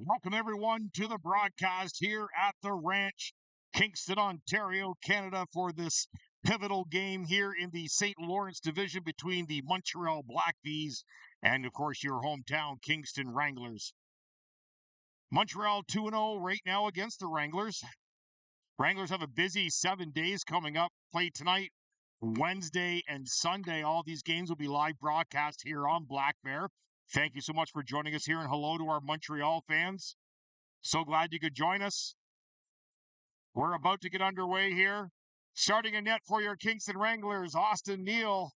Welcome, everyone, to the broadcast here at the ranch, Kingston, Ontario, Canada, for this pivotal game here in the St. Lawrence division between the Montreal Vees and, of course, your hometown Kingston Wranglers. Montreal 2-0 right now against the Wranglers. Wranglers have a busy 7 days coming up. Play tonight, Wednesday, and Sunday. All these games will be live broadcast here on Black Bear. Thank you so much for joining us here, and hello to our Montreal fans. So glad you could join us. We're about to get underway here. Starting a net for your Kingston Wranglers, Austin Neal,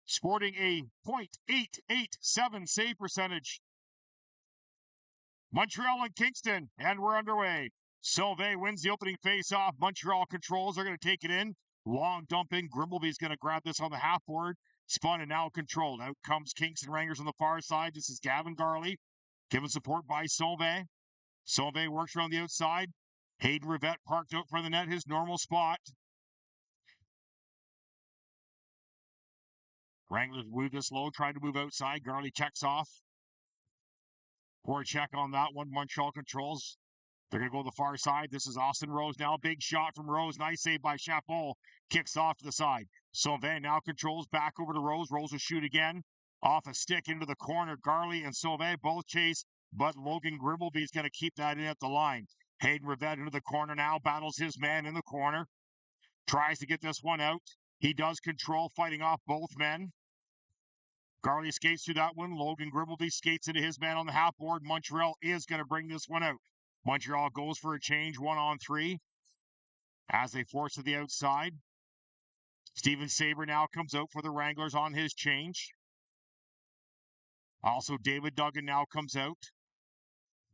sporting a .887 save percentage. Montreal and Kingston, and we're underway. Sauvé wins the opening face-off. Montreal controls. They're going to take it in. Long dump in. Grimbleby's going to grab this on the half board. Spun and now controlled. Out comes Kingston Wranglers on the far side. This is Gavin Garley, given support by Sauvé. Sauvé works around the outside. Hayden Rivette parked out for the net, his normal spot. Wranglers move this low, trying to move outside. Garley checks off. Poor check on that one. Montreal controls. They're going to go to the far side. This is Austin Rose now. Big shot from Rose. Nice save by Chapeau. Kicks off to the side. Sauvé now controls back over to Rose. Rose will shoot again. Off a stick into the corner. Garley and Sauvé both chase, but Logan Grimbleby is going to keep that in at the line. Hayden Rivette into the corner now. Battles his man in the corner. Tries to get this one out. He does control, fighting off both men. Garley skates through that one. Logan Grimbleby skates into his man on the half board. Montreal is going to bring this one out. Montreal goes for a change, 1-on-3, as they force to the outside. Steven Saber now comes out for the Wranglers on his change. Also, David Duggan now comes out.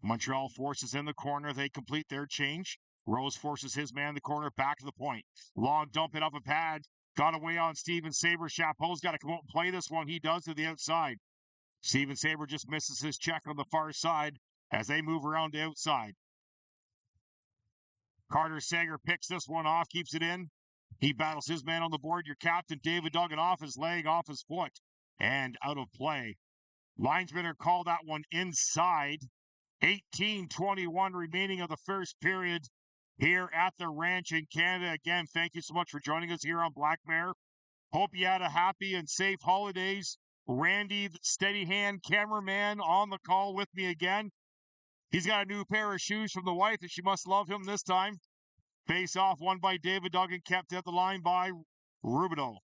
Montreal forces in the corner. They complete their change. Rose forces his man in the corner back to the point. Long dump it up a pad. Got away on Steven Saber. Chapeau's got to come out and play this one. He does to the outside. Steven Saber just misses his check on the far side as they move around the outside. Carter Sager picks this one off, keeps it in. He battles his man on the board. Your captain, David Duggan, off his leg, off his foot, and out of play. Linesmen are called that one inside. 18:21 remaining of the first period here at the ranch in Canada. Again, thank you so much for joining us here on Black Bear. Hope you had a happy and safe holidays. Randy, the steady hand cameraman, on the call with me again. He's got a new pair of shoes from the wife, and she must love him this time. Face off, won by David Duggan, kept at the line by Rubidoux.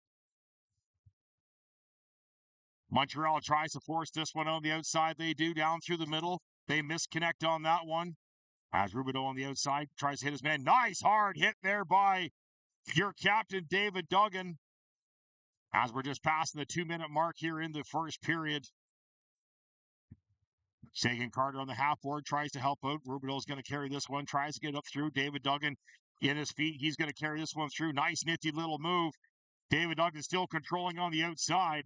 Montreal tries to force this one on the outside. They do, down through the middle. They misconnect on that one. As Rubidoux on the outside tries to hit his man. Nice hard hit there by your captain, David Duggan. As we're just passing the 2-minute mark here in the first period. Sagan Carter on the half board tries to help out. Rubidoux's going to carry this one. Tries to get up through. David Duggan in his feet. He's going to carry this one through. Nice nifty little move. David Duggan still controlling on the outside.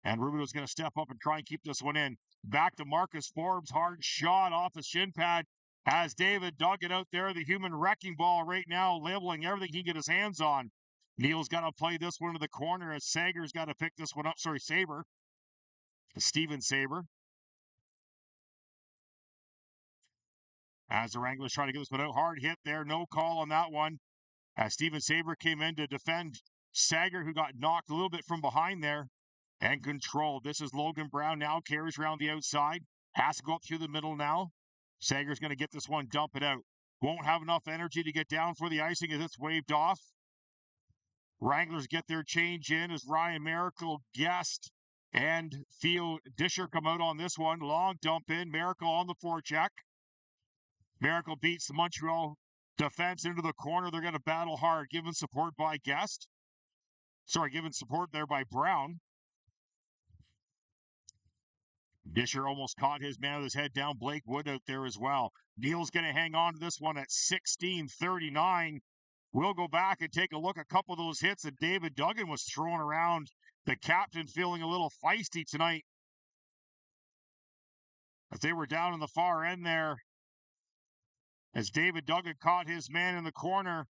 And Rubidoux's going to step up and try and keep this one in. Back to Marcus Forbes. Hard shot off the shin pad. As David Duggan out there, the human wrecking ball right now, labeling everything he can get his hands on. Neal's got to play this one to the corner as Sager's got to pick this one up. Sorry, Saber. Steven Saber. As the Wranglers try to get this one out. Hard hit there. No call on that one. As Steven Saber came in to defend Sager, who got knocked a little bit from behind there. And controlled. This is Logan Brown now. Carries around the outside. Has to go up through the middle now. Sager's going to get this one, dump it out. Won't have enough energy to get down for the icing as it's waved off. Wranglers get their change in as Ryan Miracle, Guest, and Theo Disher come out on this one. Long dump in. Miracle on the forecheck. Miracle beats the Montreal defense into the corner. They're going to battle hard. Given support by Guest. Given support there by Brown. Disher almost caught his man with his head down. Blake Wood out there as well. Neal's going to hang on to this one at 16:39. We'll go back and take a look at a couple of those hits that David Duggan was throwing around. The captain feeling a little feisty tonight. As they were down in the far end there. As David Duggan caught his man in the corner.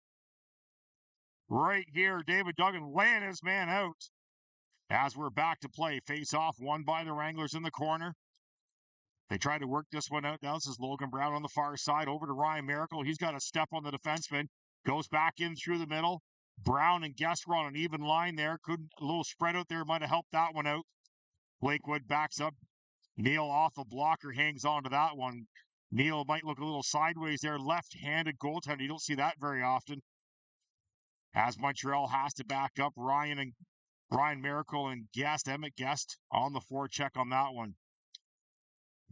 Right here, David Duggan laying his man out. As we're back to play, face-off won by the Wranglers in the corner. They try to work this one out now. This is Logan Brown on the far side over to Ryan Miracle. He's got a step on the defenseman. Goes back in through the middle. Brown and Guest were on an even line there. A little spread out there might have helped that one out. Lakewood backs up. Neal off a blocker, hangs on to that one. Neal might look a little sideways there. Left-handed goaltender. You don't see that very often. As Montreal has to back up, Ryan Miracle and Guest, Emmett Guest on the forecheck on that one.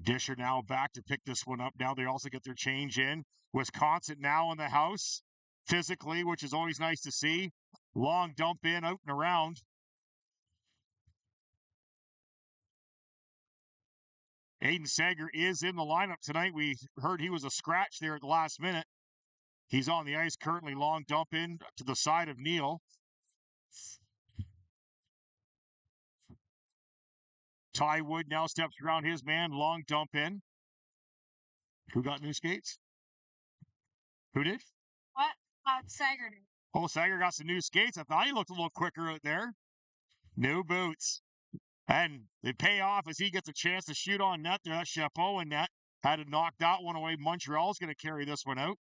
Disher now back to pick this one up. Now they also get their change in. Wisconsin now in the house, physically, which is always nice to see. Long dump in, out and around. Aiden Sager is in the lineup tonight. We heard he was a scratch there at the last minute. He's on the ice currently. Long dump in to the side of Neal. Ty Wood now steps around his man. Long dump in. Who got new skates? Who did? What? Sager did. Oh, Sager got some new skates. I thought he looked a little quicker out there. New boots. And they pay off as he gets a chance to shoot on net there. That Chapeau in net had to knock that one away. Montreal's going to carry this one out.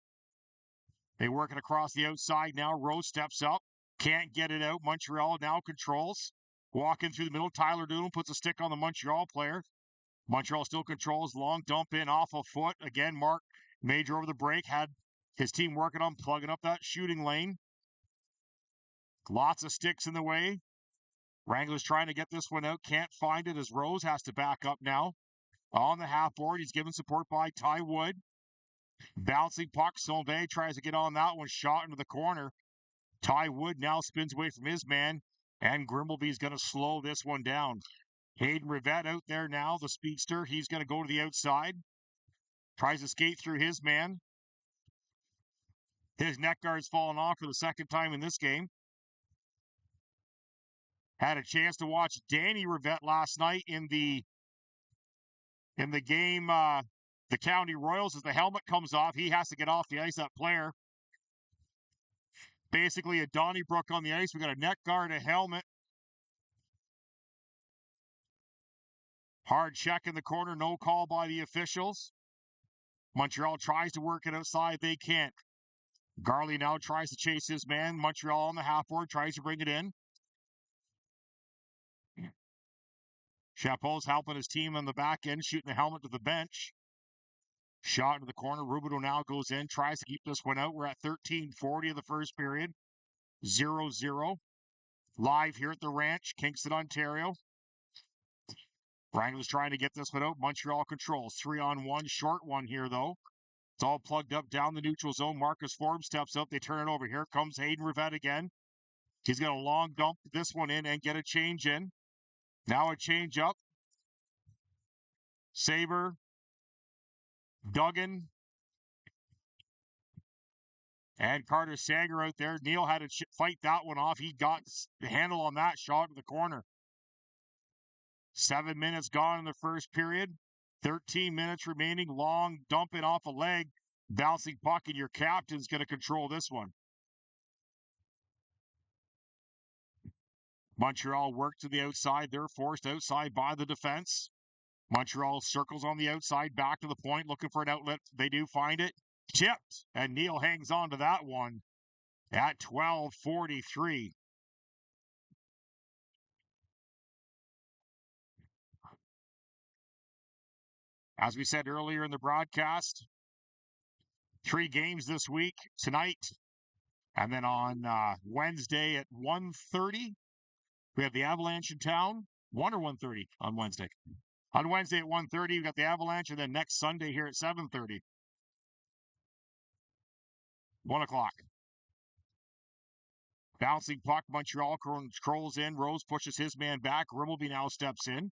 They work it across the outside now. Rose steps up. Can't get it out. Montreal now controls. Walking through the middle. Tyler Doolin puts a stick on the Montreal player. Montreal still controls. Long dump in off a foot. Again, Mark Major over the break had his team working on plugging up that shooting lane. Lots of sticks in the way. Wranglers trying to get this one out. Can't find it as Rose has to back up now. On the half board, he's given support by Ty Wood. Bouncing puck. Sauvé tries to get on that one. Shot into the corner. Ty Wood now spins away from his man. And Grimbleby's going to slow this one down. Hayden Rivette out there now, the speedster. He's going to go to the outside. Tries to skate through his man. His neck guard's fallen off for the second time in this game. Had a chance to watch Danny Rivette last night in the game, the County Royals. As the helmet comes off, he has to get off the ice, that player. Basically a Donnybrook on the ice. We got a neck guard, a helmet. Hard check in the corner, no call by the officials. Montreal tries to work it outside, they can't. Garley now tries to chase his man. Montreal on the half board, tries to bring it in. Chapeau's helping his team on the back end, shooting the helmet to the bench. Shot into the corner. Rubido now goes in, tries to keep this one out. We're at 13:40 of the first period. 0-0. Live here at the Ranch, Kingston, Ontario. Wranglers trying to get this one out. Montreal controls. 3-on-1, short one here, though. It's all plugged up down the neutral zone. Marcus Forbes steps up. They turn it over. Here comes Hayden Rivette again. He's going to long dump this one in and get a change in. Now a change up. Saber. Duggan. And Carter Sager out there. Neal had to fight that one off. He got the handle on that shot in the corner. 7 minutes gone in the first period. 13 minutes remaining. Long dumping off a leg. Bouncing puck, and your captain's going to control this one. Montreal work to the outside. They're forced outside by the defense. Montreal circles on the outside, back to the point, looking for an outlet. They do find it. Tipped, and Neal hangs on to that one at 12:43. As we said earlier in the broadcast, 3 games this week, tonight, and then on Wednesday at 1:30, we have the Avalanche in town. 1 or 1:30 on Wednesday. On Wednesday at 1:30, we've got the Avalanche, and then next Sunday here at 7:30. 1 o'clock. Bouncing puck, Montreal controls in. Rose pushes his man back. Rimmelby now steps in.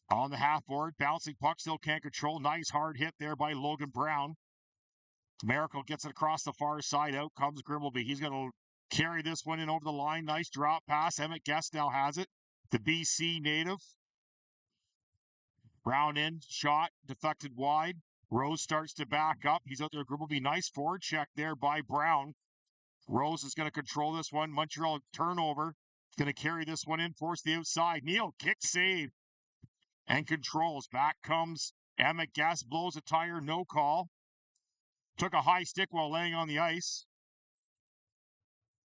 On the half board, bouncing puck, still can't control. Nice hard hit there by Logan Brown. Miracle gets it across the far side. Out comes Grimbleby. He's going to carry this one in over the line. Nice drop pass. Emmett Guest now has it. The BC native. Brown in, shot, deflected wide. Rose starts to back up. He's out there. Grimbleby, nice forward check there by Brown. Rose is going to control this one. Montreal turnover. Going to carry this one in, force the outside. Neal, kick save. and controls. Back comes Emmett Guest, blows a tire, no call. Took a high stick while laying on the ice.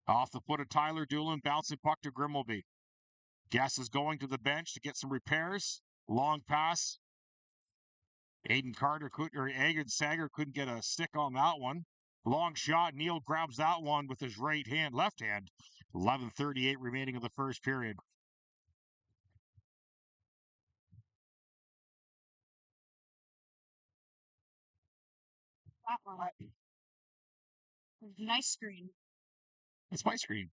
Off the foot of Tyler Doolin, bouncing puck to Grimmelby. Guest is going to the bench to get some repairs. Long pass. Aiden Sager couldn't get a stick on that one. Long shot. Neal grabs that one with his left hand. 11:38 remaining of the first period. That one. Nice screen. It's my screen.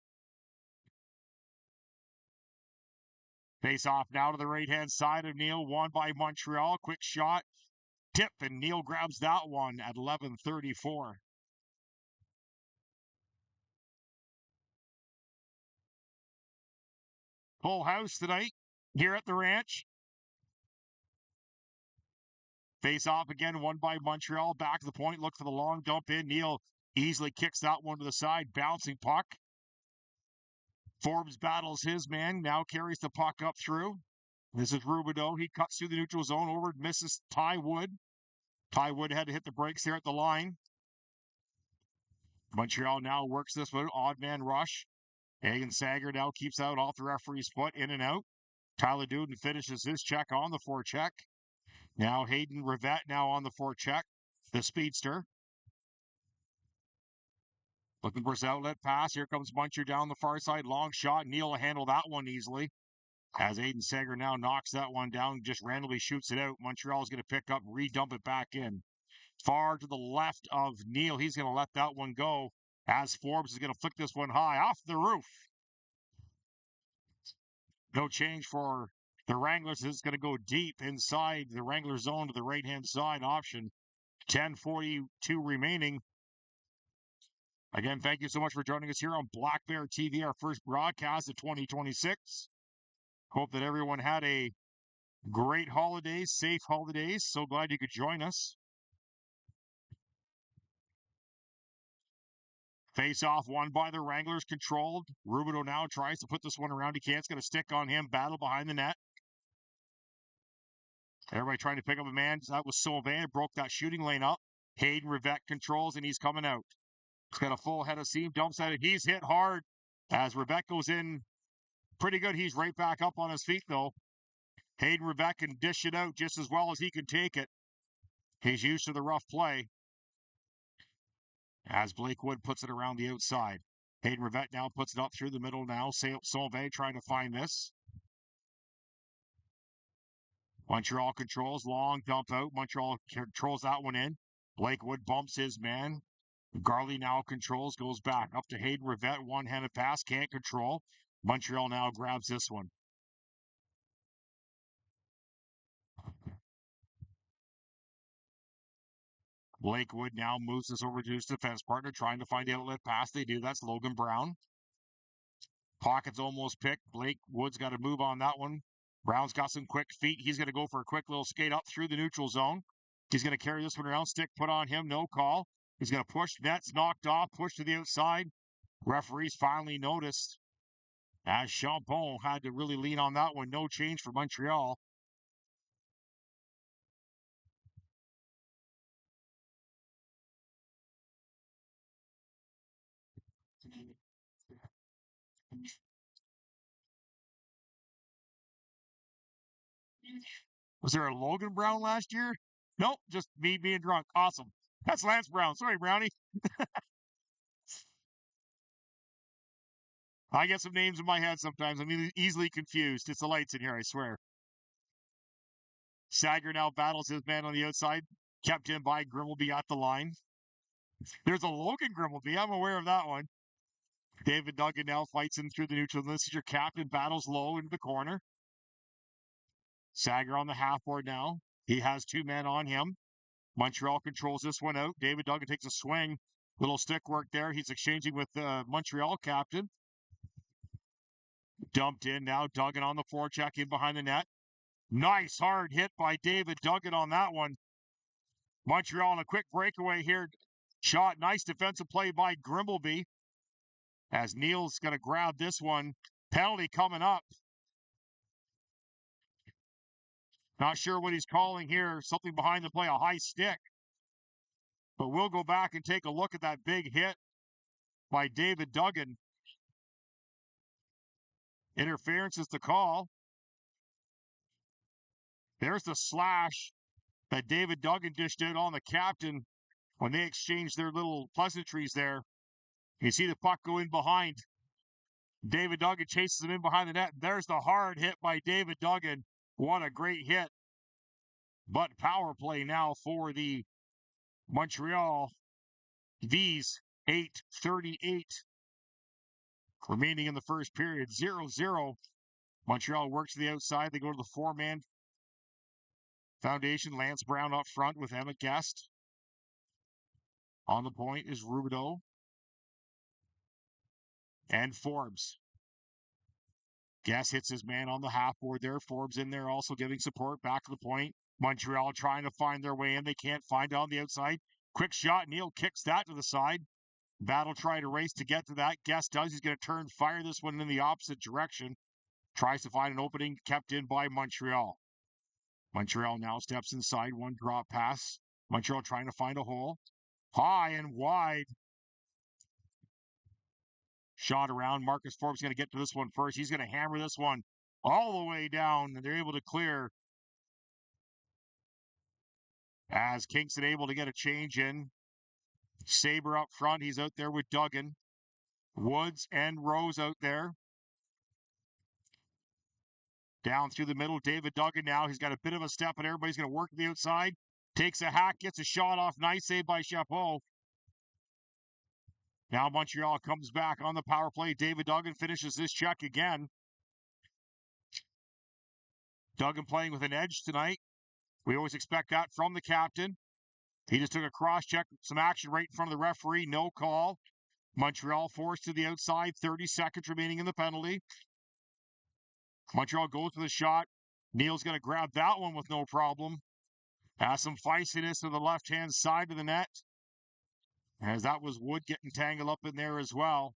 Face off now to the right-hand side of Neal. Won by Montreal. Quick shot. Tip, and Neal grabs that one at 11:34. Full house tonight here at the ranch. Face off again, won by Montreal. Back to the point, look for the long dump in. Neal easily kicks that one to the side. Bouncing puck. Forbes battles his man, now carries the puck up through. This is Rubidoux. He cuts through the neutral zone over, misses Ty Wood. Ty Wood had to hit the brakes there at the line. Montreal now works this one, odd man rush. Hagen Sager now keeps out off the referee's foot, in and out. Tyler Duden finishes his check on the forecheck. Now Hayden Rivette now on the forecheck. The speedster. Looking for his outlet pass. Here comes Muncher down the far side. Long shot. Neal will handle that one easily. As Aiden Sager now knocks that one down, just randomly shoots it out. Montreal's going to pick up, redump it back in. Far to the left of Neal. He's going to let that one go. As Forbes is going to flick this one high off the roof. No change for the Wranglers. This is going to go deep inside the Wrangler zone to the right-hand side option. 10:42 remaining. Again, thank you so much for joining us here on Black Bear TV, our first broadcast of 2026. Hope that everyone had a great holidays, safe holidays. So glad you could join us. Face off won by the Wranglers, controlled. Rubidoux now tries to put this one around. He can't. It's going to stick on him. Battle behind the net. Everybody trying to pick up a man. That was Sylvain. Broke that shooting lane up. Hayden Rivette controls, and he's coming out. He's got a full head of steam. Dumps at it. He's hit hard. As Rivette goes in pretty good. He's right back up on his feet, though. Hayden Rivette can dish it out just as well as he can take it. He's used to the rough play. As Blake Wood puts it around the outside. Hayden Rivette now puts it up through the middle now. Sauvé trying to find this. Montreal controls. Long dump out. Montreal controls that one in. Blake Wood bumps his man. Garley now controls. Goes back up to Hayden Rivette. One-handed pass. Can't control. Montreal now grabs this one. Lakewood now moves this over to his defense partner, trying to find the outlet pass. They do. That's Logan Brown. Pocket's almost picked. Blake Wood's got to move on that one. Brown's got some quick feet. He's going to go for a quick little skate up through the neutral zone. He's going to carry this one around. Stick put on him. No call. He's going to push. Net's knocked off. Push to the outside. Referees finally noticed. As Champon had to really lean on that one. No change for Montreal. Was there a Logan Brown last year? Nope, just me being drunk. Awesome. That's Lance Brown. Sorry, Brownie. I get some names in my head sometimes. I'm easily confused. It's the lights in here, I swear. Sager now battles his man on the outside. Kept in by Grimmelby at the line. There's a Logan Grimmelby. I'm aware of that one. David Duggan now fights in through the neutral. This is your captain. Battles low into the corner. Sager on the half board now. He has two men on him. Montreal controls this one out. David Duggan takes a swing. Little stick work there. He's exchanging with the Montreal captain. Dumped in now. Duggan on the forecheck in behind the net. Nice hard hit by David Duggan on that one. Montreal on a quick breakaway here. Shot. Nice defensive play by Grimmelby. As Neal's going to grab this one. Penalty coming up. Not sure what he's calling here. Something behind the play, a high stick. But we'll go back and take a look at that big hit by David Duggan. Interference is the call. There's the slash that David Duggan dished out on the captain when they exchanged their little pleasantries there. You see the puck go in behind. David Duggan chases him in behind the net. There's the hard hit by David Duggan. What a great hit. But power play now for the Montreal Vees. 8:38 remaining in the first period. 0-0. Montreal works to the outside. They go to the four-man foundation. Lance Brown up front with Emmett Guest. On the point is Rubidoux and Forbes. Guest hits his man on the half board there. Forbes in there also giving support. Back to the point. Montreal trying to find their way in. They can't find it on the outside. Quick shot. Neal kicks that to the side. Battle trying to race to get to that. Guest does. He's going to turn, fire this one in the opposite direction. Tries to find an opening, kept in by Montreal. Montreal now steps inside. One drop pass. Montreal trying to find a hole. High and wide. Shot around. Marcus Forbes going to get to this one first. He's going to hammer this one all the way down, and they're able to clear. As Kingston able to get a change in. Saber up front. He's out there with Duggan. Woods and Rose out there. Down through the middle. David Duggan now. He's got a bit of a step, and everybody's going to work to the outside. Takes a hack, gets a shot off. Nice save by Chapeau. Now Montreal comes back on the power play. David Duggan finishes this check again. Duggan playing with an edge tonight. We always expect that from the captain. He just took a cross check, some action right in front of the referee. No call. Montreal forced to the outside. 30 seconds remaining in the penalty. Montreal goes for the shot. Neal's going to grab that one with no problem. Has some feistiness to the left-hand side of the net. As that was Wood getting tangled up in there as well.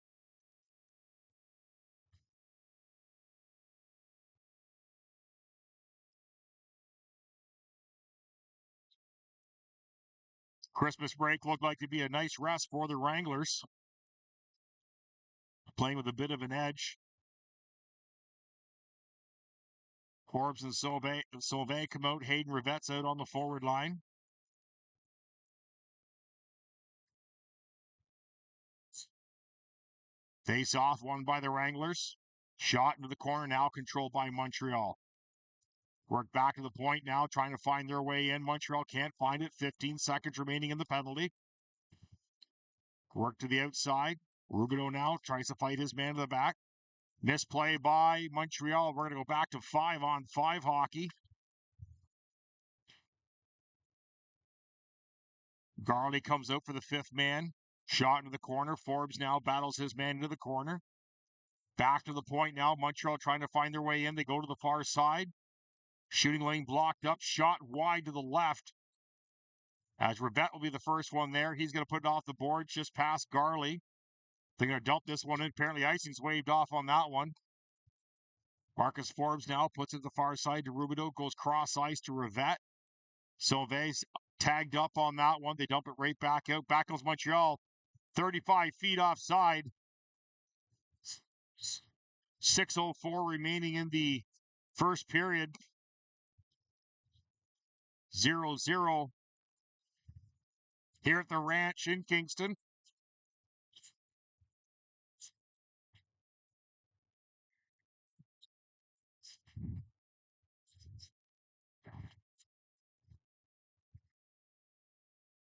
Christmas break looked like to be a nice rest for the Wranglers. Playing with a bit of an edge. Forbes and Sauvé come out. Hayden Rivette's out on the forward line. Face off, won by the Wranglers. Shot into the corner, now controlled by Montreal. Work back to the point now, trying to find their way in. Montreal can't find it. 15 seconds remaining in the penalty. Work to the outside. Rubidoux now tries to fight his man to the back. Misplay by Montreal. We're going to go back to 5-on-5 hockey. Garley comes out for the fifth man. Shot into the corner. Forbes now battles his man into the corner. Back to the point now. Montreal trying to find their way in. They go to the far side. Shooting lane blocked up. Shot wide to the left. As Rivette will be the first one there. He's going to put it off the board just past Garley. They're going to dump this one in. Apparently, icing's waved off on that one. Marcus Forbes now puts it to the far side to Rubidoux. Goes cross ice to Rivette. Sauvé's tagged up on that one. They dump it right back out. Back goes Montreal. 35 feet offside. 6:04 remaining in the first period. 0-0 here at the ranch in Kingston.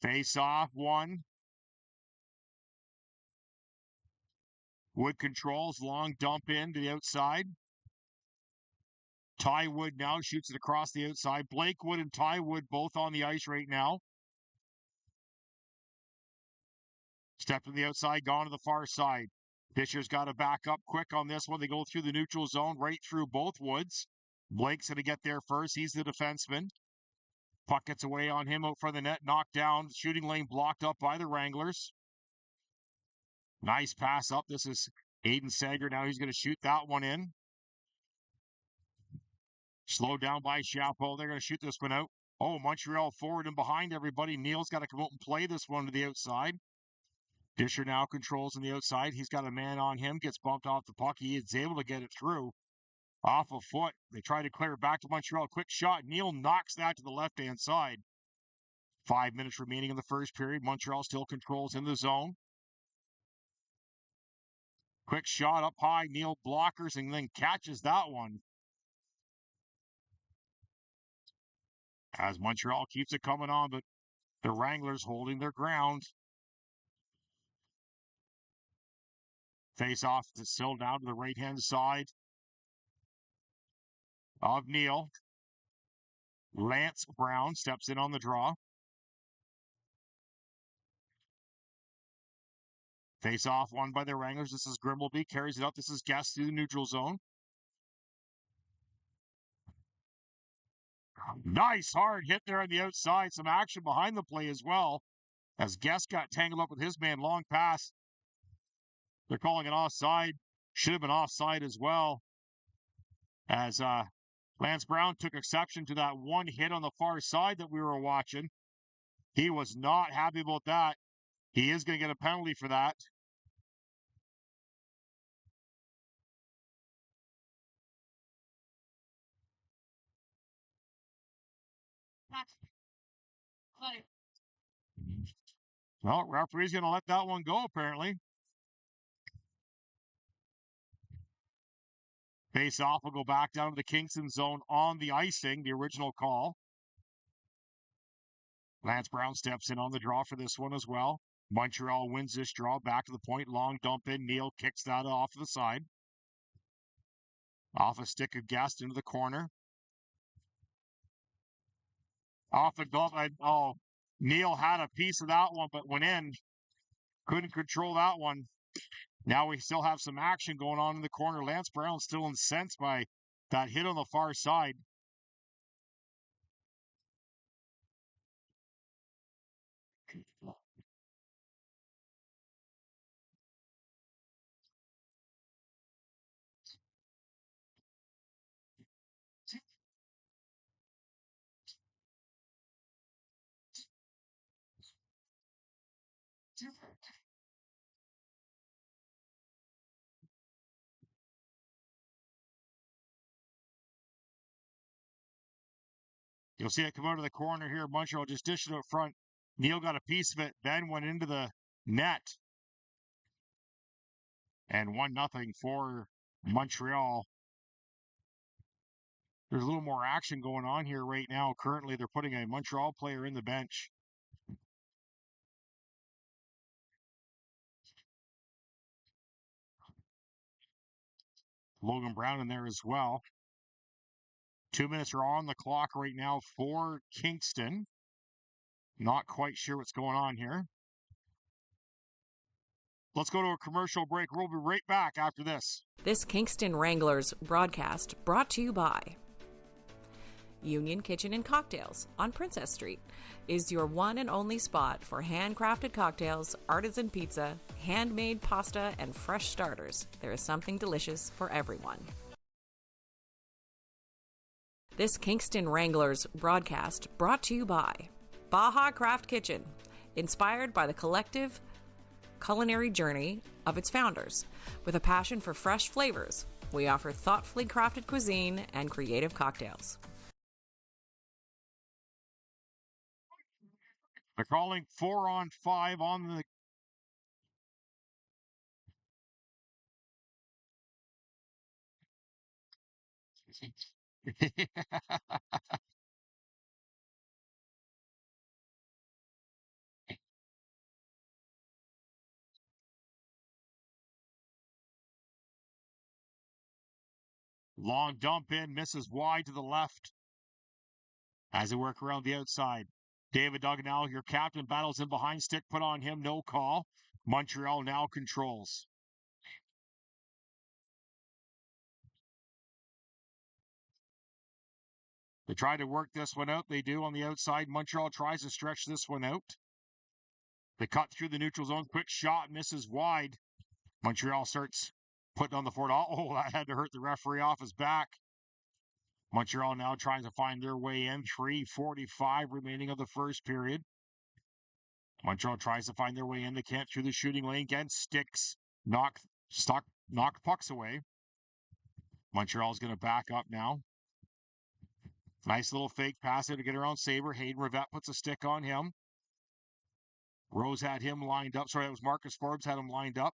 Face off, one. Wood controls, long dump in to the outside. Ty Wood now shoots it across the outside. Blake Wood and Ty Wood both on the ice right now. Step to the outside, gone to the far side. Fisher's got to back up quick on this one. They go through the neutral zone, right through both Woods. Blake's going to get there first. He's the defenseman. Puck gets away on him out front of the net, knocked down. Shooting lane blocked up by the Wranglers. Nice pass up. This is Aiden Sager. Now he's going to shoot that one in. Slowed down by Chapeau. They're going to shoot this one out. Oh, Montreal forward and behind everybody. Neal's got to come out and play this one to the outside. Disher now controls on the outside. He's got a man on him. Gets bumped off the puck. He is able to get it through. Off a foot. They try to clear it back to Montreal. Quick shot. Neal knocks that to the left-hand side. 5 minutes remaining in the first period. Montreal still controls in the zone. Quick shot up high. Neal blockers and then catches that one. As Montreal keeps it coming on, but the Wranglers holding their ground. Face off to still down to the right-hand side of Neal. Lance Brown steps in on the draw. Face off won by the Wranglers. This is Grimbleby. Carries it up. This is Guest through the neutral zone. Nice hard hit there on the outside. Some action behind the play as well. As Guest got tangled up with his man. Long pass. They're calling it offside. Should have been offside as well. As Lance Brown took exception to that one hit on the far side that we were watching. He was not happy about that. He is going to get a penalty for that. Well, referee's going to let that one go, apparently. Face off will go back down to the Kingston zone on the icing, the original call. Lance Brown steps in on the draw for this one as well. Montreal wins this draw. Back to the point. Long dump in. Neal kicks that off to the side. Off a stick of Guest into the corner. Off a dump. Oh, Neal had a piece of that one, but went in. Couldn't control that one. Now we still have some action going on in the corner. Lance Brown still incensed by that hit on the far side. You'll see it come out of the corner here. Montreal just dished it up front. Neal got a piece of it, then went into the net. And 1-0 for Montreal. There's a little more action going on here right now. Currently, they're putting a Montreal player in the bench. Logan Brown in there as well. 2 minutes are on the clock right now for Kingston. Not quite sure what's going on here. Let's go to a commercial break. We'll be right back after this. This Kingston Wranglers broadcast brought to you by Union Kitchen and Cocktails on Princess Street is your one and only spot for handcrafted cocktails, artisan pizza, handmade pasta, and fresh starters. There is something delicious for everyone. This Kingston Wranglers broadcast brought to you by Baja Craft Kitchen, inspired by the collective culinary journey of its founders. With a passion for fresh flavors, we offer thoughtfully crafted cuisine and creative cocktails. They're calling 4-on-5 on the long dump in, misses wide to the left as they work around the outside. David Dugganell, your captain, battles in behind, stick put on him, no call. Montreal now controls. They try to work this one out. They do on the outside. Montreal tries to stretch this one out. They cut through the neutral zone. Quick shot, misses wide. Montreal starts putting on the forward. Oh, that had to hurt the referee off his back. Montreal now trying to find their way in. 3:45 remaining of the first period. Montreal tries to find their way in. They can't through the shooting lane. Again, sticks, knock pucks away. Montreal's going to back up now. Nice little fake pass there to get around Sabre. Hayden Rivette puts a stick on him. Rose had him lined up. Sorry, that was Marcus Forbes had him lined up.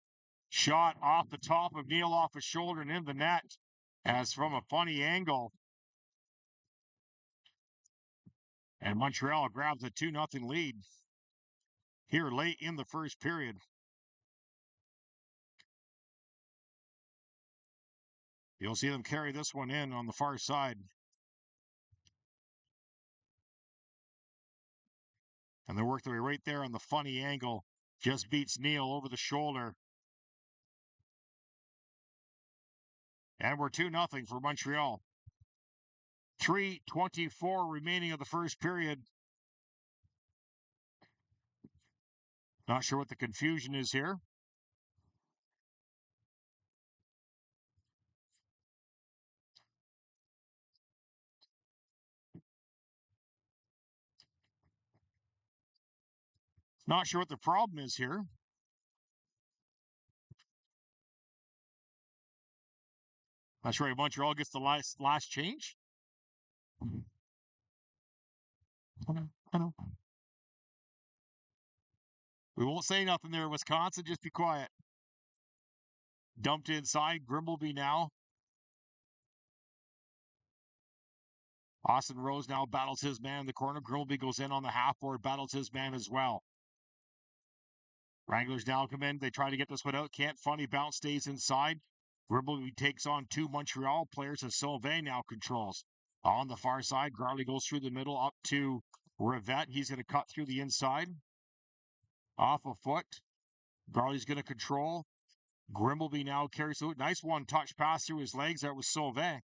Shot off the top of Neal off his shoulder and in the net as from a funny angle. And Montreal grabs a 2-0 lead here late in the first period. You'll see them carry this one in on the far side. And they work their way right there on the funny angle. Just beats Neal over the shoulder. And we're 2-0 for Montreal. 3:24 remaining of the first period. Not sure what the confusion is here. Not sure what the problem is here. Not sure if Montreal gets the last change. I know. We won't say nothing there, Wisconsin. Just be quiet. Dumped inside. Grimbleby now. Austin Rose now battles his man in the corner. Grimbleby goes in on the half board, battles his man as well. Wranglers now come in. They try to get this one out. Can't. Funny bounce stays inside. Grimbleby takes on two Montreal players as Sylvain now controls. On the far side, Garley goes through the middle up to Rivette. He's going to cut through the inside. Off a foot. Garley's going to control. Grimbleby now carries the nice one-touch pass through his legs. That was Sylvain.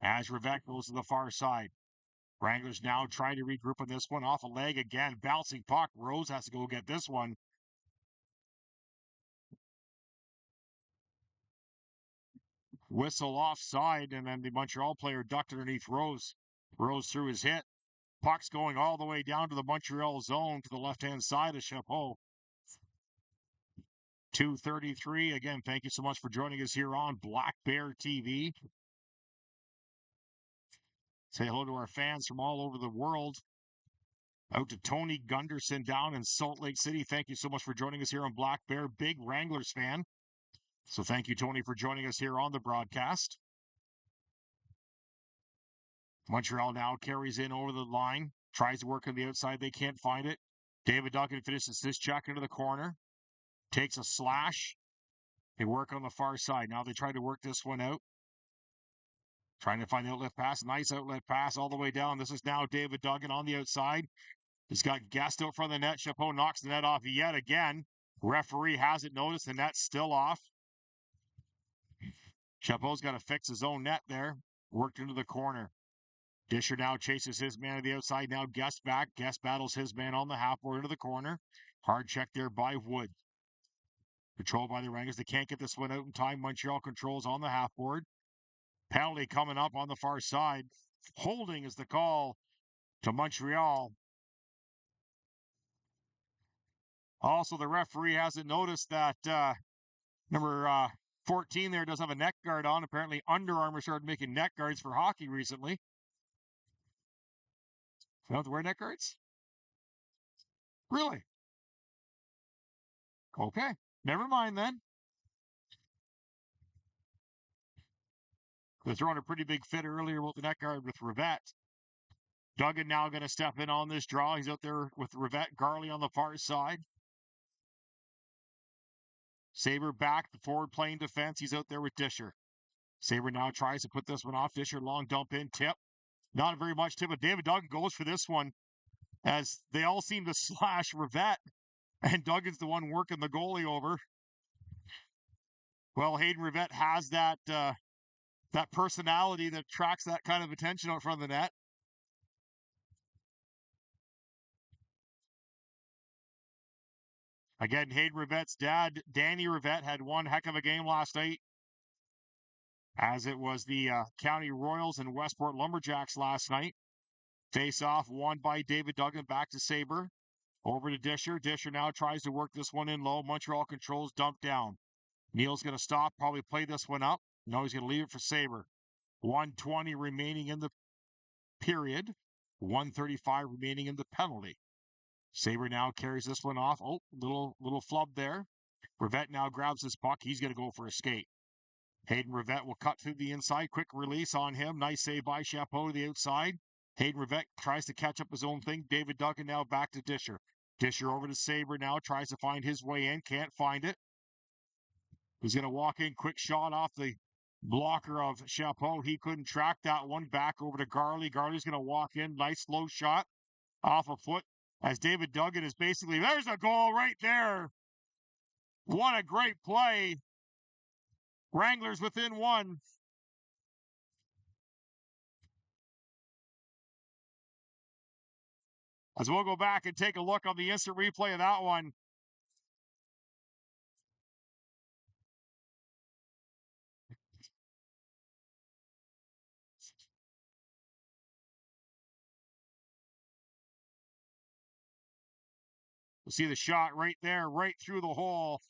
As Rivette goes to the far side. Wranglers now trying to regroup on this one. Off a leg again. Bouncing puck. Rose has to go get this one. Whistle offside, and then the Montreal player ducked underneath Rose. Rose through his hit. Puck's going all the way down to the Montreal zone to the left-hand side of Chapeau. 2:33. Again, thank you so much for joining us here on Black Bear TV. Say hello to our fans from all over the world. Out to Tony Gunderson down in Salt Lake City. Thank you so much for joining us here on Black Bear. Big Wranglers fan. So thank you, Tony, for joining us here on the broadcast. Montreal now carries in over the line. Tries to work on the outside. They can't find it. David Duncan finishes this check into the corner. Takes a slash. They work on the far side. Now they try to work this one out. Trying to find the outlet pass. Nice outlet pass all the way down. This is now David Duggan on the outside. He's got Guest out front of the net. Chapeau knocks the net off yet again. Referee hasn't noticed. The net's still off. Chapeau's got to fix his own net there. Worked into the corner. Disher now chases his man to the outside. Now Guest back. Guest battles his man on the half board into the corner. Hard check there by Wood. Controlled by the Wranglers. They can't get this one out in time. Montreal controls on the half board. Penalty coming up on the far side. Holding is the call to Montreal. Also, the referee hasn't noticed that number 14 there does have a neck guard on. Apparently, Under Armour started making neck guards for hockey recently. You don't have to wear neck guards? Really? Okay. Never mind then. They're throwing a pretty big fit earlier with the neck guard with Rivette. Duggan now going to step in on this draw. He's out there with Rivette. Garley on the far side. Sabre back, the forward playing defense. He's out there with Disher. Sabre now tries to put this one off. Disher long dump in, tip. Not very much tip, but David Duggan goes for this one as they all seem to slash Rivette. And Duggan's the one working the goalie over. Well, Hayden Rivette has that personality that attracts that kind of attention out front of the net. Again, Hayden Rivette's dad, Danny Rivette, had one heck of a game last night. as it was the County Royals and Westport Lumberjacks last night. Face-off won by David Duggan, back to Sabre. Over to Disher. Disher now tries to work this one in low. Montreal controls, dump down. Neal's going to stop, probably play this one up. No, he's going to leave it for Sabre. 1:20 remaining in the period. 1:35 remaining in the penalty. Sabre now carries this one off. Oh, little flub there. Rivette now grabs his puck. He's going to go for a skate. Hayden Rivette will cut through the inside. Quick release on him. Nice save by Chapeau to the outside. Hayden Rivette tries to catch up his own thing. David Duggan now back to Disher. Disher over to Sabre now. Tries to find his way in. Can't find it. He's going to walk in. Quick shot off the blocker of Chapeau. He couldn't track that one. Back over to Garley. Garley's going to walk in. Nice slow shot off a foot. As David Duggan is basically, there's a goal right there. What a great play. Wranglers within one. As we'll go back and take a look on the instant replay of that one. You'll see the shot right there, right through the hole.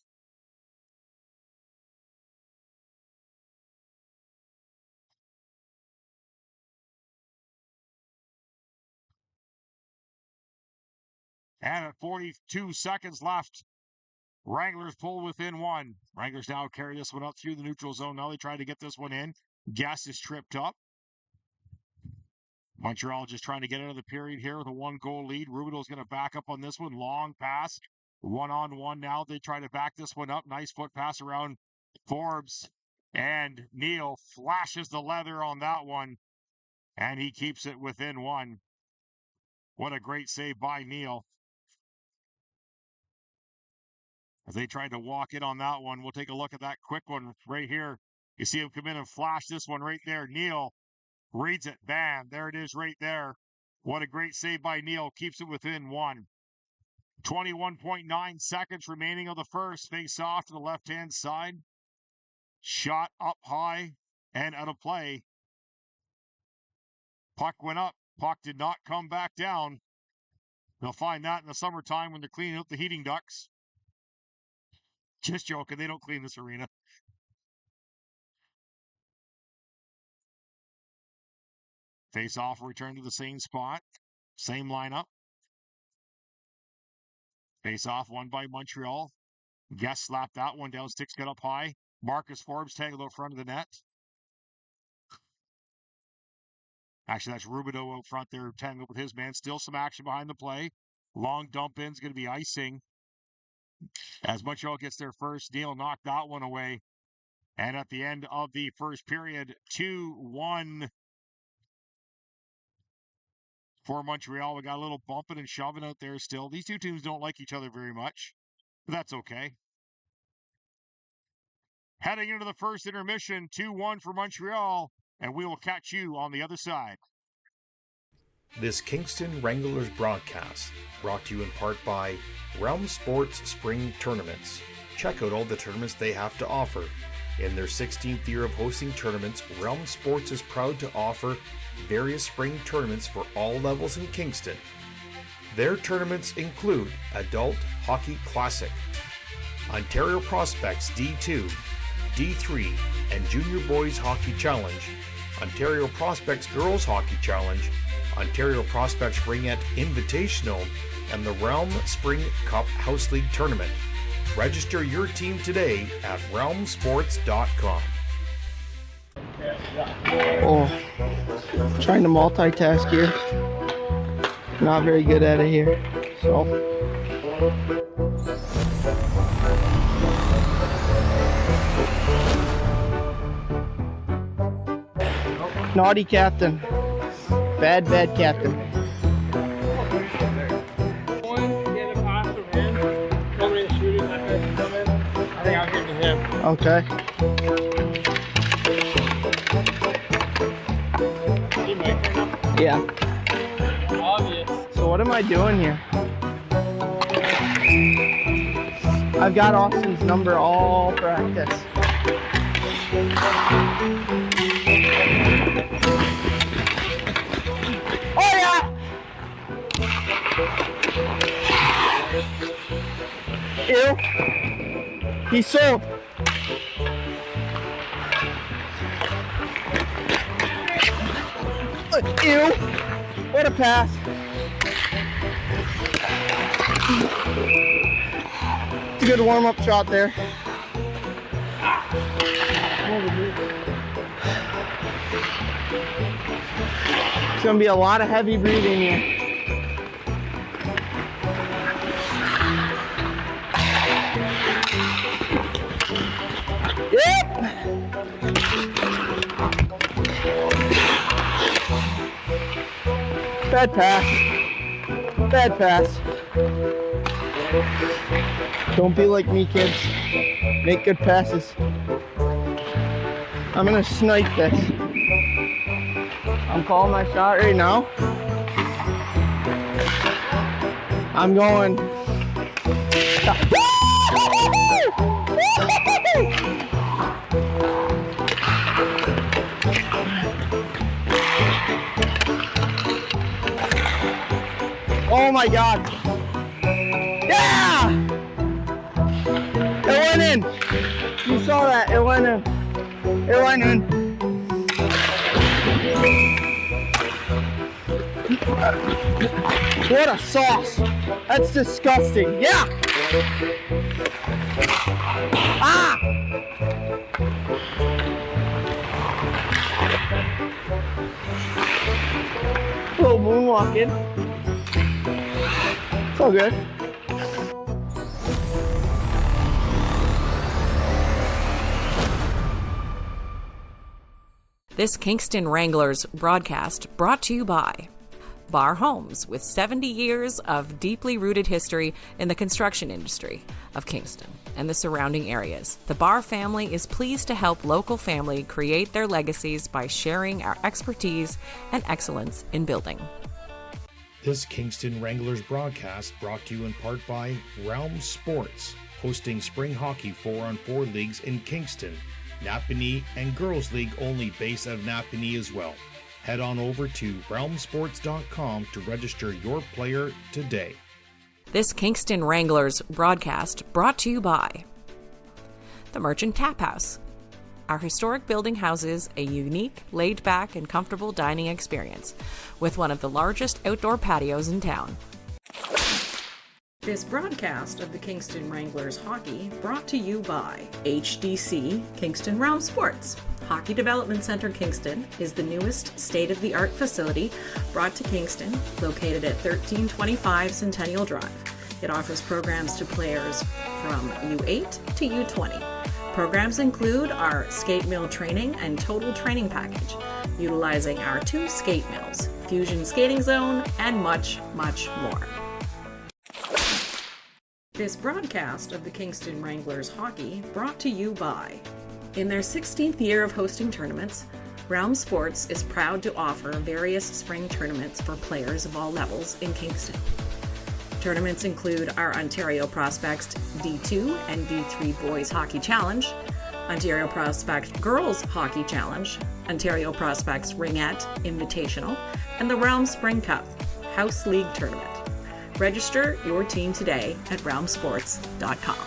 And at 42 seconds left, Wranglers pull within one. Wranglers now carry this one up through the neutral zone. Now they try to get this one in. Guest is tripped up. Montreal just trying to get out of the period here with a 1-goal lead. Rubido's going to back up on this one. Long pass. 1-on-1 now. They try to back this one up. Nice foot pass around Forbes. And Neal flashes the leather on that one. And he keeps it within one. What a great save by Neal. As they tried to walk in on that one, we'll take a look at that quick one right here. You see him come in and flash this one right there. Neal reads it. Bam. There it is right there. What a great save by Neal. Keeps it within one. 21.9 seconds remaining of the first. Face off to the left-hand side. Shot up high and out of play. Puck went up. Puck did not come back down. They'll find that in the summertime when they're cleaning up the heating ducts. Just joking. They don't clean this arena. Face off, return to the same spot. Same lineup. Face off, won by Montreal. Guest slapped that one down. Sticks get up high. Marcus Forbes tangled out front of the net. Actually, that's Rubido out front there, tangled with his man. Still some action behind the play. Long dump in's going to be icing. As Montreal gets their first, Neal knocked that one away. And at the end of the first period, 2-1 for Montreal. We got a little bumping and shoving out there still. These two teams don't like each other very much, but that's okay. Heading into the first intermission, 2-1 for Montreal, and we will catch you on the other side. This Kingston Wranglers broadcast brought to you in part by Realm Sports Spring Tournaments. Check out all the tournaments they have to offer. In their 16th year of hosting tournaments, Realm Sports is proud to offer various spring tournaments for all levels in Kingston. Their tournaments include Adult Hockey Classic, Ontario Prospects D2, D3, and Junior Boys Hockey Challenge, Ontario Prospects Girls Hockey Challenge, Ontario Prospects Ringette Invitational, and the Realm Spring Cup House League Tournament. Register your team today at realmsports.com. Oh, trying to multitask here. Not very good at it here. So. Naughty captain. Bad captain. I think I'll give it to him. Okay. Yeah. Obvious. So what am I doing here? I've got Austin's number all practice. Oh yeah! Ew. He's sold. Ew. What a pass. It's a good warm-up shot there. It's gonna be a lot of heavy breathing here. Yep. Bad pass. Bad pass. Don't be like me, kids. Make good passes. I'm gonna snipe this. I'm calling my shot right now. I'm going. Oh my God. Yeah! It went in. You saw that. It went in. It went in. What a sauce. That's disgusting. Yeah. Ah! Little moonwalking. It's all good. This Kingston Wranglers broadcast brought to you by Bar Homes, with 70 years of deeply rooted history in the construction industry of Kingston and the surrounding areas. The Bar family is pleased to help local family create their legacies by sharing our expertise and excellence in building. This Kingston Wranglers broadcast brought to you in part by Realm Sports, hosting spring hockey 4-on-4 leagues in Kingston, Napanee, and Girls League only based out of Napanee as well. Head on over to realmsports.com to register your player today. This Kingston Wranglers broadcast brought to you by the Merchant Tap House. Our historic building houses a unique, laid-back, and comfortable dining experience with one of the largest outdoor patios in town. This broadcast of the Kingston Wranglers hockey brought to you by HDC Kingston Realm Sports. Hockey Development Center Kingston is the newest state-of-the-art facility brought to Kingston, located at 1325 Centennial Drive. It offers programs to players from U8 to U20. Programs include our skate mill training and total training package, utilizing our 2 skate mills, Fusion Skating Zone, and much, much more. This broadcast of the Kingston Wranglers hockey brought to you by, in their 16th year of hosting tournaments, Realm Sports is proud to offer various spring tournaments for players of all levels in Kingston. Tournaments include our Ontario Prospects D2 and D3 Boys Hockey Challenge, Ontario Prospects Girls Hockey Challenge, Ontario Prospects Ringette Invitational, and the Realm Spring Cup House League Tournament. Register your team today at realmsports.com.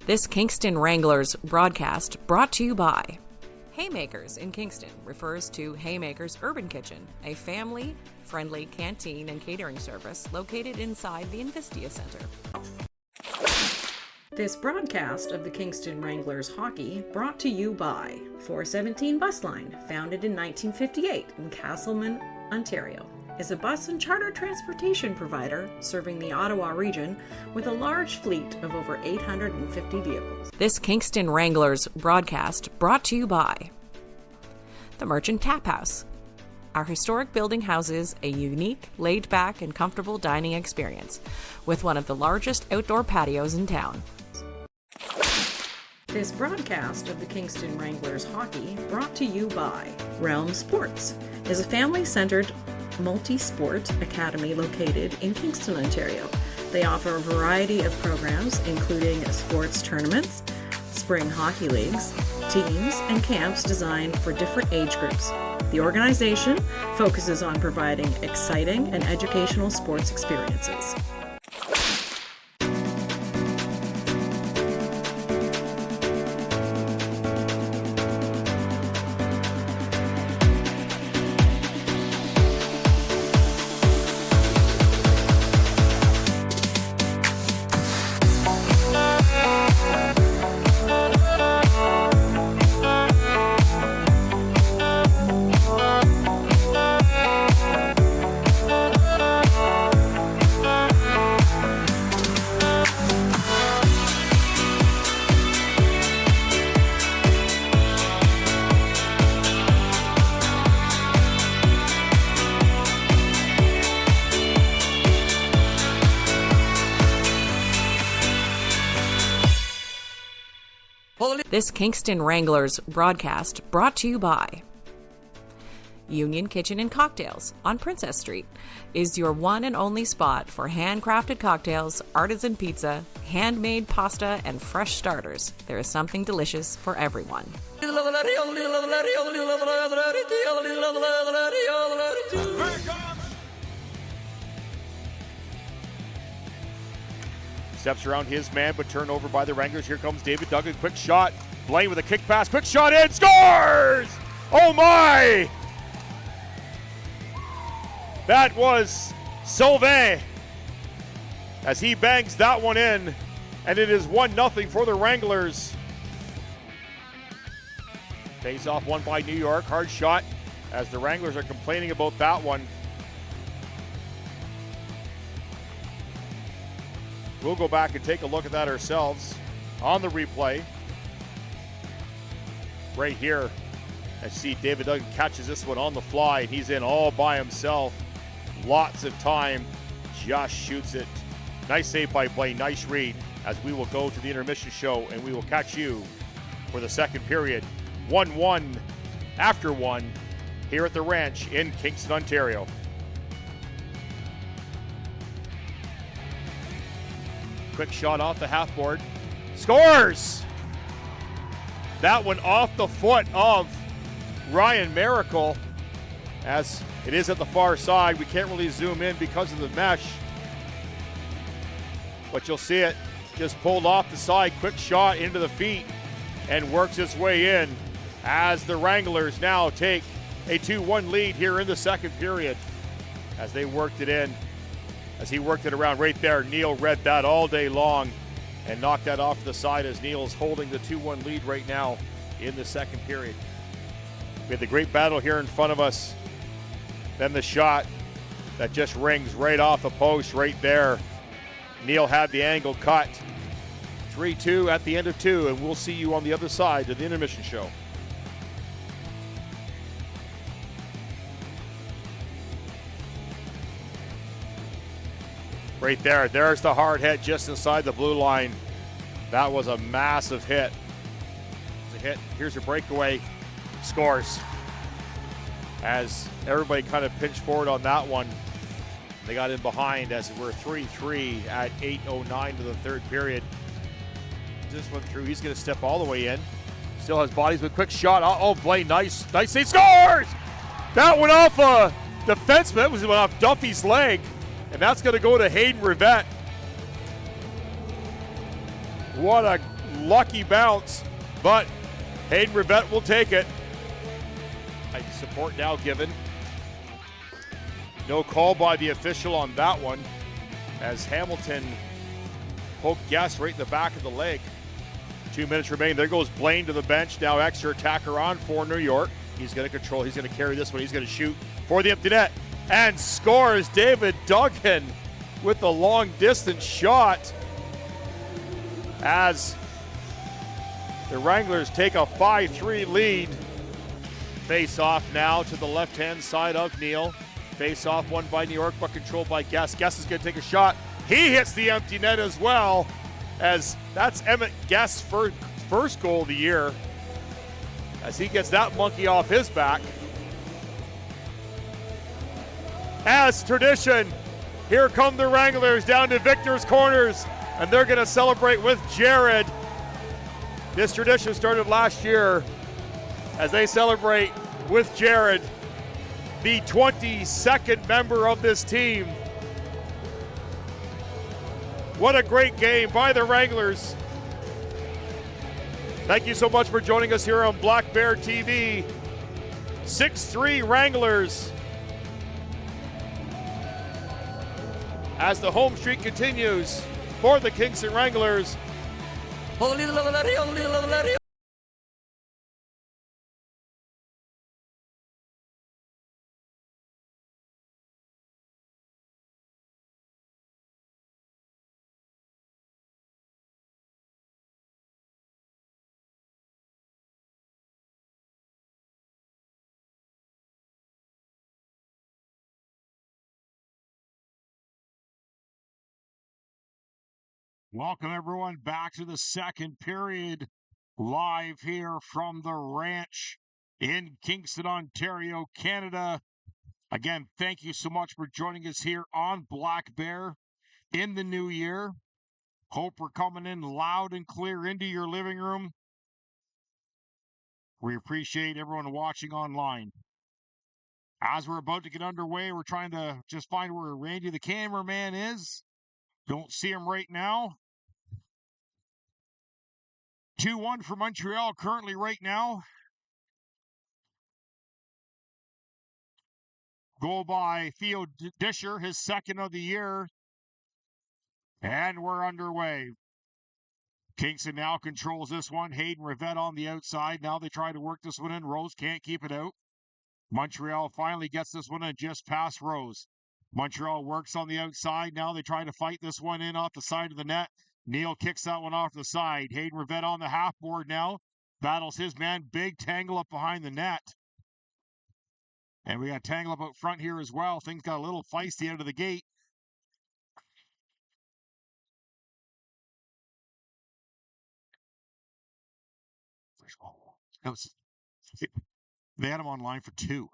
This Kingston Wranglers broadcast brought to you by Haymakers in Kingston refers to Haymakers Urban Kitchen, a family-friendly canteen and catering service located inside the Investia Center. This broadcast of the Kingston Wranglers hockey brought to you by 417 Bus Line, founded in 1958 in Castleman, Ontario, is a bus and charter transportation provider serving the Ottawa region with a large fleet of over 850 vehicles. This Kingston Wranglers broadcast brought to you by the Merchant Tap House. Our historic building houses a unique, laid-back, and comfortable dining experience with one of the largest outdoor patios in town. This broadcast of the Kingston Wranglers hockey brought to you by Realm Sports is a family-centered multi-sport academy located in Kingston, Ontario. They offer a variety of programs including sports tournaments, spring hockey leagues, teams, and camps designed for different age groups. The organization focuses on providing exciting and educational sports experiences. This Kingston Wranglers broadcast brought to you by Union Kitchen and Cocktails on Princess Street is your one and only spot for handcrafted cocktails, artisan pizza, handmade pasta, and fresh starters. There is something delicious for everyone. Steps around his man, but turned over by the Wranglers. Here comes David Duggan. Quick shot. Blaine with a kick pass. Quick shot in. Scores! Oh my! That was Sylvain as he bangs that one in, and it is 1-0 for the Wranglers. Face off won by New York. Hard shot as the Wranglers are complaining about that one. We'll go back and take a look at that ourselves on the replay. Right here, I see David Duggan catches this one on the fly, and he's in all by himself. Lots of time, just shoots it. Nice save by Blaine, nice read, as we will go to the intermission show, and we will catch you for the second period. 1-1 after one here at the Ranch in Kingston, Ontario. Quick shot off the half board. Scores! That one off the foot of Ryan Miracle, as it is at the far side. We can't really zoom in because of the mesh, but you'll see it just pulled off the side. Quick shot into the feet and works its way in as the Wranglers now take a 2-1 lead here in the second period as they worked it in. As he worked it around right there, Neil read that all day long and knocked that off to the side as Neil's holding the 2-1 lead right now in the second period. We had the great battle here in front of us. Then the shot that just rings right off the post right there. Neil had the angle cut. 3-2 at the end of two, and we'll see you on the other side of the intermission show. Right there, there's the hard hit just inside the blue line. That was a massive hit. It's a hit, here's a breakaway, scores. As everybody kind of pinched forward on that one. They got in behind as we're 3-3 at 8:09 to the third period. This one through, he's gonna step all the way in. Still has bodies with quick shot. Oh, Blaine, nice, he scores! That went off a defenseman, it went off Duffy's leg. And that's going to go to Hayden Rivette. What a lucky bounce, but Hayden Rivette will take it. Support now given. No call by the official on that one as Hamilton poked Guest right in the back of the leg. 2 minutes remain. There goes Blaine to the bench. Now extra attacker on for New York. He's going to control. He's going to carry this one. He's going to shoot for the empty net. And scores. David Duggan with the long distance shot as the Wranglers take a 5-3 lead. Face off now to the left-hand side of Neil. Face off won by New York, but controlled by Guest. Guest is going to take a shot. He hits the empty net as well, as that's Emmett Guest's first goal of the year, as he gets that monkey off his back. As tradition, here come the Wranglers down to Victor's Corners, and they're going to celebrate with Jared. This tradition started last year as they celebrate with Jared, the 22nd member of this team. What a great game by the Wranglers. Thank you so much for joining us here on Black Bear TV. 6-3 Wranglers. As the home streak continues for the Kingston Wranglers. Welcome, everyone, back to the second period, live here from the ranch in Kingston, Ontario, Canada. Again, thank you so much for joining us here on Black Bear in the new year. Hope we're coming in loud and clear into your living room. We appreciate everyone watching online. As we're about to get underway, we're trying to just find where Randy the cameraman is. Don't see him right now. 2-1 for Montreal currently right now. Goal by Theo Disher, his second of the year. And we're underway. Kingston now controls this one. Hayden Rivette on the outside. Now they try to work this one in. Rose can't keep it out. Montreal finally gets this one in just past Rose. Montreal works on the outside. Now they try to fight this one in off the side of the net. Neal kicks that one off the side. Hayden Rivette on the half board now. Battles his man. Big tangle up behind the net. And we got tangle up out front here as well. Things got a little feisty out of the gate. They had him online for 2.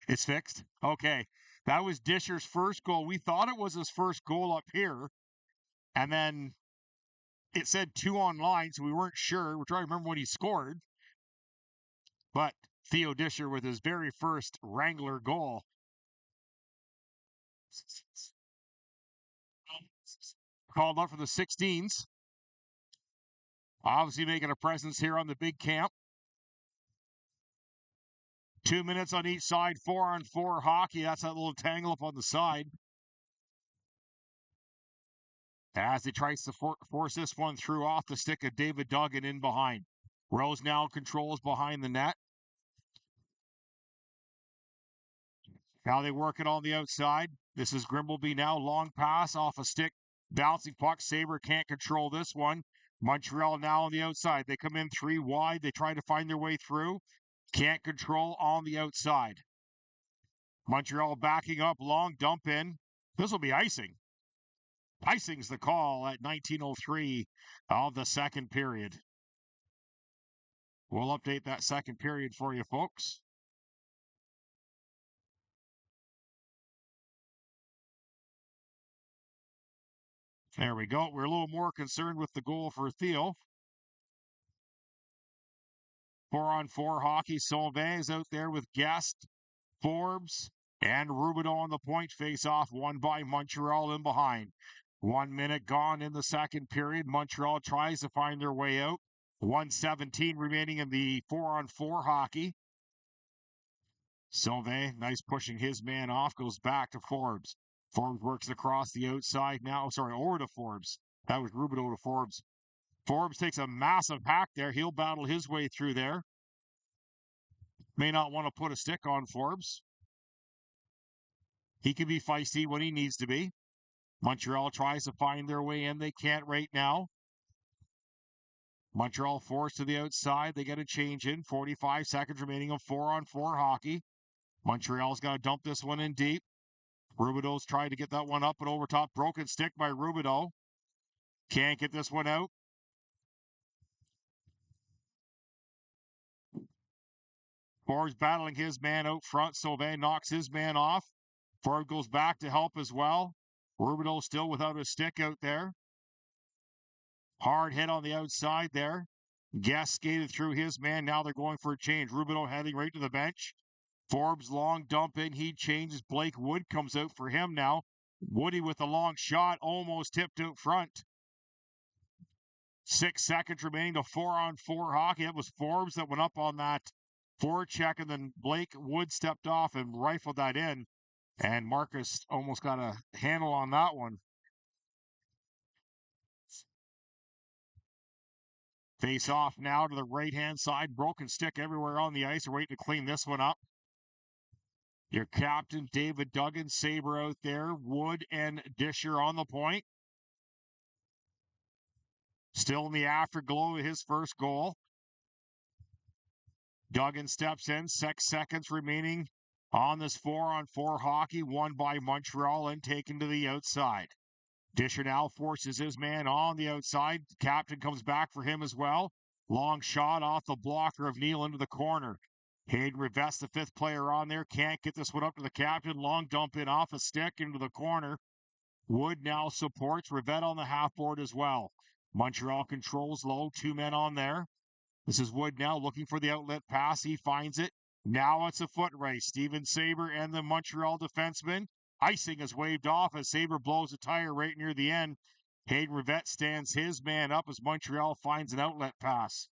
It's fixed? Okay. That was Disher's first goal. We thought it was his first goal up here. And then it said 2 online, so we weren't sure. We're trying to remember when he scored. But Theo Disher with his very first Wrangler goal. Called up for the 16s. Obviously making a presence here on the big camp. 2 minutes on each side, 4-on-4 hockey. That's that little tangle up on the side. As he tries to force this one through off the stick of David Duggan in behind. Rose now controls behind the net. Now they work it on the outside. This is Grimbleby now. Long pass off a stick. Bouncing puck. Sabre can't control this one. Montreal now on the outside. They come in 3 wide. They try to find their way through. Can't control on the outside. Montreal backing up. Long dump in. This will be icing. Icing's the call at 19:03 of the second period. We'll update that second period for you folks. There we go. We're a little more concerned with the goal for Theo. 4-on-4 hockey. Sauvé is out there with Guest, Forbes, and Rubidoux on the point face-off, won by Montreal in behind. 1 minute gone in the second period. Montreal tries to find their way out. 1:17 remaining in the 4-on-4 hockey. Sauvé, nice pushing his man off, goes back to Forbes. Forbes works across the outside now. Over to Forbes. That was Rubidoux to Forbes. Forbes takes a massive hack there. He'll battle his way through there. May not want to put a stick on Forbes. He can be feisty when he needs to be. Montreal tries to find their way in. They can't right now. Montreal forced to the outside. They get a change in. 45 seconds remaining of 4-on-4 hockey. Montreal's got to dump this one in deep. Rubidoux's trying to get that one up and over top. Broken stick by Rubidoux. Can't get this one out. Forbes battling his man out front. Sauvé knocks his man off. Forbes goes back to help as well. Rubidoux still without a stick out there. Hard hit on the outside there. Guest skated through his man. Now they're going for a change. Rubino heading right to the bench. Forbes long dump in. He changes. Blake Wood comes out for him now. Woody with a long shot. Almost tipped out front. 6 seconds remaining to 4-on-4 hockey. It was Forbes that went up on that forecheck, and then Blake Wood stepped off and rifled that in. And Marcus almost got a handle on that one. Face off now to the right-hand side. Broken stick everywhere on the ice. We're waiting to clean this one up. Your captain, David Duggan, Sabre out there. Wood and Disher on the point. Still in the afterglow of his first goal. Duggan steps in. 6 seconds remaining on this 4-on-4 hockey. Won by Montreal and taken to the outside. Disher now forces his man on the outside. Captain comes back for him as well. Long shot off the blocker of Neal into the corner. Hayden Rivest, the 5th player on there, can't get this one up to the captain. Long dump in off a stick into the corner. Wood now supports. Rivett on the half board as well. Montreal controls low. 2 men on there. This is Wood now looking for the outlet pass. He finds it. Now it's a foot race. Steven Sabre and the Montreal defenseman. Icing is waved off as Sabre blows a tire right near the end. Hayden Rivett stands his man up as Montreal finds an outlet pass.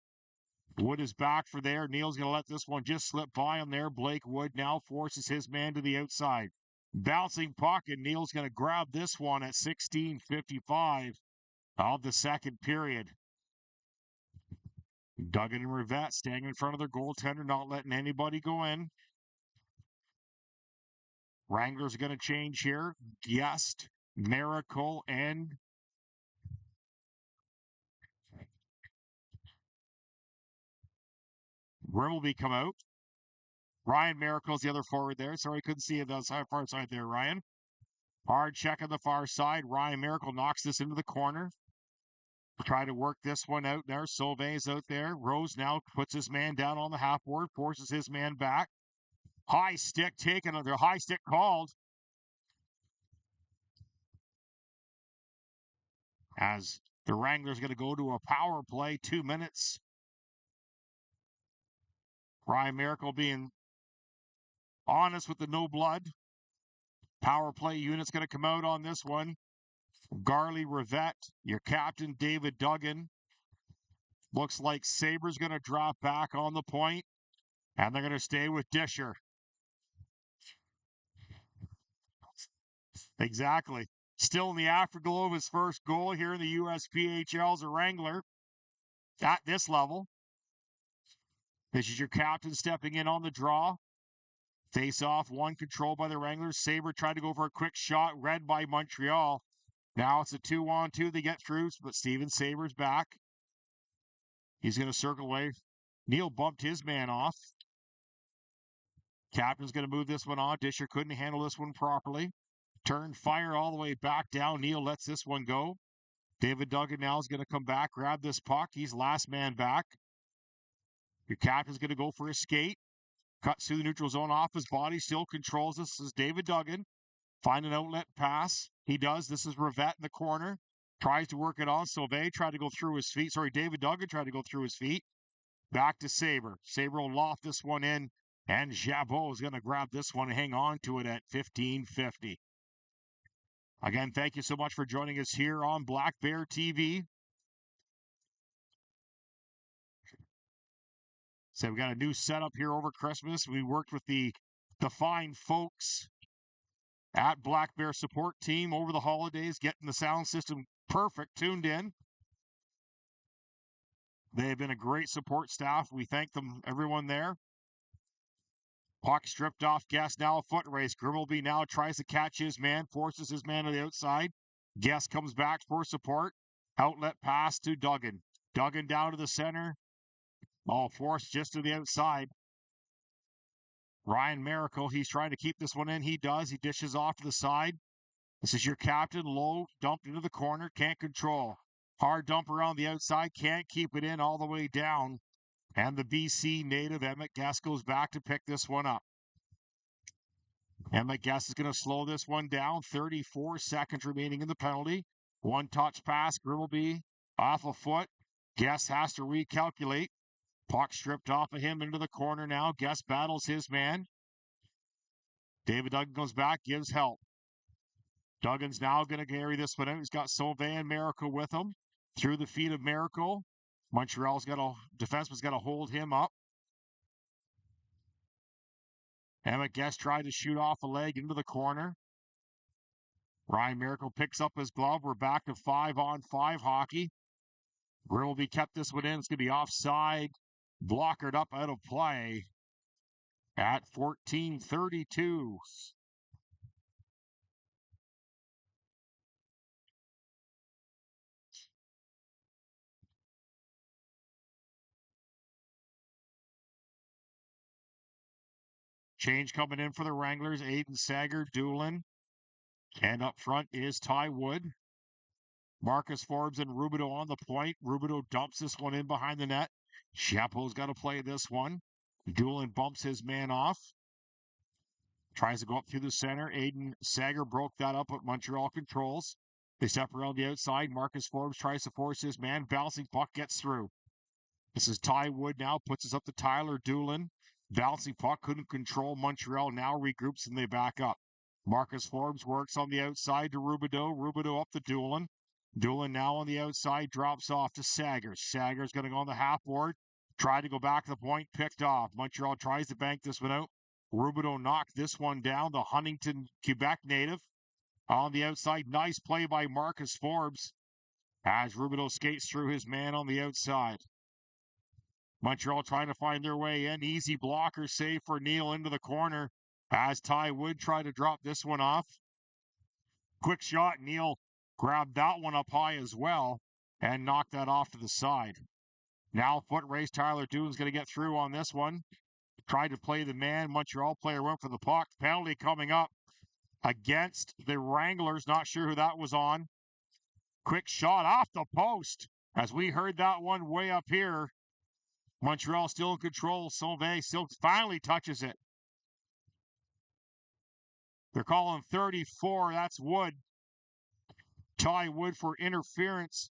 Wood is back for there. Neal's going to let this one just slip by him there. Blake Wood now forces his man to the outside. Bouncing puck, and Neal's going to grab this one at 16:55 of the second period. Duggan and Rivett staying in front of their goaltender, not letting anybody go in. Wranglers are going to change here. Guest, Miracle, and Grimmelby come out. Ryan Miracle's the other forward there. Sorry, I couldn't see it on the far side there, Ryan. Hard check on the far side. Ryan Miracle knocks this into the corner. Try to work this one out there. Sauve's out there. Rose now puts his man down on the half board, forces his man back. High stick taken, their high stick called. As the Wranglers going to go to a power play, 2 minutes. Ryan Miracle being honest with the no blood. Power play unit's going to come out on this one. Garley Rivett, your captain, David Duggan. Looks like Sabre's going to drop back on the point, and they're going to stay with Disher. Exactly. Still in the afterglow of his first goal here in the USPHL as a Wrangler at this level. This is your captain stepping in on the draw. Face off, one controlled by the Wranglers. Sabre tried to go for a quick shot, read by Montreal. Now it's a 2-on-2 they get through, but Steven Sabre's back. He's going to circle away. Neal bumped his man off. Captain's going to move this one on. Disher couldn't handle this one properly. Turned fire all the way back down. Neal lets this one go. David Duggan now is going to come back, grab this puck. He's last man back. Your captain's going to go for a skate. Cuts through the neutral zone off his body. Still controls this. This is David Duggan. Find an outlet pass. He does. This is Rivett in the corner. Tries to work it on. Sauve tried to go through his feet. Sorry, David Duggan tried to go through his feet. Back to Sabre. Sabre will loft this one in. And Jabot is going to grab this one and hang on to it at 15:50. Again, thank you so much for joining us here on Black Bear TV. So we've got a new setup here over Christmas. We worked with the fine folks at Black Bear support team over the holidays, getting the sound system perfect, tuned in. They have been a great support staff. We thank them, everyone there. Puck stripped off. Guest now a foot race. Grimmelby now tries to catch his man, forces his man to the outside. Guest comes back for support. Outlet pass to Duggan. Duggan down to the center. Oh, forced just to the outside. Ryan Miracle, he's trying to keep this one in. He does. He dishes off to the side. This is your captain. Low, dumped into the corner. Can't control. Hard dump around the outside. Can't keep it in all the way down. And the BC native, Emmett Guest, goes back to pick this one up. Emmett Guest is going to slow this one down. 34 seconds remaining in the penalty. One touch pass. Grimmelby Off a foot. Guest has to recalculate. Puck stripped off of him into the corner now. Guest battles his man. David Duggan goes back, gives help. Duggan's now going to carry this one out. He's got Sauvé and Miracle with him. Through the feet of Miracle. Montreal's defenseman's got to hold him up. Emmett Guest tried to shoot off a leg into the corner. Ryan Miracle picks up his glove. We're back to 5-on-5 hockey. Grimbleby kept this one in. It's going to be offside. Blockered up out of play at 14:32. Change coming in for the Wranglers. Aiden Sager, Doolin. And up front is Ty Wood. Marcus Forbes and Rubidoux on the point. Rubidoux dumps this one in behind the net. Chapeau's got to play this one. Doolin bumps his man off. Tries to go up through the center. Aiden Sager broke that up, but Montreal controls. They step around the outside. Marcus Forbes tries to force his man. Bouncing puck gets through. This is Ty Wood now. Puts us up to Tyler Doolin. Bouncing puck couldn't control Montreal. Now regroups and they back up. Marcus Forbes works on the outside to Rubidoux. Rubidoux up to Doolin. Doolin now on the outside drops off to Sager. Sager's going to go on the half board. Tried to go back to the point, picked off. Montreal tries to bank this one out. Rubidoux knocked this one down. The Huntington, Quebec native on the outside. Nice play by Marcus Forbes as Rubidoux skates through his man on the outside. Montreal trying to find their way in. Easy blocker save for Neal into the corner as Ty Wood tried to drop this one off. Quick shot. Neal grabbed that one up high as well and knocked that off to the side. Now foot race. Tyler Doolin's going to get through on this one. Tried to play the man. Montreal player went for the puck. Penalty coming up against the Wranglers. Not sure who that was on. Quick shot off the post as we heard that one way up here. Montreal still in control. Sauvé still finally touches it. They're calling 34. That's Wood. Ty Wood for interference.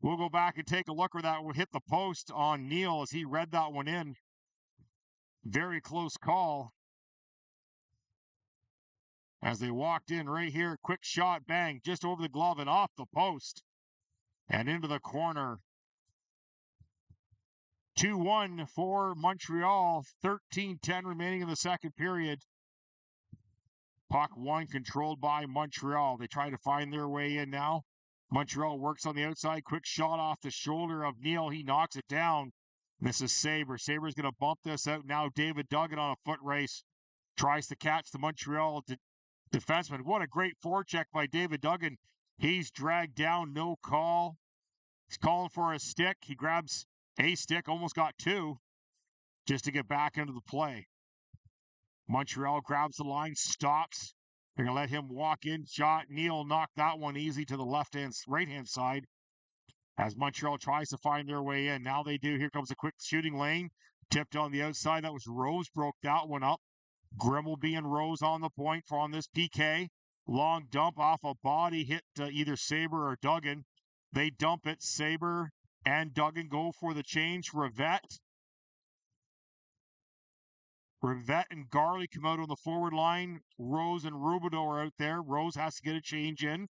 We'll go back and take a look where that would hit the post on Neal as he read that one in. Very close call. As they walked in right here, quick shot, bang, just over the glove and off the post. And into the corner. 2-1 for Montreal. 13:10 remaining in the second period. Puck one controlled by Montreal. They try to find their way in now. Montreal works on the outside. Quick shot off the shoulder of Neal. He knocks it down. This is Saber. Saber's going to bump this out now. David Duggan on a foot race. Tries to catch the Montreal defenseman. What a great forecheck by David Duggan. He's dragged down. No call. He's calling for a stick. He grabs a stick. Almost got two. Just to get back into the play. Montreal grabs the line. Stops. They're going to let him walk in. Shot. Neal knocked that one easy to the right-hand side. As Montreal tries to find their way in. Now they do. Here comes a quick shooting lane. Tipped on the outside. That was Rose. Broke that one up. Grimbleby and Rose on the point for on this PK. Long dump off a body. Hit either Saber or Duggan. They dump it. Saber and Duggan go for the change. Rivette and Garley come out on the forward line. Rose and Rubidoux are out there. Rose has to get a change in.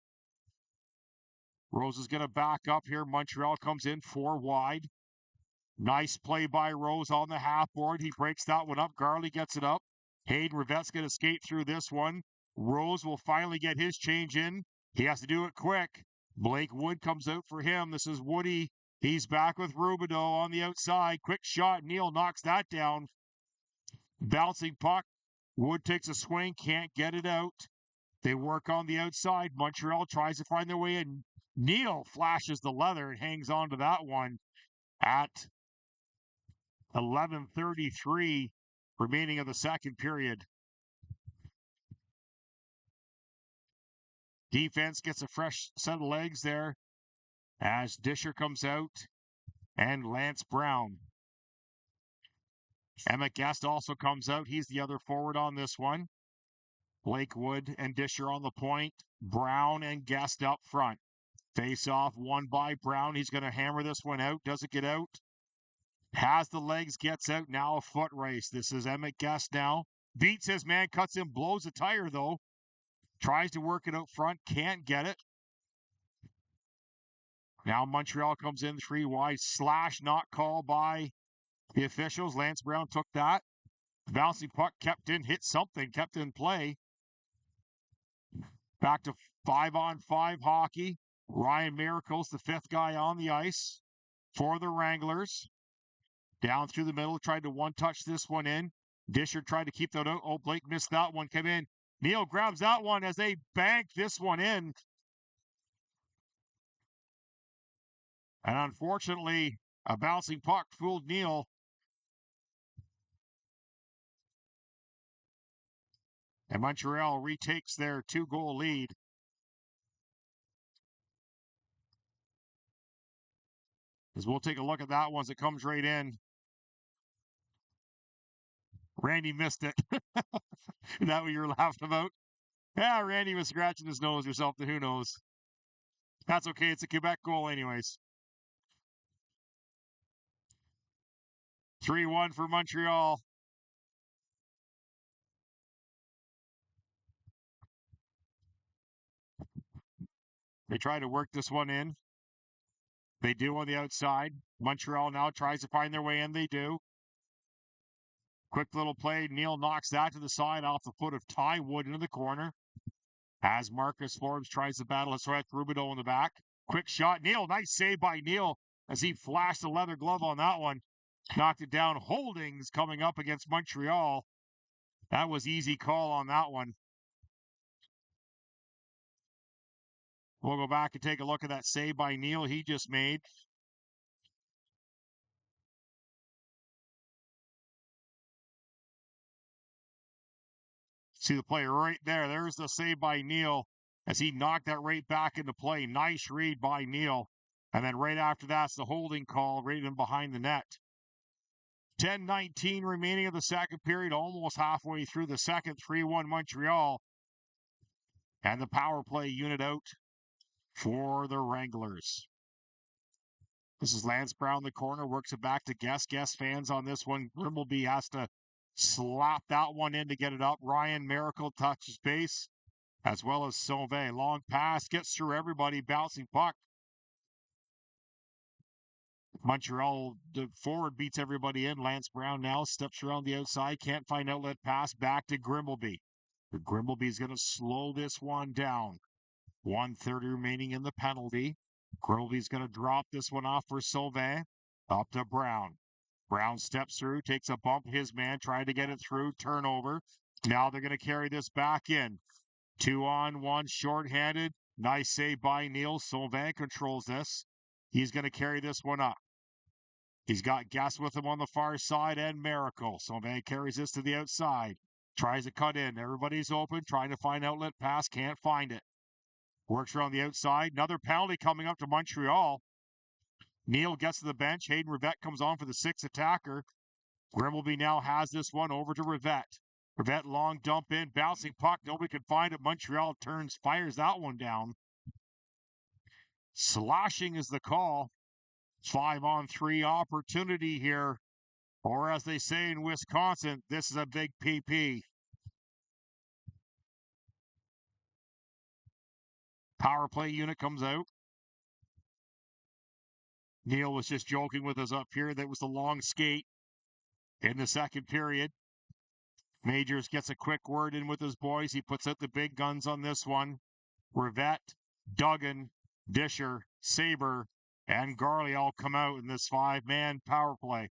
Rose is going to back up here. Montreal comes in 4 wide. Nice play by Rose on the half board. He breaks that one up. Garley gets it up. Hayden Rivette's going to skate through this one. Rose will finally get his change in. He has to do it quick. Blake Wood comes out for him. This is Woody. He's back with Rubidoux on the outside. Quick shot. Neal knocks that down. Bouncing puck. Wood takes a swing. Can't get it out. They work on the outside. Montreal tries to find their way in. Neal flashes the leather and hangs on to that one at 11:33 remaining of the second period. Defense gets a fresh set of legs there as Disher comes out and Lance Brown. Emmett Guest also comes out. He's the other forward on this one. Blake Wood and Disher on the point. Brown and Guest up front. Face off, won by Brown. He's going to hammer this one out. Does it get out? Has the legs, gets out. Now a foot race. This is Emmett Guest now. Beats his man, cuts him, blows a tire though. Tries to work it out front, can't get it. Now Montreal comes in 3 wide. Slash not called by the officials. Lance Brown took that. The bouncing puck kept in, hit something, kept in play. Back to 5-on-5 hockey. Ryan Miracle's the 5th guy on the ice for the Wranglers. Down through the middle, tried to one-touch this one in. Disher tried to keep that out. Oh, Blake missed that one. Come in. Neal grabs that one as they bank this one in. And unfortunately, a bouncing puck fooled Neal. And Montreal retakes their 2-goal lead. As we'll take a look at that one as it comes right in. Randy missed it. Is that what you're laughing about? Yeah, Randy was scratching his nose or something. Who knows? That's okay. It's a Quebec goal anyways. 3-1 for Montreal. They try to work this one in. They do on the outside. Montreal now tries to find their way in. They do. Quick little play. Neal knocks that to the side off the foot of Ty Wood into the corner. As Marcus Forbes tries to battle his right, Rubidoux in the back. Quick shot. Neal, nice save by Neal as he flashed the leather glove on that one. Knocked it down. Holdings coming up against Montreal. That was easy call on that one. We'll go back and take a look at that save by Neal he just made. See the play right there. There's the save by Neal as he knocked that right back into play. Nice read by Neal. And then right after that's the holding call right in behind the net. 10:19 remaining of the second period, almost halfway through the second. 3-1 Montreal. And the power play unit out for the Wranglers. This is Lance Brown in the corner, works it back to Guest. Guest fans on this one. Grimbleby has to slap that one in to get it up. Ryan Miracle touches base, as well as Sauvé. Long pass, gets through everybody, bouncing puck. Montreal, the forward beats everybody in. Lance Brown now steps around the outside, can't find outlet pass, back to Grimbleby. Grimbleby's going to slow this one down. 1:30 remaining in the penalty. Grimbleby's going to drop this one off for Sauvé. Up to Brown. Brown steps through, takes a bump. His man trying to get it through. Turnover. Now they're going to carry this back in. 2-on-1, shorthanded. Nice save by Neal. Sauvé controls this. He's going to carry this one up. He's got Guest with him on the far side and Miracle. Sauvé carries this to the outside. Tries to cut in. Everybody's open. Trying to find outlet pass. Can't find it. Works around the outside. Another penalty coming up to Montreal. Neal gets to the bench. Hayden Rivette comes on for the 6th attacker. Grimbleby now has this one over to Rivette. Rivette long dump in. Bouncing puck. Nobody can find it. Montreal turns, fires that one down. Slashing is the call. 5-on-3 opportunity here. Or as they say in Wisconsin, this is a big PP. Power play unit comes out. Neal was just joking with us up here. That was the long skate in the second period. Majors gets a quick word in with his boys. He puts out the big guns on this one. Rivette, Duggan, Disher, Sabre, and Garley all come out in this 5-man power play.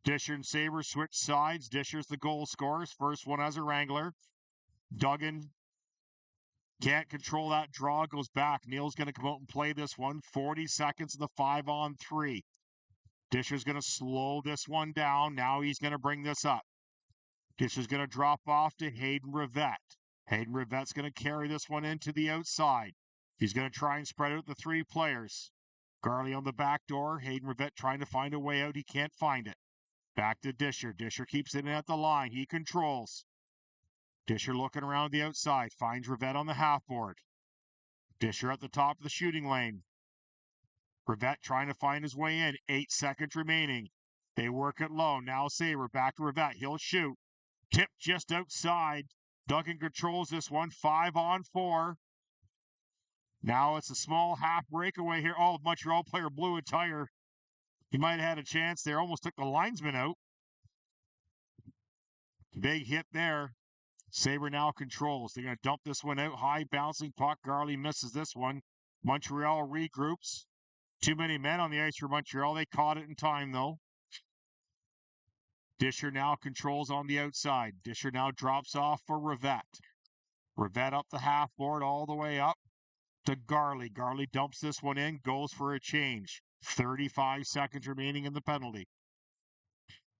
Disher and Sabre switch sides. Disher's the goal scorers. First one as a Wrangler. Duggan can't control that draw, goes back. Neal's going to come out and play this one. 40 seconds of the 5-on-3. Disher's going to slow this one down. Now he's going to bring this up. Disher's going to drop off to Hayden Rivette. Hayden Rivette's going to carry this one into the outside. He's going to try and spread out the 3 players. Garley on the back door. Hayden Rivette trying to find a way out. He can't find it. Back to Disher. Disher keeps it in at the line. He controls. Disher looking around the outside. Finds Rivette on the half board. Disher at the top of the shooting lane. Rivette trying to find his way in. 8 seconds remaining. They work it low. Now Sabre back to Rivette. He'll shoot. Tip just outside. Duggan controls this one. 5-on-4. Now it's a small half breakaway here. Oh, Montreal player blew a tire. He might have had a chance there. Almost took the linesman out. Big hit there. Sabre now controls. They're going to dump this one out. High bouncing puck. Garley misses this one. Montreal regroups. Too many men on the ice for Montreal. They caught it in time, though. Disher now controls on the outside. Disher now drops off for Rivette. Rivette up the half board all the way up to Garley. Garley dumps this one in, goes for a change. 35 seconds remaining in the penalty.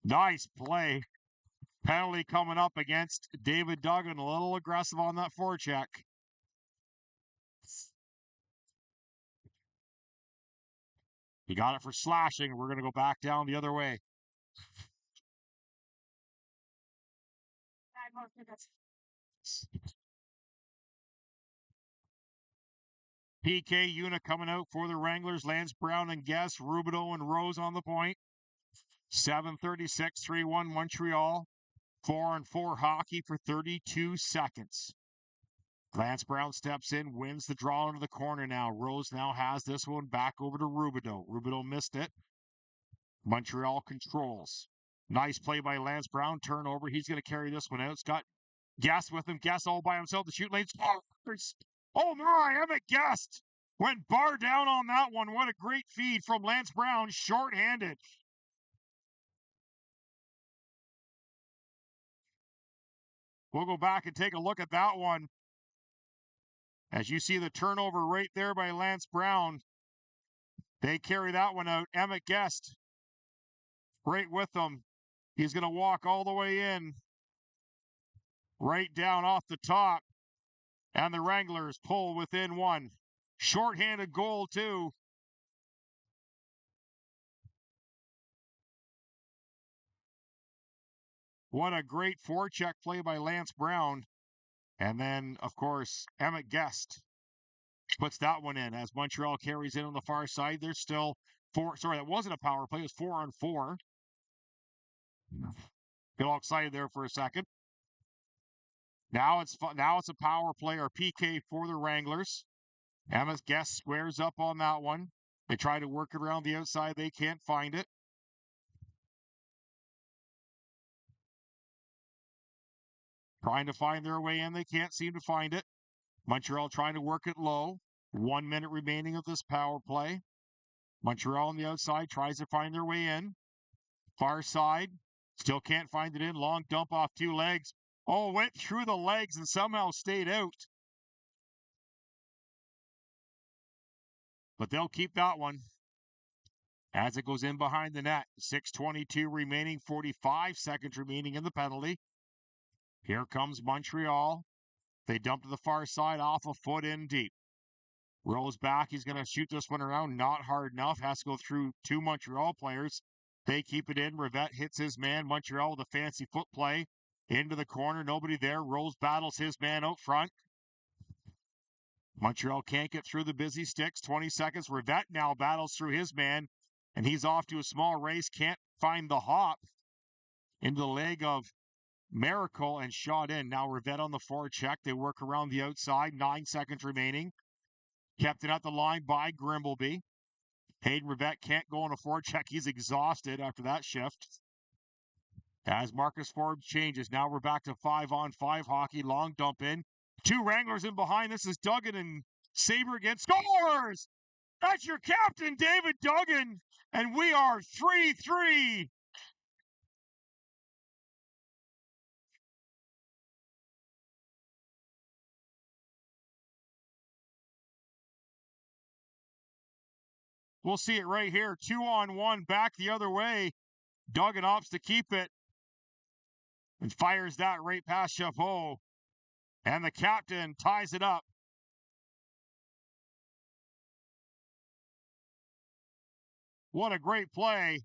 Nice play. Penalty coming up against David Duggan. A little aggressive on that forecheck. He got it for slashing. We're going to go back down the other way. PK unit coming out for the Wranglers. Lance Brown and Guess. Rubidoux and Rose on the point. 7:36, 3-1 Montreal. 4-on-4 hockey for 32 seconds. Lance Brown steps in, wins the draw into the corner now. Rose now has this one back over to Rubidoux. Rubidoux missed it. Montreal controls. Nice play by Lance Brown. Turnover. He's going to carry this one out. It's got Guest with him. Guest all by himself. The shoot lane. Oh my, Emmett Guest went bar down on that one. What a great feed from Lance Brown. Short-handed. We'll go back and take a look at that one. As you see the turnover right there by Lance Brown. They carry that one out. Emmett Guest right with them. He's going to walk all the way in. Right down off the top. And the Wranglers pull within one. Short-handed goal, too. What a great forecheck play by Lance Brown. And then, of course, Emmett Guest puts that one in as Montreal carries in on the far side. There's still four. Sorry, that wasn't a power play. It was 4-on-4. Get all excited there for a second. Now it's a power play or PK for the Wranglers. Emmett Guest squares up on that one. They try to work it around the outside. They can't find it. Trying to find their way in. They can't seem to find it. Montreal trying to work it low. 1 minute remaining of this power play. Montreal on the outside tries to find their way in. Far side. Still can't find it in. Long dump off 2 legs. Oh, went through the legs and somehow stayed out. But they'll keep that one as it goes in behind the net. 6:22 remaining, 45 seconds remaining in the penalty. Here comes Montreal. They dump to the far side, off a foot in deep. Rolls back. He's going to shoot this one around. Not hard enough. Has to go through 2 Montreal players. They keep it in. Rivette hits his man. Montreal with a fancy foot play. Into the corner. Nobody there. Rose battles his man out front. Montreal can't get through the busy sticks. 20 seconds. Rivette now battles through his man. And he's off to a small race. Can't find the hop into the leg of Miracle and shot in. Now Rivette on the forecheck. They work around the outside. 9 seconds remaining. Kept it at the line by Grimbleby. Hayden Rivette can't go on a forecheck. He's exhausted after that shift. As Marcus Forbes changes. Now we're back to 5-on-5 hockey. Long dump in. 2 Wranglers in behind. This is Duggan and Sabre again. Scores! That's your captain, David Duggan. And we are 3-3. We'll see it right here. 2-on-1 back the other way. Duggan opts to keep it. And fires that right past Chapeau. And the captain ties it up. What a great play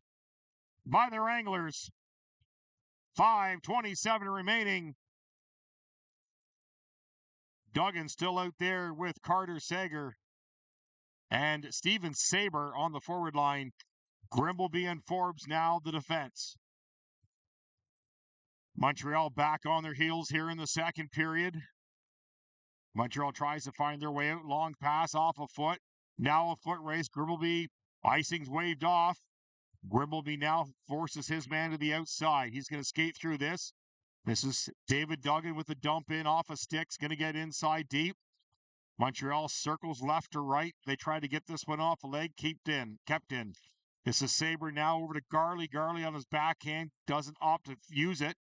by the Wranglers. 5:27 remaining. Duggan still out there with Carter Sager and Steven Saber on the forward line. Grimbleby and Forbes now the defense. Montreal back on their heels here in the second period. Montreal tries to find their way out. Long pass off a foot. Now a foot race. Grimbleby, icing's waved off. Grimbleby now forces his man to the outside. He's going to skate through this. This is David Duggan with the dump in off a stick. Going to get inside deep. Montreal circles left to right. They try to get this one off a leg. Kept in. This is Saber now over to Garley. Garley on his backhand. Doesn't opt to use it.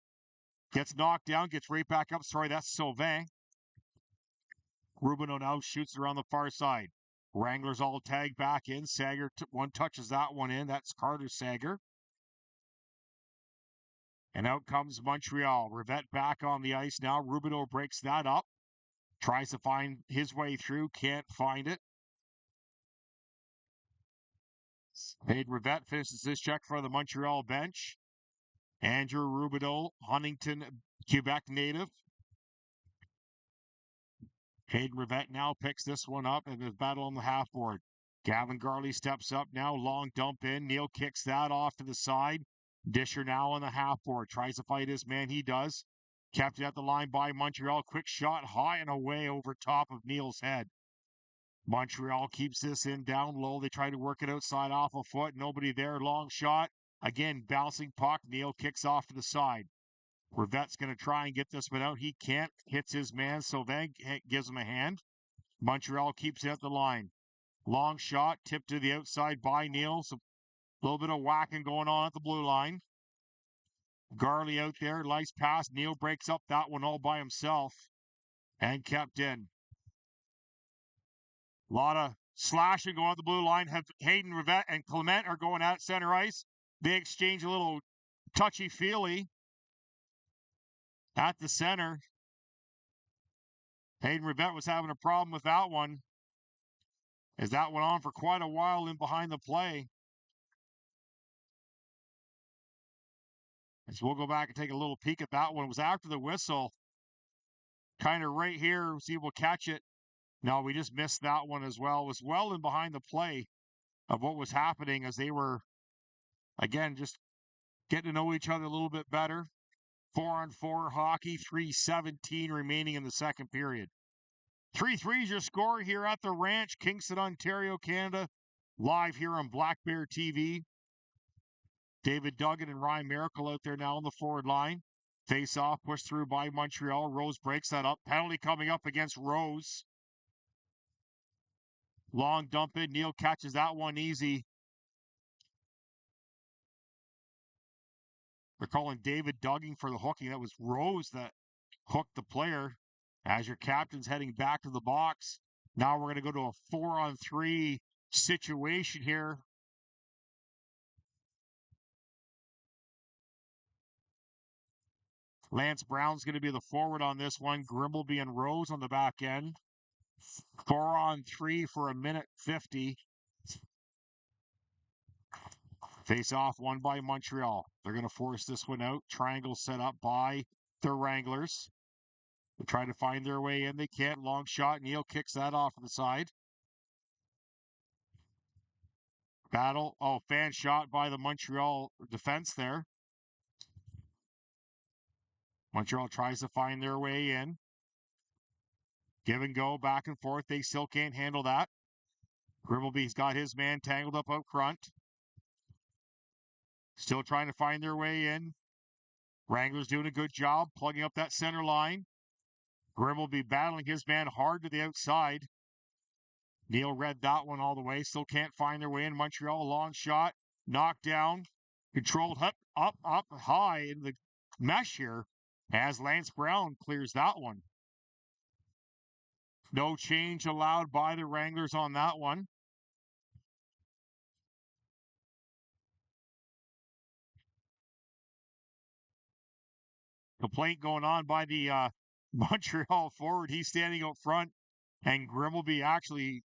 Gets knocked down. Gets right back up. Sorry, that's Sylvain. Rubino now shoots around the far side. Wranglers all tag back in. Sager, one touches that one in. That's Carter Sager. And out comes Montreal. Rivette back on the ice now. Rubino breaks that up. Tries to find his way through. Can't find it. Hayden Rivette finishes his check for the Montreal bench. Andrew Rubino, Huntington, Quebec native. Hayden Rivette now picks this one up and is battle on the half board. Gavin Garley steps up now. Long dump in. Neal kicks that off to the side. Disher now on the half board. Tries to fight his man. He does. Kept it at the line by Montreal. Quick shot high and away over top of Neal's head. Montreal keeps this in down low. They try to work it outside off a foot. Nobody there. Long shot. Again, bouncing puck. Neal kicks off to the side. Rivette's going to try and get this one out. He can't. Hits his man. Sylvain gives him a hand. Montreal keeps it at the line. Long shot. Tipped to the outside by Neal. So a little bit of whacking going on at the blue line. Garley out there. Nice pass. Neal breaks up that one all by himself. And kept in. A lot of slashing going at the blue line. Hayden Rivette and Clement are going at center ice. They exchange a little touchy-feely at the center. Hayden Rivette was having a problem with that one, as that went on for quite a while in behind the play. So we'll go back and take a little peek at that one. It was after the whistle. Kind of right here. See if we'll catch it. No, we just missed that one as well. It was well in behind the play of what was happening as they were, again, just getting to know each other a little bit better. 4-on-4 hockey, 3:17 remaining in the second period. 3-3 is your score here at the Ranch, Kingston, Ontario, Canada. Live here on Black Bear TV. David Duggan and Ryan Miracle out there now on the forward line. Face off, pushed through by Montreal. Rose breaks that up. Penalty coming up against Rose. Long dump in. Neal catches that one easy. They're calling David Duggan for the hooking. That was Rose that hooked the player. As your captain's heading back to the box. Now we're going to go to a 4-on-3 situation here. Lance Brown's going to be the forward on this one. Grimbleby and Rose on the back end. 4-on-3 for 1:50. Face off won by Montreal. They're going to force this one out. Triangle set up by the Wranglers. They try to find their way in. They can't. Long shot. Neal kicks that off to the side. Battle. Oh, fan shot by the Montreal defense there. Montreal tries to find their way in. Give and go, back and forth. They still can't handle that. Grimbleby's got his man tangled up out front. Still trying to find their way in. Wranglers doing a good job plugging up that center line. Grimbleby battling his man hard to the outside. Neal read that one all the way. Still can't find their way in. Montreal, long shot. Knocked down. Controlled up high in the mesh here as Lance Brown clears that one. No change allowed by the Wranglers on that one. Complaint going on by the Montreal forward. He's standing out front, and Grimbleby actually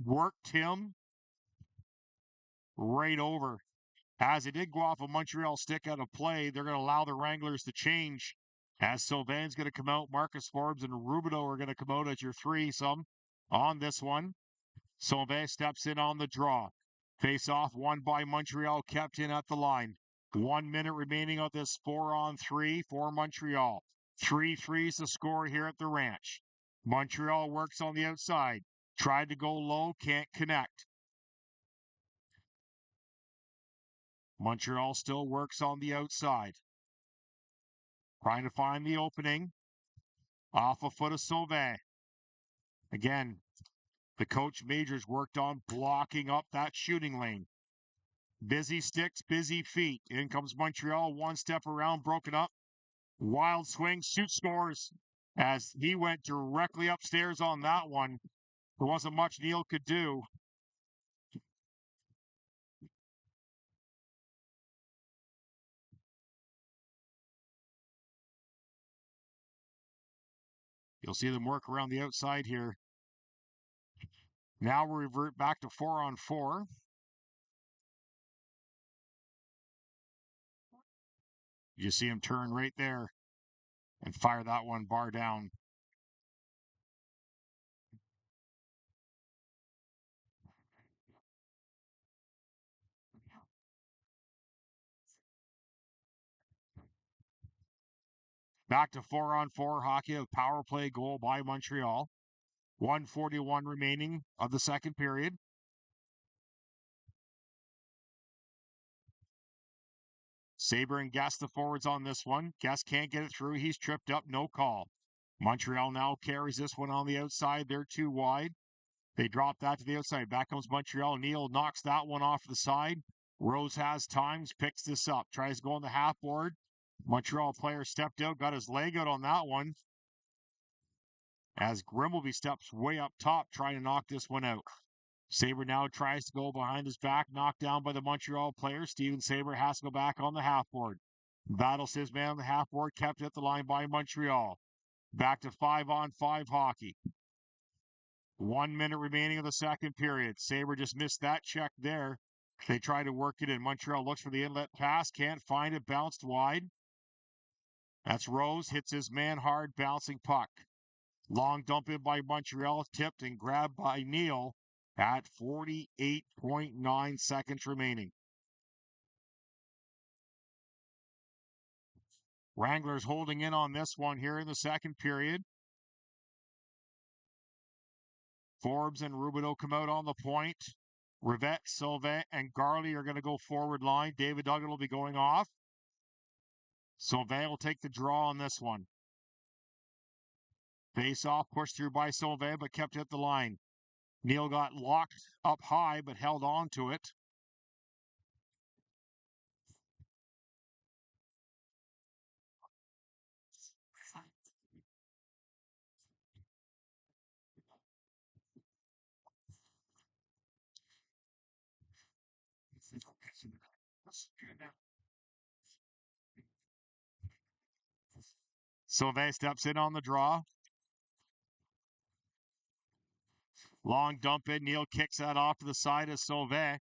worked him right over. As it did go off a Montreal stick out of play, they're going to allow the Wranglers to change As Sylvain's going to come out, Marcus Forbes and Rubido are going to come out as your threesome on this one. Sylvain steps in on the draw. Face off won by Montreal, kept in at the line. 1 minute remaining of this 4-on-3 for Montreal. 3-3's the score here at the ranch. Montreal works on the outside. Tried to go low, can't connect. Montreal still works on the outside. Trying to find the opening. Off a foot of Sauvé. Again, the coach Majors worked on blocking up that shooting lane. Busy sticks, busy feet. In comes Montreal, one step around, broken up. Wild swing, shoot, scores. As he went directly upstairs on that one. There wasn't much Neil could do. You'll see them work around the outside here. Now we'll revert back to 4-on-4. You see him turn right there and fire that one bar down. Back to 4-on-4 hockey, a power play goal by Montreal. 1:41 remaining of the second period. Sabre and Guest the forwards on this one. Guest can't get it through. He's tripped up, no call. Montreal now carries this one on the outside. They're too wide. They drop that to the outside. Back comes Montreal. Neal knocks that one off the side. Rose has times, picks this up. Tries to go on the half board. Montreal player stepped out, got his leg out on that one. As Grimbleby steps way up top, trying to knock this one out. Sabre now tries to go behind his back, knocked down by the Montreal player. Steven Sabre has to go back on the half board. Battles his man on the half board, kept at the line by Montreal. Back to 5-on-5 hockey. 1 minute remaining of the second period. Sabre just missed that check there. They try to work it in. Montreal looks for the inlet pass, can't find it, bounced wide. That's Rose, hits his man hard, bouncing puck. Long dump in by Montreal, tipped and grabbed by Neal at 48.9 seconds remaining. Wranglers holding in on this one here in the second period. Forbes and Rubido come out on the point. Rivette, Sylvain, and Garley are going to go forward line. David Duggan will be going off. Sylvain will take the draw on this one. Face off, pushed through by Sylvain, but kept at the line. Neal got locked up high, but held on to it. Sylvain steps in on the draw. Long dump in. Neal kicks that off to the side of Sylvain.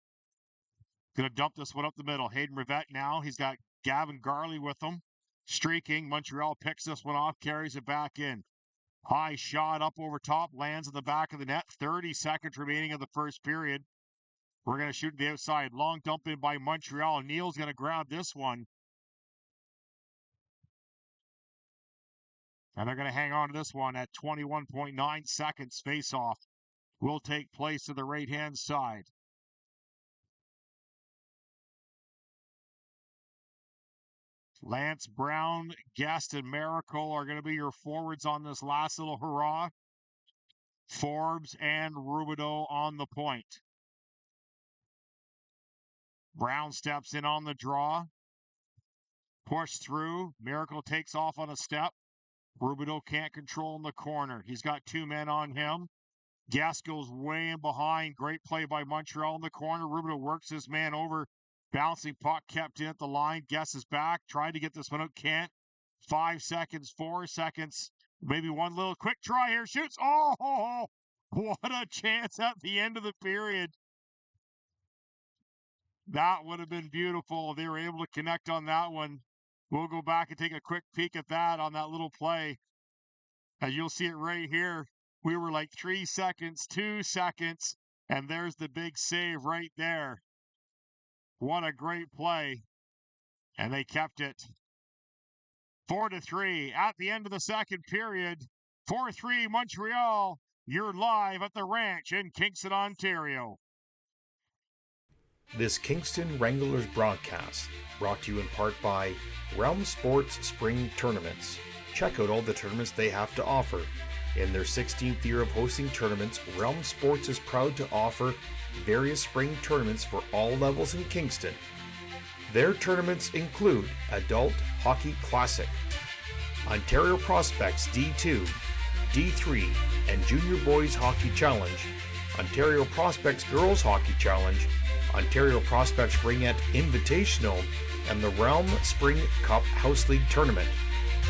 Going to dump this one up the middle. Hayden Rivette now. He's got Gavin Garley with him. Streaking. Montreal picks this one off, carries it back in. High shot up over top, lands in the back of the net. 30 seconds remaining of the first period. We're going to shoot the outside. Long dump in by Montreal. Neal's going to grab this one. And they're going to hang on to this one at 21.9 seconds. Face-off will take place to the right-hand side. Lance Brown, Guest, and Miracle are going to be your forwards on this last little hurrah. Forbes and Rubido on the point. Brown steps in on the draw. Push through. Miracle takes off on a step. Rubido can't control in the corner. He's got two men on him. Guest goes way in behind. Great play by Montreal in the corner. Rubido works his man over. Bouncing puck kept in at the line. Guest is back. Tried to get this one out. Can't. 5 seconds, 4 seconds. Maybe one little quick try here. Shoots. Oh, what a chance at the end of the period. That would have been beautiful. They were able to connect on that one. We'll go back and take a quick peek at that on that little play. As you'll see it right here, we were like 3 seconds, 2 seconds, and there's the big save right there. What a great play. And they kept it. 4-3 at the end of the second period. 4-3 Montreal. You're live at the ranch in Kingston, Ontario. This Kingston Wranglers broadcast brought to you in part by Realm Sports Spring Tournaments. Check out all the tournaments they have to offer. In their 16th year of hosting tournaments, Realm Sports is proud to offer various spring tournaments for all levels in Kingston. Their tournaments include Adult Hockey Classic, Ontario Prospects D2, D3, and Junior Boys Hockey Challenge, Ontario Prospects Girls Hockey Challenge, Ontario Prospects Ringette Invitational, and the Realm Spring Cup House League Tournament.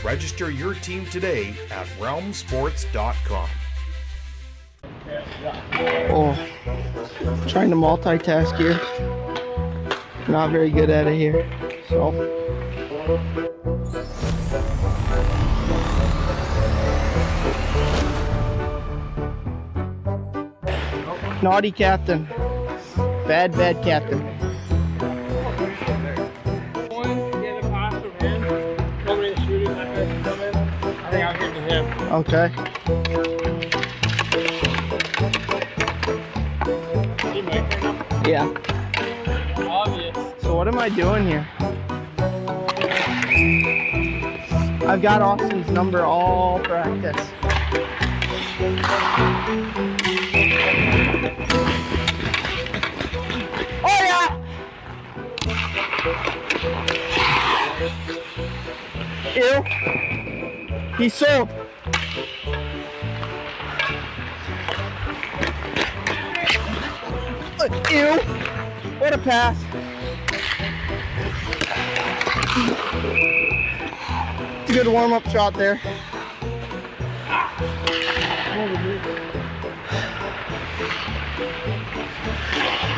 Register your team today at realmsports.com. Oh, trying to multitask here. Not very good at it here. So. Naughty captain. Bad captain. One, get a pass from him. Nobody shooting that guy come in. I think I'll give it to him. Okay. He might turn up. Yeah. Obvious. So what am I doing here? I've got Austin's number all practice. Oh yeah! Ew. He's sold. Ew. What a pass. It's a good warm-up shot there.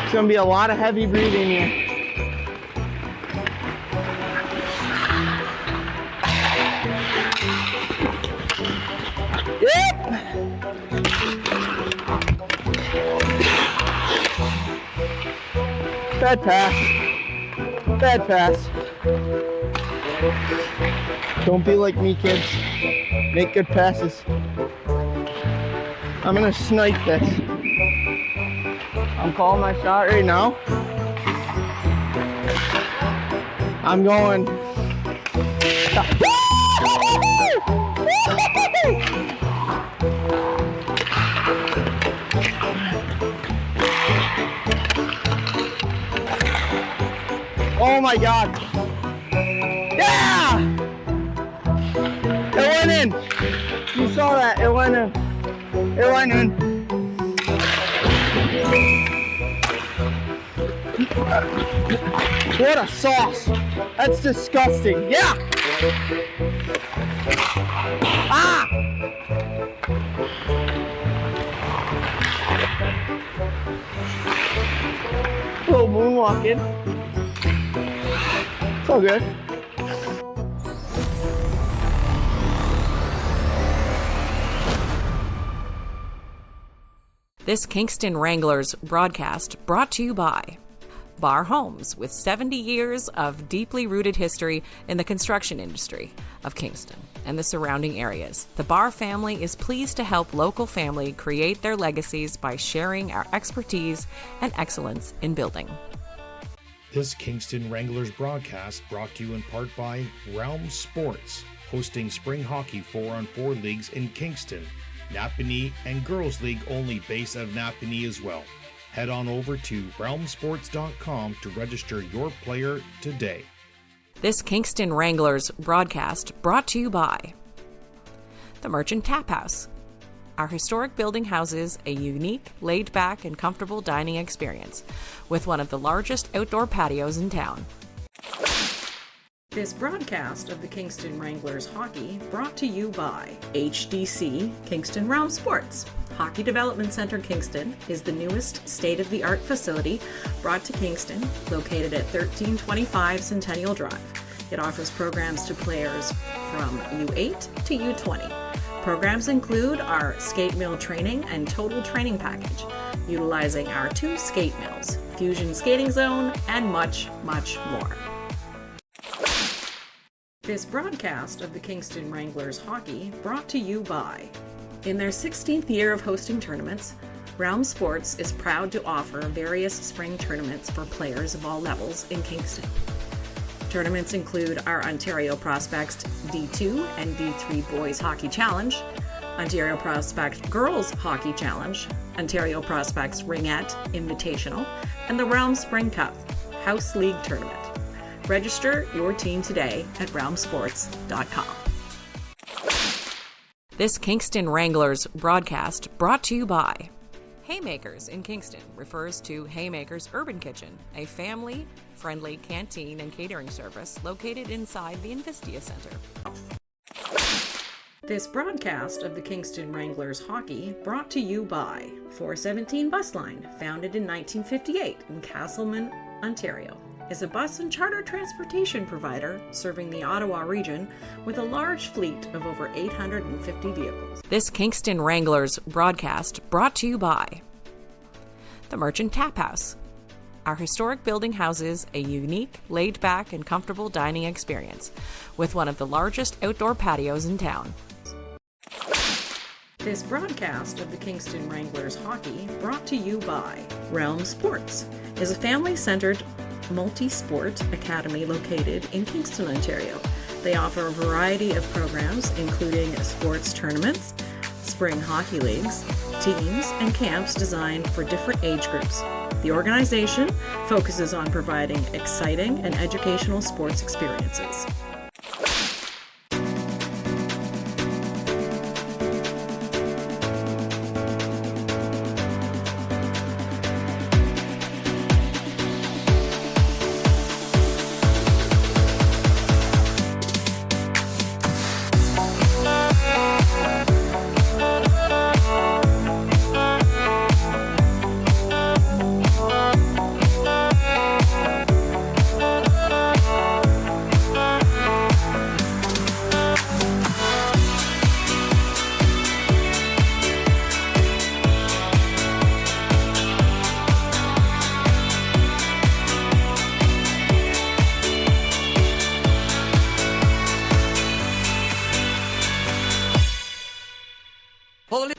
It's gonna be a lot of heavy breathing here. Yep. Bad pass. Bad pass. Don't be like me, kids. Make good passes. I'm gonna snipe this. I'm calling my shot right now. I'm going. Oh my God. Yeah! It went in. You saw that. It went in. It went in. What a sauce. That's disgusting. Yeah. Ah! Little moonwalking. It's all good. This Kingston Wranglers broadcast brought to you by Bar Homes, with 70 years of deeply rooted history in the construction industry of Kingston and the surrounding areas. The Bar family is pleased to help local family create their legacies by sharing our expertise and excellence in building. This Kingston Wranglers broadcast brought to you in part by Realm Sports, hosting spring hockey 4-on-4 leagues in Kingston, Napanee, and Girls League only based out of Napanee as well. Head on over to realmsports.com to register your player today. This Kingston Wranglers broadcast brought to you by the Merchant Tap House. Our historic building houses a unique, laid-back, and comfortable dining experience with one of the largest outdoor patios in town. This broadcast of the Kingston Wranglers hockey brought to you by HDC Kingston Realm Sports. Hockey Development Center Kingston is the newest state-of-the-art facility brought to Kingston, located at 1325 Centennial Drive. It offers programs to players from U8 to U20. Programs include our skate mill training and total training package, utilizing our 2 skate mills, Fusion Skating Zone, and much, much more. This broadcast of the Kingston Wranglers hockey brought to you by. In their 16th year of hosting tournaments, Realm Sports is proud to offer various spring tournaments for players of all levels in Kingston. Tournaments include our Ontario Prospects D2 and D3 Boys Hockey Challenge, Ontario Prospect Girls Hockey Challenge, Ontario Prospects Ringette Invitational, and the Realm Spring Cup House League Tournament. Register your team today at realmsports.com. This Kingston Wranglers broadcast brought to you by Haymakers in Kingston refers to Haymakers Urban Kitchen, a family-friendly canteen and catering service located inside the Investia Center. This broadcast of the Kingston Wranglers hockey brought to you by 417 Bus Line, founded in 1958 in Castleman, Ontario, is a bus and charter transportation provider serving the Ottawa region with a large fleet of over 850 vehicles. This Kingston Wranglers broadcast brought to you by the Merchant Tap House. Our historic building houses a unique, laid-back, and comfortable dining experience with one of the largest outdoor patios in town. This broadcast of the Kingston Wranglers hockey brought to you by Realm Sports is a family-centered multi-sport academy located in Kingston, Ontario. They offer a variety of programs including sports tournaments, spring hockey leagues, teams, and camps designed for different age groups. The organization focuses on providing exciting and educational sports experiences.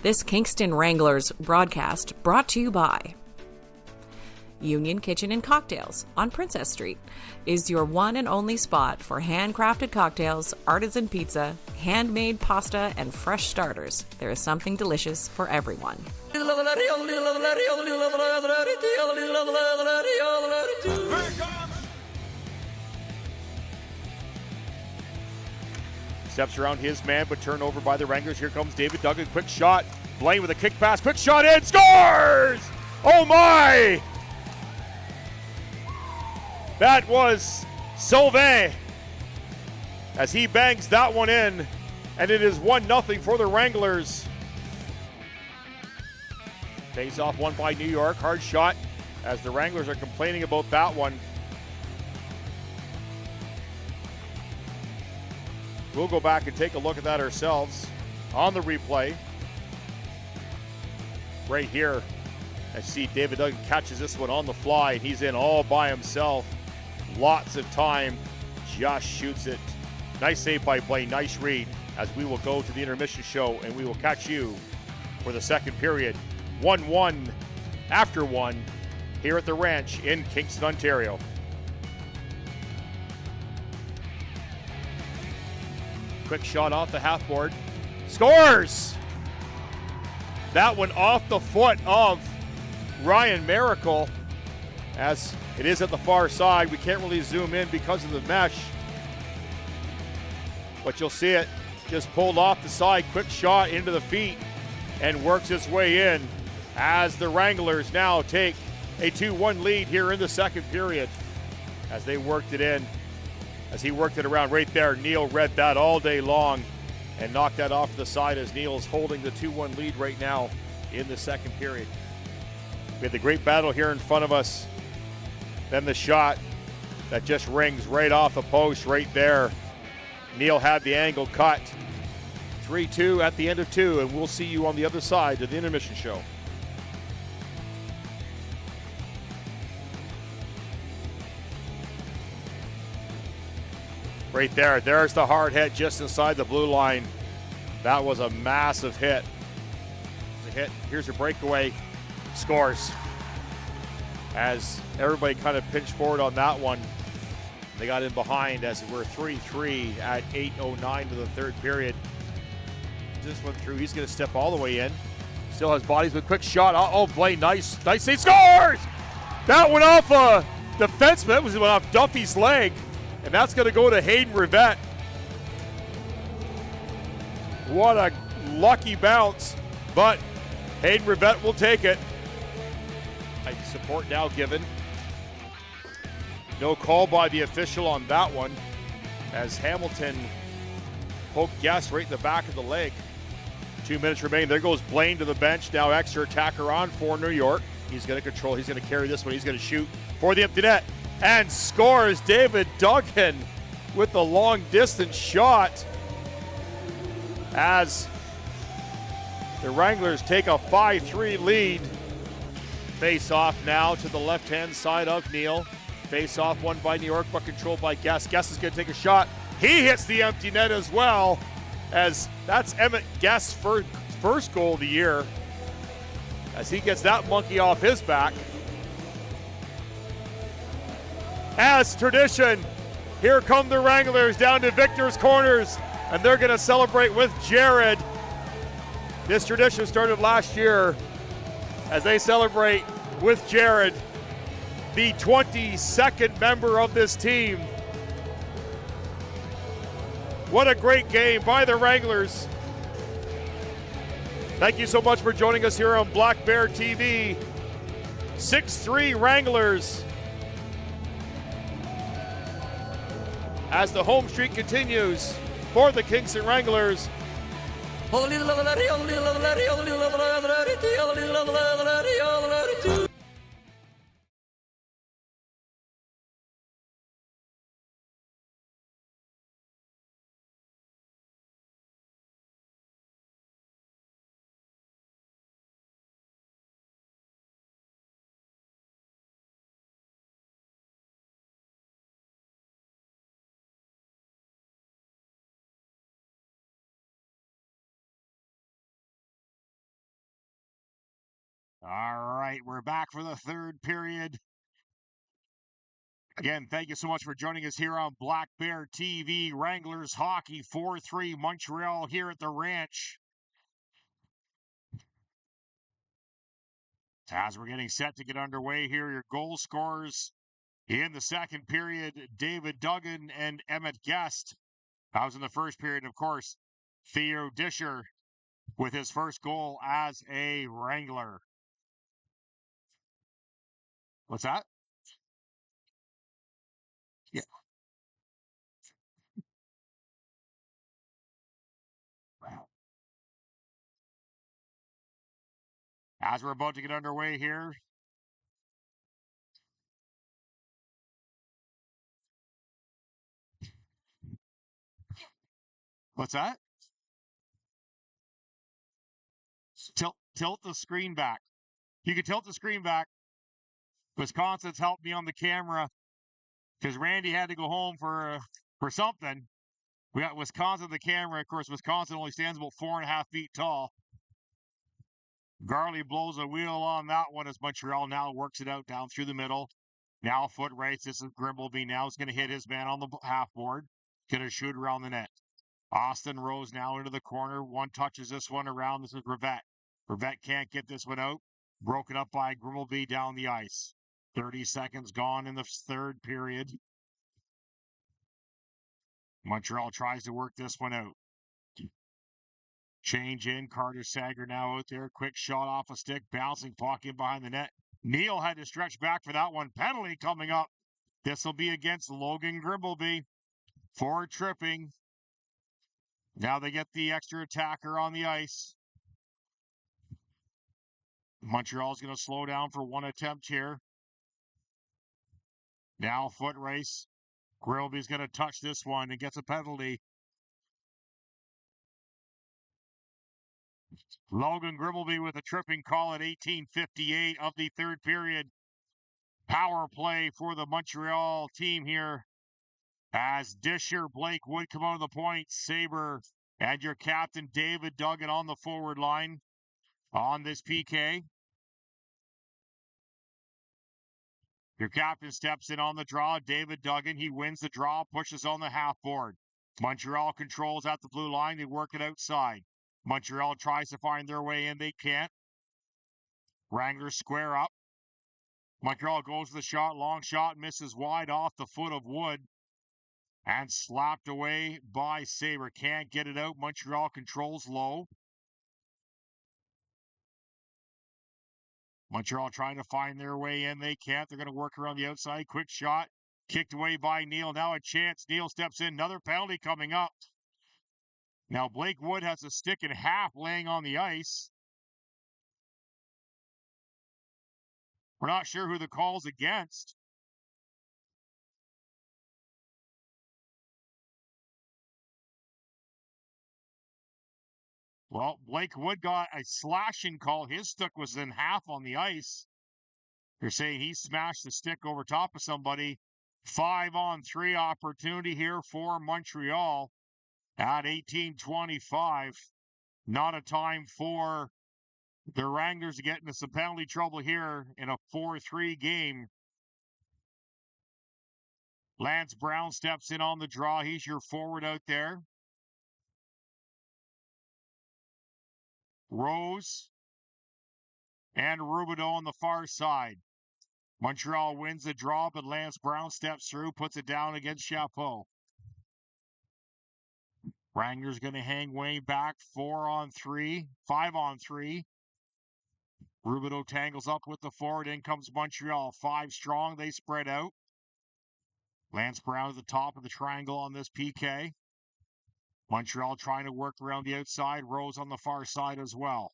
This Kingston Wranglers broadcast brought to you by Union Kitchen and Cocktails on Princess Street is your one and only spot for handcrafted cocktails, artisan pizza, handmade pasta, and fresh starters. There is something delicious for everyone. Steps around his man, but turned over by the Wranglers. Here comes David Duggan. Quick shot. Blaine with a kick pass. Quick shot in. Scores! Oh my! That was Sylvain as he bangs that one in, and it is 1-0 for the Wranglers. Face off one by New York. Hard shot as the Wranglers are complaining about that one. We'll go back and take a look at that ourselves on the replay. Right here, I see David Duggan catches this one on the fly, and he's in all by himself. Lots of time, just shoots it. Nice save by Blaine, nice read, as we will go to the intermission show, and we will catch you for the second period. 1-1 after 1 here at the Ranch in Kingston, Ontario. Quick shot off the half board. Scores! That one off the foot of Ryan Miracle. As it is at the far side, we can't really zoom in because of the mesh. But you'll see it just pulled off the side. Quick shot into the feet and works its way in as the Wranglers now take a 2-1 lead here in the second period as they worked it in. As he worked it around right there, Neil read that all day long and knocked that off the side as Neil's holding the 2-1 lead right now in the second period. We had the great battle here in front of us. Then the shot that just rings right off the post right there. Neil had the angle cut. 3-2 at the end of 2, and we'll see you on the other side of the intermission show. Right there, there's the hard hit just inside the blue line. That was a massive hit. The hit, here's a breakaway, scores. As everybody kind of pinched forward on that one, they got in behind as we're 3-3 at 8:09 to the third period. Just went through, he's gonna step all the way in. Still has bodies with a quick shot. Oh, Blaine, nice save, scores! That went off a defenseman, it went off Duffy's leg. And that's going to go to Hayden Rivette. What a lucky bounce, but Hayden Rivette will take it. Support now given. No call by the official on that one as Hamilton poked Guest right in the back of the leg. 2 minutes remaining. There goes Blaine to the bench. Now extra attacker on for New York. He's going to control. He's going to carry this one. He's going to shoot for the empty net. And scores. David Duggan with the long distance shot as the Wranglers take a 5-3 lead. Face off now to the left hand side of Neil. Face off won by New York but controlled by Guest. Guest is going to take a shot. He hits the empty net as well, as that's Emmett Guest's first goal of the year as he gets that monkey off his back. As tradition, here come the Wranglers down to Victor's Corners, and they're going to celebrate with Jared. This tradition started last year as they celebrate with Jared, the 22nd member of this team. What a great game by the Wranglers. Thank you so much for joining us here on Black Bear TV. 6-3 Wranglers. As the home streak continues for the Kingston Wranglers. All right, we're back for the third period. Again, thank you so much for joining us here on Black Bear TV. Wranglers hockey 4-3 Montreal here at the Ranch. As we're getting set to get underway here, your goal scorers in the second period, David Duggan and Emmett Guest. That was in the first period, of course, Theo Disher with his first goal as a Wrangler. What's that? Yeah. Wow. As we're about to get underway here, what's that? Tilt the screen back. You can tilt the screen back. Wisconsin's helped me on the camera because Randy had to go home for something. We got Wisconsin the camera. Of course, Wisconsin only stands about 4.5 feet tall. Garley blows a wheel on that one as Montreal now works it out down through the middle. Now foot race. This is Grimbleby. Now is going to hit his man on the half board. Going to shoot around the net. Austin Rose now into the corner. One touches this one around. This is Rivette. Rivette can't get this one out. Broken up by Grimbleby down the ice. 30 seconds gone in the third period. Montreal tries to work this one out. Change in. Carter Sager now out there. Quick shot off a stick. Bouncing puck in behind the net. Neil had to stretch back for that one. Penalty coming up. This will be against Logan Grimbleby for tripping. Now they get the extra attacker on the ice. Montreal's going to slow down for one attempt here. Now foot race. Grilby's going to touch this one and gets a penalty. Logan Grimbleby with a tripping call at 18:58 of the third period. Power play for the Montreal team here as Disher, Blake Wood come out of the point. Sabre and your captain David Duggan on the forward line on this PK. Your captain steps in on the draw. David Duggan, he wins the draw, pushes on the half board. Montreal controls at the blue line. They work it outside. Montreal tries to find their way in. They can't. Wranglers square up. Montreal goes to the shot. Long shot misses wide off the foot of Wood and slapped away by Sabre. Can't get it out. Montreal controls low. Montreal trying to find their way in. They can't. They're going to work around the outside. Quick shot. Kicked away by Neal. Now a chance. Neal steps in. Another penalty coming up. Now Blake Wood has a stick in half laying on the ice. We're not sure who the call's against. Well, Blake Wood got a slashing call. His stick was in half on the ice. They're saying he smashed the stick over top of somebody. 5-on-3 opportunity here for Montreal at 18:25. Not a time for the Wranglers to get into some penalty trouble here in a 4-3 game. Lance Brown steps in on the draw. He's your forward out there. Rose and Rubidoux on the far side. Montreal wins the draw, but Lance Brown steps through, puts it down against Chapeau. Wranglers going to hang way back. 4-on-3, 5-on-3. Rubidoux tangles up with the forward. In comes Montreal. 5 strong. They spread out. Lance Brown at the top of the triangle on this PK. Montreal trying to work around the outside. Rose on the far side as well.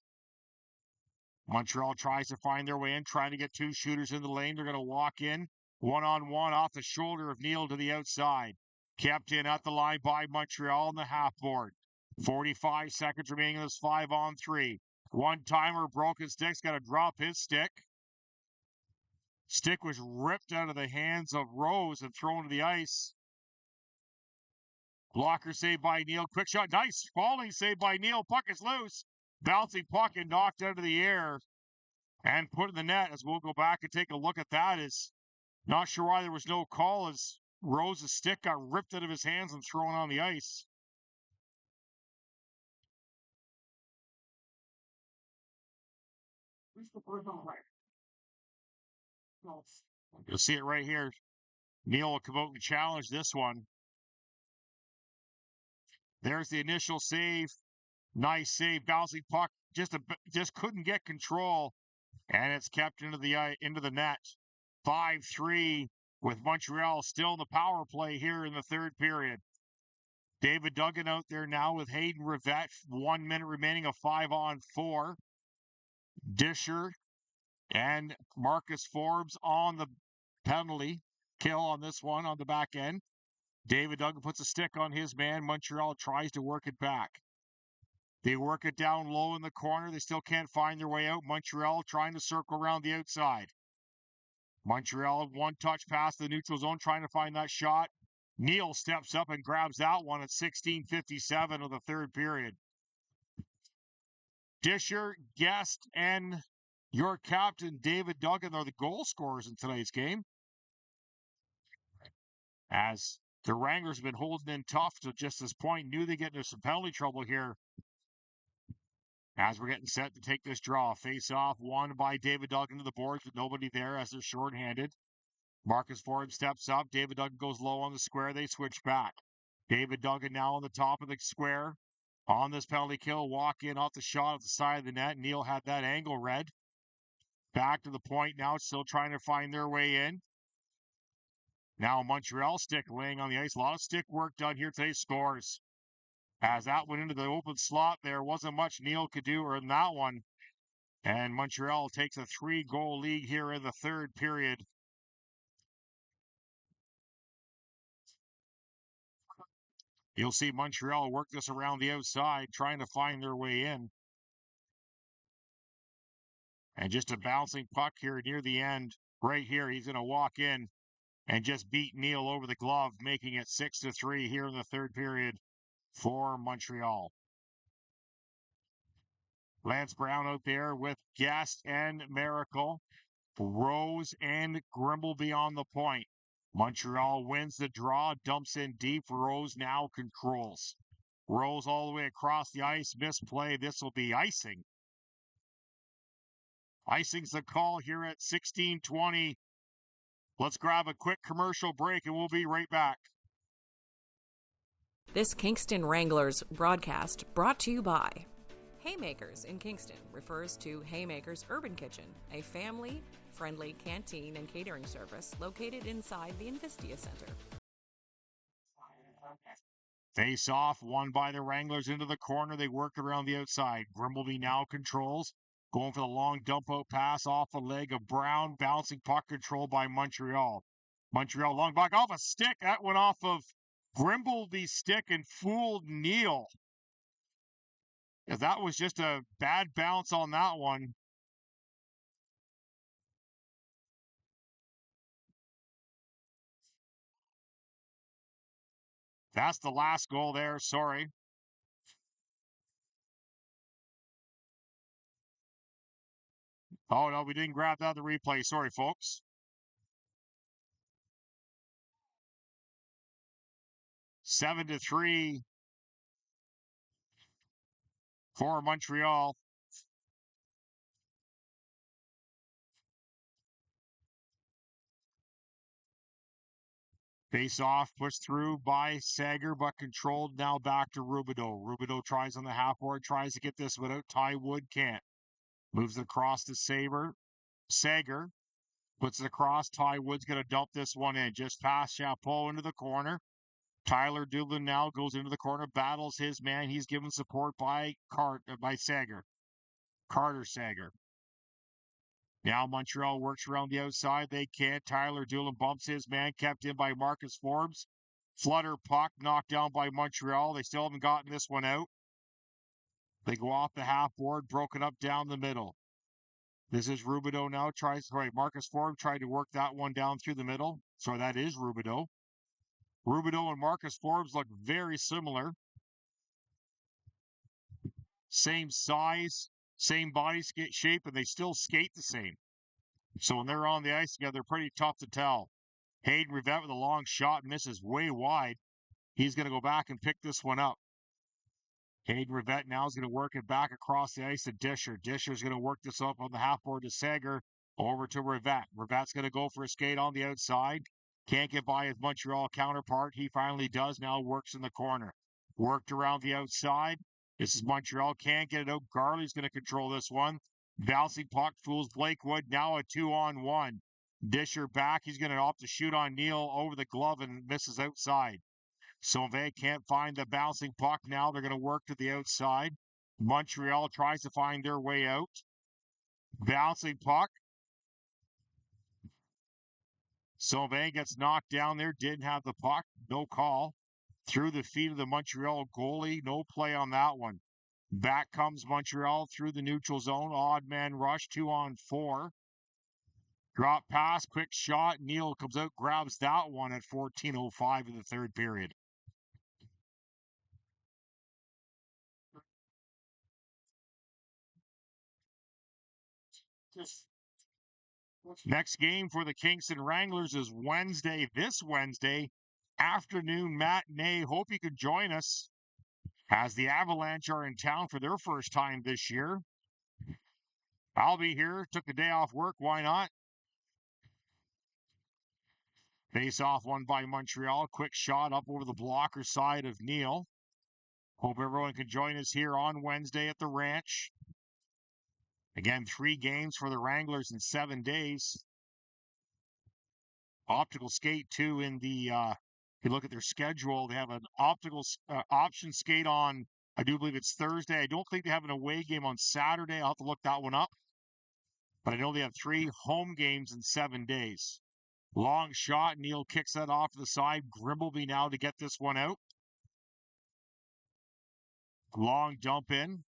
Montreal tries to find their way in, trying to get 2 shooters in the lane. They're going to walk in. 1-on-1 off the shoulder of Neal to the outside. Kept in at the line by Montreal on the half board. 45 seconds remaining in this 5-on-3. One-timer, broken stick's got to drop his stick. Stick was ripped out of the hands of Rose and thrown to the ice. Blocker saved by Neal. Quick shot. Nice falling save by Neal. Puck is loose. Bouncing puck and knocked out of the air and put in the net. As we'll go back and take a look at that. Is not sure why there was no call as Rose's stick got ripped out of his hands and thrown on the ice. You'll see it right here. Neal will come out and challenge this one. There's the initial save. Nice save. Bouncing puck. Just couldn't get control. And it's kept into the net. 5-3 with Montreal still in the power play here in the third period. David Duggan out there now with Hayden Rivette. 1 minute remaining of 5-on-4. Disher and Marcus Forbes on the penalty kill on this one on the back end. David Duggan puts a stick on his man. Montreal tries to work it back. They work it down low in the corner. They still can't find their way out. Montreal trying to circle around the outside. Montreal, 1-touch pass the neutral zone, trying to find that shot. Neal steps up and grabs that one at 16:57 of the third period. Disher, Guest, and your captain, David Duggan, are the goal scorers in tonight's game. As the Wranglers have been holding in tough to just this point, knew they get into some penalty trouble here. As we're getting set to take this draw, face off, won by David Duggan to the boards with nobody there as they're shorthanded. Marcus Forbes steps up. David Duggan goes low on the square. They switch back. David Duggan now on the top of the square. On this penalty kill, walk in off the shot at the side of the net. Neal had that angle read. Back to the point now, still trying to find their way in. Now Montreal stick laying on the ice. A lot of stick work done here today. Scores. As that went into the open slot, there wasn't much Neal could do in that one. And Montreal takes a 3-goal lead here in the third period. You'll see Montreal work this around the outside, trying to find their way in. And just a bouncing puck here near the end. Right here, he's going to walk in and just beat Neal over the glove, making it 6-3 here in the third period for Montreal. Lance Brown out there with Guest and Miracle. Rose and Grimbleby on the point. Montreal wins the draw, dumps in deep. Rose now controls. Rose all the way across the ice, misplay. This will be icing. Icing's the call here at 16:20. Let's grab a quick commercial break and we'll be right back. This Kingston Wranglers broadcast brought to you by Haymakers in Kingston refers to Haymakers Urban Kitchen, a family-friendly canteen and catering service located inside the Investia Center. Face off, won by the Wranglers into the corner. They work around the outside. Grimbleby now controls. Going for the long dump out pass off the leg of Brown. Bouncing puck control by Montreal. Montreal long back off a stick. That went off of Grimbleby's stick and fooled Neal. Yeah, that was just a bad bounce on that one. That's the last goal there. Sorry. Oh, no, we didn't grab that in the replay. Sorry, folks. Seven to 3 for Montreal. Face off, pushed through by Sager, but controlled now back to Rubidoux. Rubidoux tries on the half board, tries to get this without Ty Wood, can't. Moves it across to Sager puts it across. Ty Wood's going to dump this one in. Just past Chapeau into the corner. Tyler Dublin now goes into the corner, battles his man. He's given support by Sager. Carter Sager. Now Montreal works around the outside. They can't. Tyler Doolin bumps his man, kept in by Marcus Forbes. Flutter puck knocked down by Montreal. They still haven't gotten this one out. They go off the half board, broken up down the middle. This is Rubidoux now. Marcus Forbes tried to work that one down through the middle. So that is Rubidoux. Rubidoux and Marcus Forbes look very similar. Same size, same body shape, and they still skate the same. So when they're on the ice together, they're pretty tough to tell. Hayden Rivette with a long shot, misses way wide. He's going to go back and pick this one up. Hayden Rivette now is going to work it back across the ice to Disher. Disher's going to work this up on the half board to Sager. Over to Rivette. Rivette's going to go for a skate on the outside. Can't get by his Montreal counterpart. He finally does. Now works in the corner. Worked around the outside. This is Montreal. Can't get it out. Garley's going to control this one. Bouncing puck fools Blakewood. Now a 2-on-1. Disher back. He's going to opt to shoot on Neal over the glove and misses outside. Sauvé can't find the bouncing puck now. They're going to work to the outside. Montreal tries to find their way out. Bouncing puck. Sauvé gets knocked down there. Didn't have the puck. No call. Through the feet of the Montreal goalie. No play on that one. Back comes Montreal through the neutral zone. Odd man rush. 2-on-4. Drop pass. Quick shot. Neal comes out. Grabs that one at 14:05 in the third period. Next game for the Kingston Wranglers is this Wednesday afternoon matinee. Hope you could join us as the Avalanche are in town for their first time this year. I'll be here. Took the day off work. Why not? Face off won by Montreal. Quick shot up over the blocker side of Neal. Hope everyone can join us here on Wednesday at the ranch. Again, 3 games for the Wranglers in 7 days. Optical skate, too, in the, if you look at their schedule, they have an optical option skate on, I do believe it's Thursday. I don't think they have an away game on Saturday. I'll have to look that one up. But I know they have 3 home games in 7 days. Long shot. Neal kicks that off to the side. Grimbleby now to get this one out. Long dump in.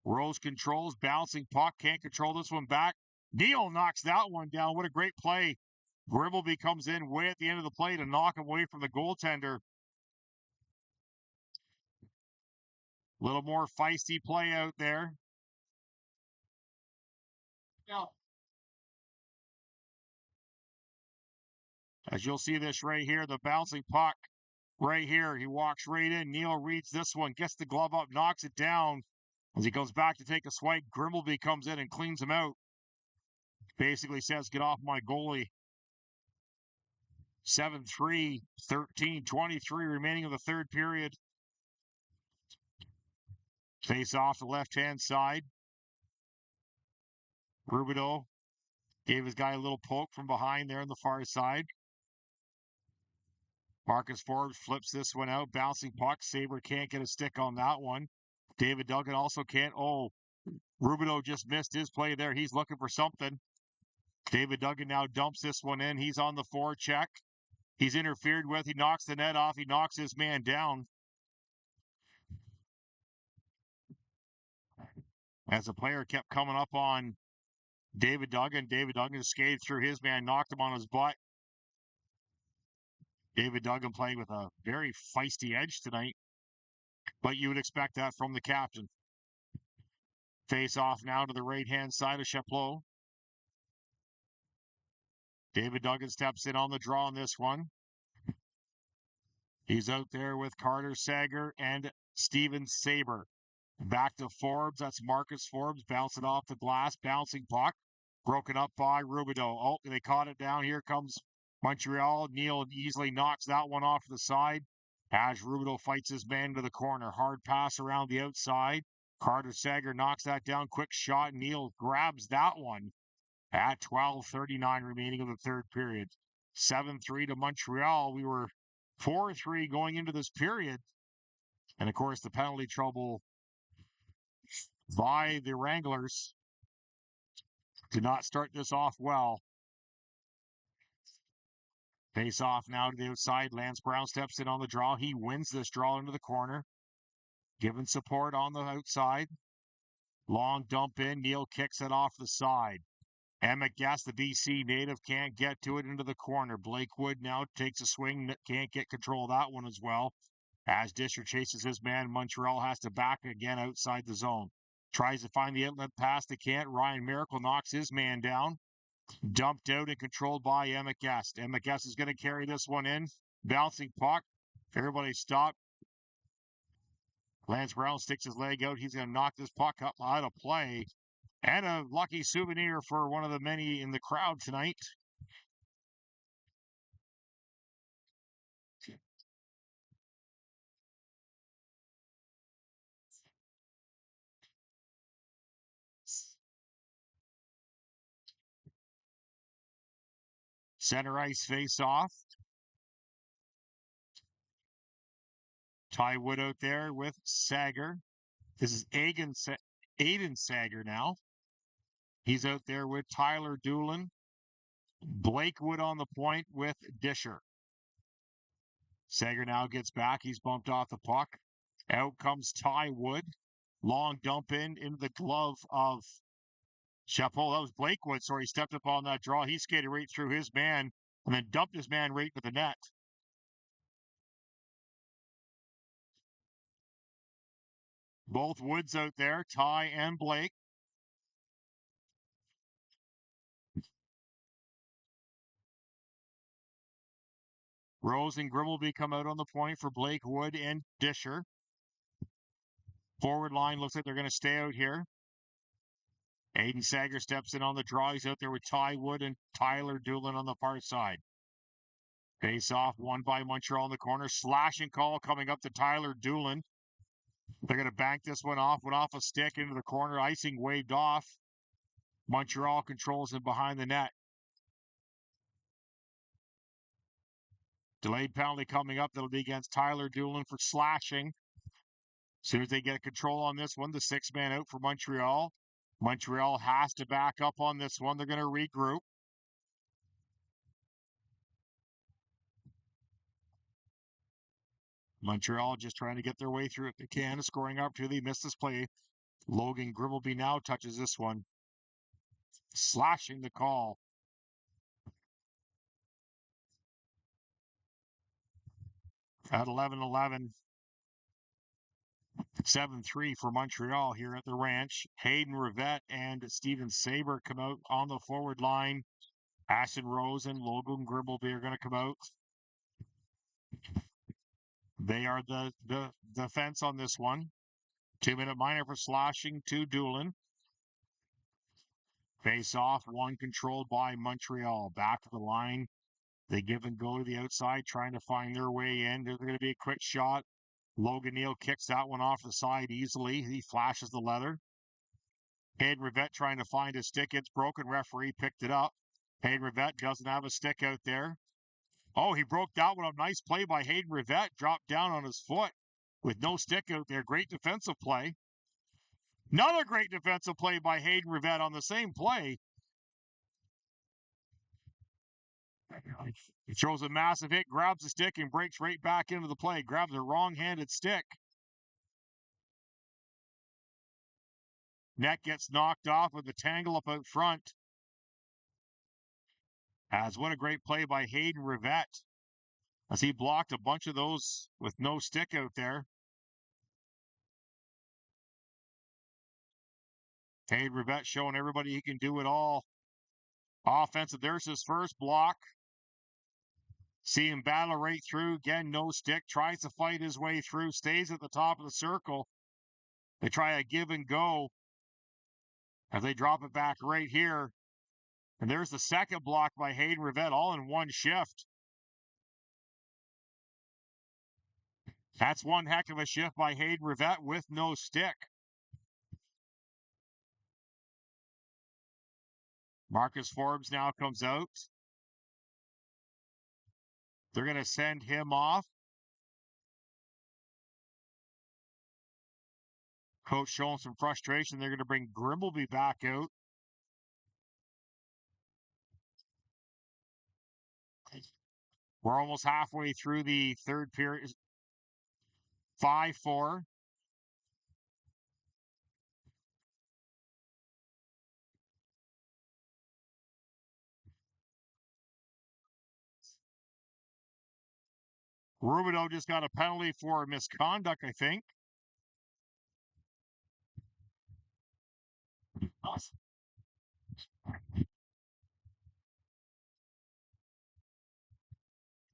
Rose controls, bouncing puck, can't control this one back. Neal knocks that one down. What a great play. Grimbleby comes in way at the end of the play to knock him away from the goaltender. A little more feisty play out there. As you'll see this right here, the bouncing puck right here. He walks right in. Neal reads this one, gets the glove up, knocks it down. As he goes back to take a swipe, Grimbleby comes in and cleans him out. Basically says, get off my goalie. 7-3, 13-23 remaining of the third period. Face off the left-hand side. Rubidoux gave his guy a little poke from behind there on the far side. Marcus Forbes flips this one out. Bouncing puck. Sabre can't get a stick on that one. David Duggan also can't. Oh, Rubidoux just missed his play there. He's looking for something. David Duggan now dumps this one in. He's on the forecheck. He's interfered with. He knocks the net off. He knocks his man down. As the player kept coming up on David Duggan skated through his man, knocked him on his butt. David Duggan playing with a very feisty edge tonight, but you would expect that from the captain. Face off now to the right-hand side of Chapleau. David Duggan steps in on the draw on this one. He's out there with Carter Sager and Steven Sabre. Back to Forbes. That's Marcus Forbes. Bouncing off the glass. Bouncing puck. Broken up by Rubidoux. Oh, they caught it down. Here comes Montreal. Neal easily knocks that one off to the side. As Rubidoux fights his man to the corner. Hard pass around the outside. Carter Sager knocks that down. Quick shot. Neal grabs that one at 12:39 remaining of the third period. 7-3 to Montreal. We were 4-3 going into this period. And, of course, the penalty trouble by the Wranglers did not start this off well. Face off now to the outside. Lance Brown steps in on the draw. He wins this draw into the corner. Given support on the outside. Long dump in. Neal kicks it off the side. Emmett Guest, the BC native, can't get to it into the corner. Blake Wood now takes a swing. Can't get control of that one as well. As Disher chases his man, Montreal has to back again outside the zone. Tries to find the outlet pass. They can't. Ryan Miracle knocks his man down. Dumped out and controlled by Emmett Guest. Emmett Guest is going to carry this one in. Bouncing puck. Everybody stop. Lance Brown sticks his leg out. He's going to knock this puck up out of play. And a lucky souvenir for one of the many in the crowd tonight. Center ice face off. Ty Wood out there with Sager. This is Aiden Sager now. He's out there with Tyler Doolin. Blake Wood on the point with Disher. Sager now gets back. He's bumped off the puck. Out comes Ty Wood. Long dump into the glove of Chapeau. That was Blake Wood. Sorry, he stepped up on that draw. He skated right through his man and then dumped his man right with the net. Both Woods out there, Ty and Blake. Rose and Grimbleby come out on the point for Blake Wood and Disher. Forward line looks like they're going to stay out here. Aiden Sager steps in on the draw. He's out there with Ty Wood and Tyler Doolin on the far side. Face off, won by Montreal in the corner. Slashing call coming up to Tyler Doolin. They're going to bank this one off. Went off a stick into the corner. Icing waved off. Montreal controls him behind the net. Delayed penalty coming up. That'll be against Tyler Doolin for slashing. As soon as they get control on this one, the sixth man out for Montreal. Montreal has to back up on this one. They're going to regroup. Montreal just trying to get their way through if they can. A scoring opportunity. Missed this play. Logan Grimbleby now touches this one. Slashing the call. At 11-11. 7-3 for Montreal here at the ranch. Hayden Rivette and Steven Saber come out on the forward line. Ashton Rose and Logan Grimbleby are going to come out. They are the defense on this one. 2-minute minor for slashing to Doolin. Face off, one controlled by Montreal. Back to the line. They give and go to the outside, trying to find their way in. There's going to be a quick shot. Logan Neal kicks that one off the side easily. He flashes the leather. Hayden Rivette trying to find his stick. It's broken. Referee picked it up. Hayden Rivette doesn't have a stick out there. Oh, he broke that one up. Nice play by Hayden Rivette. Dropped down on his foot with no stick out there. Great defensive play. Another great defensive play by Hayden Rivette on the same play. He throws a massive hit, grabs the stick, and breaks right back into the play. Grabs a wrong-handed stick. Net gets knocked off with the tangle up out front. As what a great play by Hayden Rivette. As he blocked a bunch of those with no stick out there. Hayden Rivette showing everybody he can do it all. Offensive, there's his first block. See him battle right through. Again, no stick. Tries to fight his way through. Stays at the top of the circle. They try a give and go. As they drop it back right here. And there's the second block by Hayden Rivette, all in one shift. That's one heck of a shift by Hayden Rivette with no stick. Marcus Forbes now comes out. They're going to send him off. Coach showing some frustration. They're going to bring Grimbleby back out. We're almost halfway through the third period. 5-4. Rubidoux just got a penalty for misconduct, I think.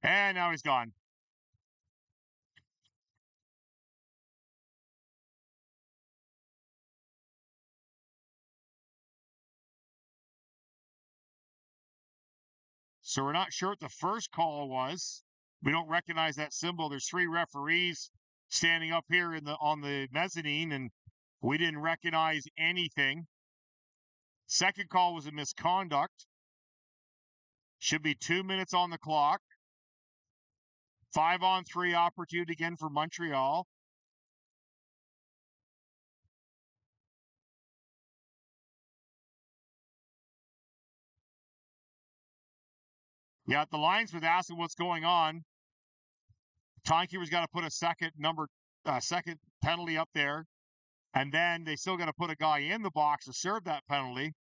And now he's gone. So we're not sure what the first call was. We don't recognize that symbol. There's 3 referees standing up here on the mezzanine, and we didn't recognize anything. Second call was a misconduct. Should be 2 minutes on the clock. 5-on-3 opportunity again for Montreal. Yeah, the linesman's asking what's going on. Timekeeper's got to put a second penalty up there. And then they still got to put a guy in the box to serve that penalty.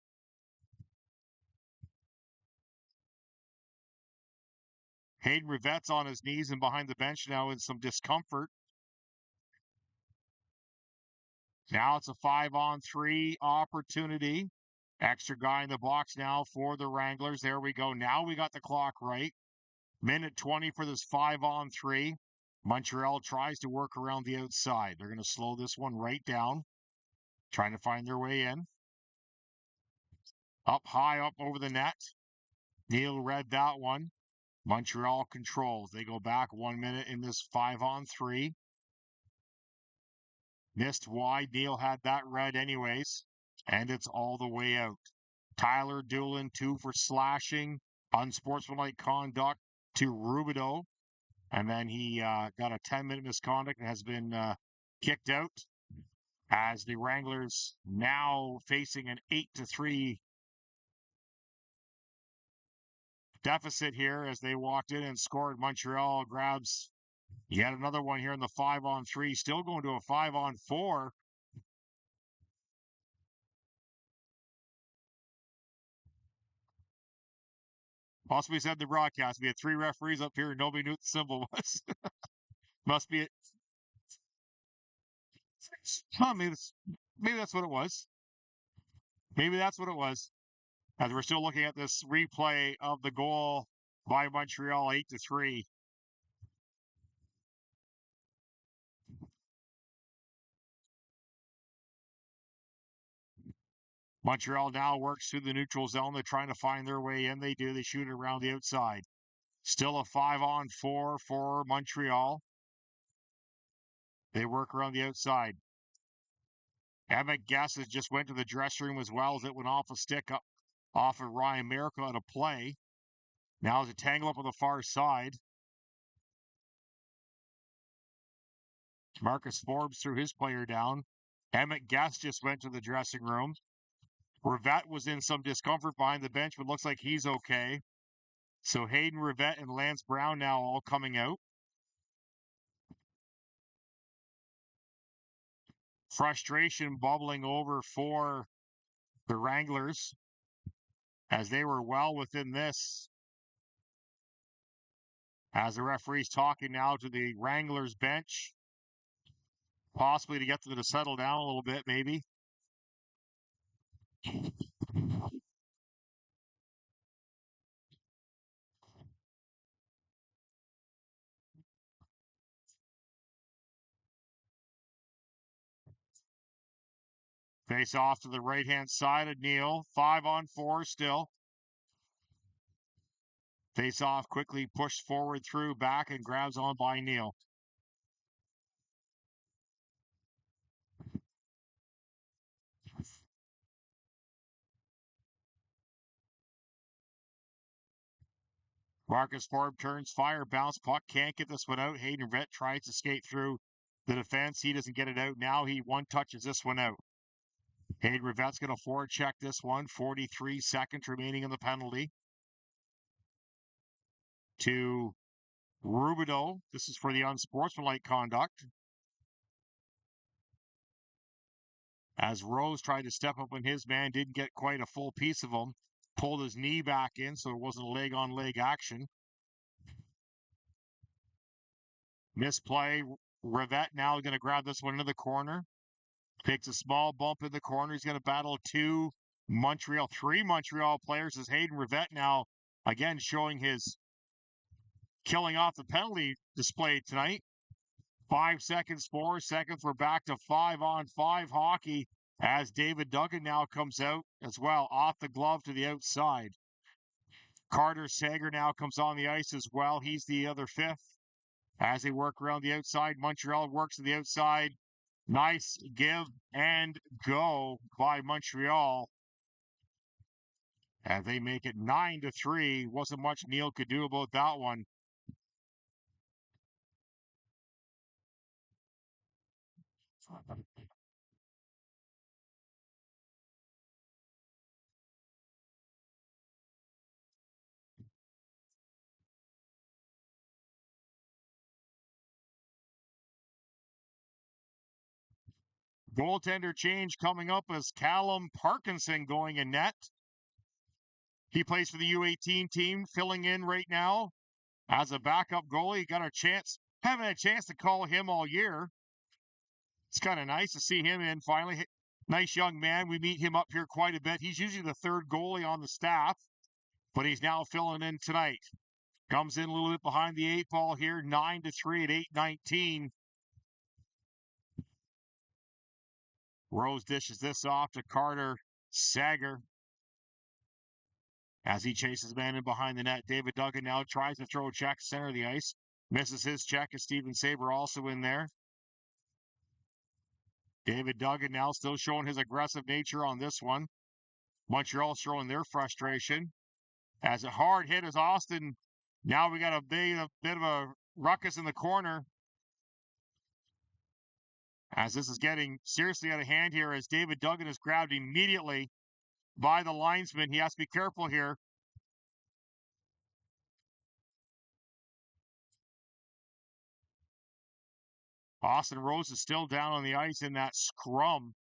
Hayden Rivette's on his knees and behind the bench now in some discomfort. Now it's a 5-on-3 opportunity. Extra guy in the box now for the Wranglers. There we go. Now we got the clock right. Minute 20 for this 5-on-3. Montreal tries to work around the outside. They're going to slow this one right down. Trying to find their way in. Up high, up over the net. Neal read that one. Montreal controls. They go back 1 minute in this 5-on-3. Missed wide. Neal had that read anyways. And it's all the way out. Tyler Doolin, 2 for slashing. Unsportsmanlike conduct to Rubidoux. And then he got a 10-minute misconduct and has been kicked out. As the Wranglers now facing an 8-3 deficit here as they walked in and scored. Montreal grabs Yet another one here in the 5-on-3, still going to a 5-on-4. Possibly said in the broadcast, we had 3 referees up here and nobody knew what the symbol was. Must be it. Huh, maybe that's what it was. Maybe that's what it was. As we're still looking at this replay of the goal by Montreal, 8-3. Montreal now works through the neutral zone. They're trying to find their way in. They do. They shoot it around the outside. Still a 5-on-4 for Montreal. They work around the outside. Emmett Guesses just went to the dressing room as well as it went off a stick up off of Ryan Miracle at a play. Now it's a tangle up on the far side. Marcus Forbes threw his player down. Emmett Guest just went to the dressing room. Rivette was in some discomfort behind the bench, but looks like he's okay. So Hayden Rivette and Lance Brown now all coming out. Frustration bubbling over for the Wranglers as they were well within this. As the referee's talking now to the Wranglers bench, possibly to get them to settle down a little bit, maybe. Face off to the right-hand side of Neal. 5-on-4 still. Face off quickly pushed forward through back and grabs on by Neal. Marcus Forbes turns, fire, bounce, puck, can't get this one out. Hayden Rivette tries to skate through the defense. He doesn't get it out. Now he one-touches this one out. Hayden Rivette's going to forward check this one. 43 seconds remaining in the penalty. To Rubidoux. This is for the unsportsmanlike conduct. As Rose tried to step up on his man, didn't get quite a full piece of him. Pulled his knee back in, so it wasn't a leg-on-leg action. Misplay. Rivette now going to grab this one into the corner. Takes a small bump in the corner. He's going to battle three Montreal players as Hayden Rivette now, again, showing his killing off the penalty display tonight. 5 seconds, 4 seconds. We're back to 5-on-5 hockey as David Duggan now comes out as well, off the glove to the outside. Carter Sager now comes on the ice as well. He's the other fifth. As they work around the outside, Montreal works to the outside. Nice give and go by Montreal. And they make it 9-3. Wasn't much Neal could do about that one. Goaltender change coming up as Callum Parkinson going in net. He plays for the U18 team, filling in right now as a backup goalie. Haven't had a chance to call him all year. It's kind of nice to see him in finally. Nice young man. We meet him up here quite a bit. He's usually the third goalie on the staff, but he's now filling in tonight. Comes in a little bit behind the 8 ball here, 9-3 at 8:19. Rose dishes this off to Carter Sager as he chases man in behind the net. David Duggan now tries to throw a check center of the ice. Misses his check as Steven Saber also in there. David Duggan now still showing his aggressive nature on this one. Montreal showing their frustration. As a hard hit as Austin. Now we got a bit of a ruckus in the corner. As this is getting seriously out of hand here as David Duggan is grabbed immediately by the linesman. He has to be careful here. Austin Rose is still down on the ice in that scrum.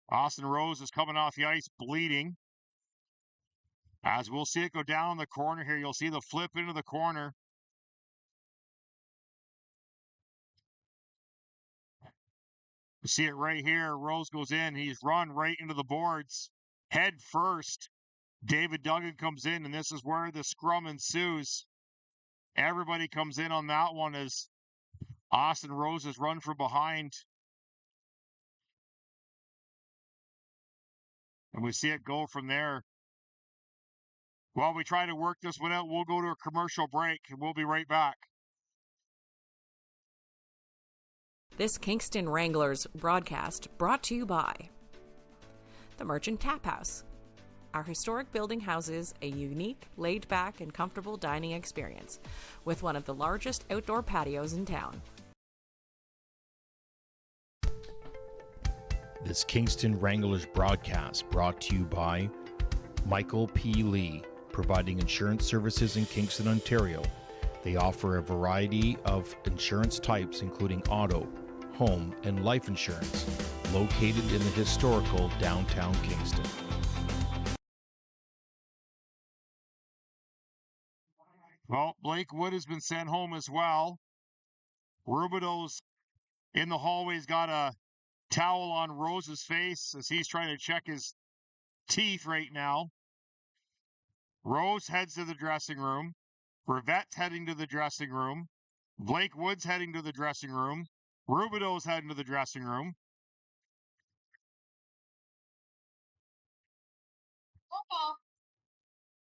Austin Rose is coming off the ice bleeding. As we'll see it go down the corner here, you'll see the flip into the corner. You see it right here. Rose goes in. He's run right into the boards. Head first. David Duggan comes in, and this is where the scrum ensues. Everybody comes in on that one as Austin Rose has run from behind. And we see it go from there. While we try to work this one out, we'll go to a commercial break, and we'll be right back. This Kingston Wranglers broadcast brought to you by the Merchant Tap House. Our historic building houses a unique, laid-back, and comfortable dining experience with one of the largest outdoor patios in town. This Kingston Wranglers broadcast brought to you by Michael P. Lee, providing insurance services in Kingston, Ontario. They offer a variety of insurance types, including auto, home, and life insurance, located in the historical downtown Kingston. Well, Blake Wood has been sent home as well. Rubido's in the hallway's got a towel on Rose's face as he's trying to check his teeth right now. Rose heads to the dressing room. Rivette's heading to the dressing room. Blake Wood's heading to the dressing room. Rubido's heading to the dressing room.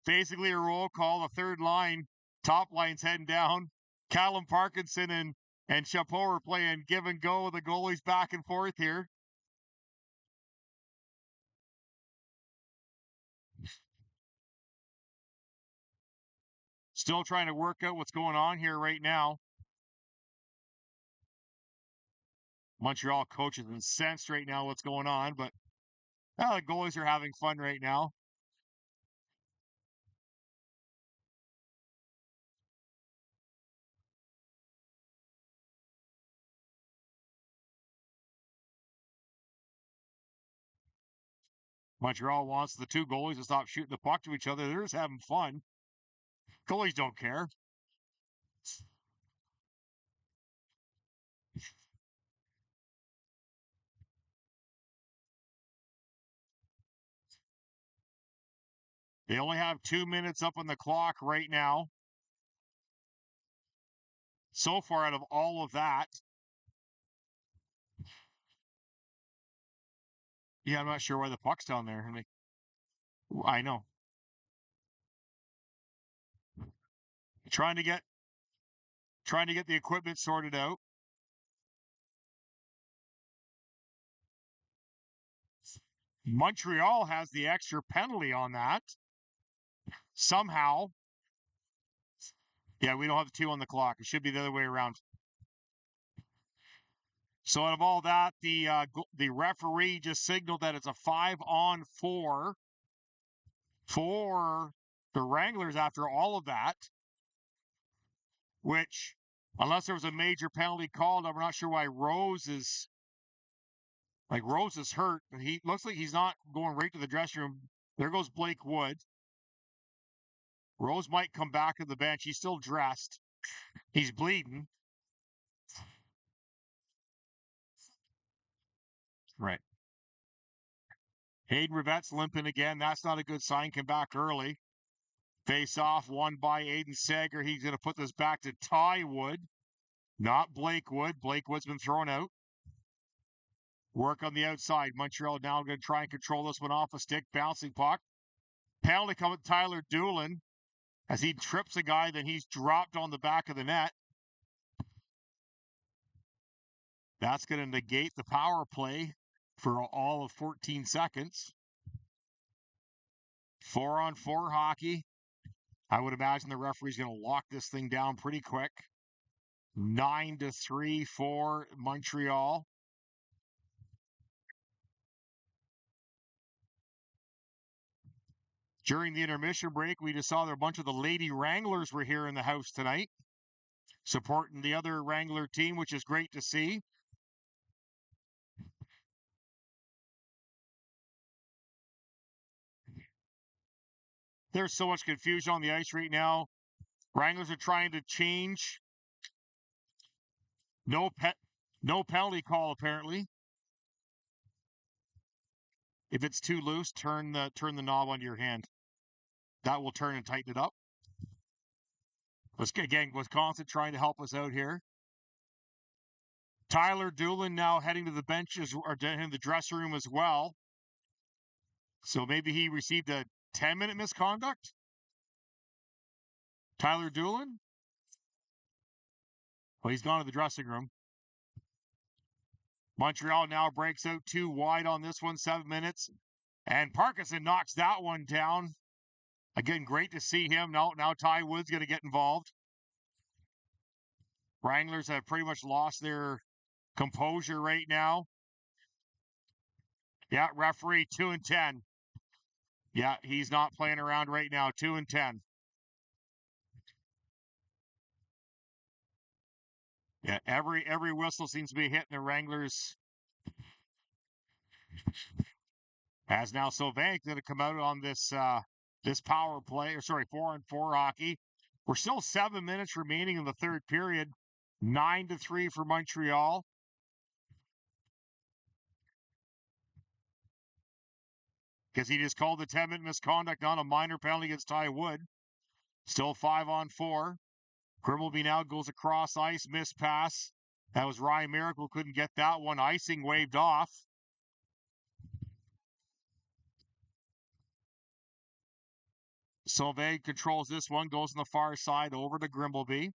Basically a roll call. The third line, top line's heading down. Callum Parkinson and Chapeau are playing give and go. The goalies back and forth here. Still trying to work out what's going on here right now. Montreal coach is incensed right now what's going on, but the goalies are having fun right now. Montreal wants the two goalies to stop shooting the puck to each other. They're just having fun. Goalies don't care. They only have 2 minutes up on the clock right now. So far out of all of that. Yeah, I'm not sure why the puck's down there. I know. Trying to get the equipment sorted out. Montreal has the extra penalty on that. Somehow. Yeah, we don't have the 2 on the clock. It should be the other way around. So out of all that, the referee just signaled that it's a 5-on-4 for the Wranglers after all of that, which, unless there was a major penalty called, I'm not sure why Rose is hurt, but he looks like he's not going right to the dressing room. There goes Blake Wood. Rose might come back to the bench. He's still dressed. He's bleeding. Right. Hayden Rivette's limping again. That's not a good sign. Came back early. Face off, won by Aiden Sager. He's going to put this back to Ty Wood, not Blake Wood. Blake Wood's been thrown out. Work on the outside. Montreal now going to try and control this one off a stick. Bouncing puck. Penalty coming to Tyler Doolin as he trips a guy, then he's dropped on the back of the net. That's going to negate the power play for all of 14 seconds. 4-on-4 hockey. I would imagine the referee's going to lock this thing down pretty quick. 9-3 for Montreal. During the intermission break, we just saw that a bunch of the Lady Wranglers were here in the house tonight, supporting the other Wrangler team, which is great to see. There's so much confusion on the ice right now. Wranglers are trying to change. No penalty call, apparently. If it's too loose, turn the knob on your hand. That will turn and tighten it up. Again, Wisconsin trying to help us out here. Tyler Doolin now heading to the benches or in the dressing room as well. So maybe he received a 10-minute misconduct. Tyler Doolin? Well, he's gone to the dressing room. Montreal now breaks out 2 wide on this one, 7 minutes. And Parkinson knocks that one down. Again, great to see him. Now Ty Wood's going to get involved. Wranglers have pretty much lost their composure right now. Yeah, referee 2 and 10. Yeah, he's not playing around right now. 2 and 10. Yeah, every whistle seems to be hitting the Wranglers. As now Sylvain going to come out on this this power play, 4-on-4 hockey. We're still 7 minutes remaining in the third period. 9-3 for Montreal. Because he just called the 10-minute misconduct on a minor penalty against Ty Wood. Still 5-on-4. Grimbleby now goes across ice, missed pass. That was Ryan Miracle, couldn't get that one. Icing waved off. Sylvain controls this one, goes on the far side over to Grimbleby.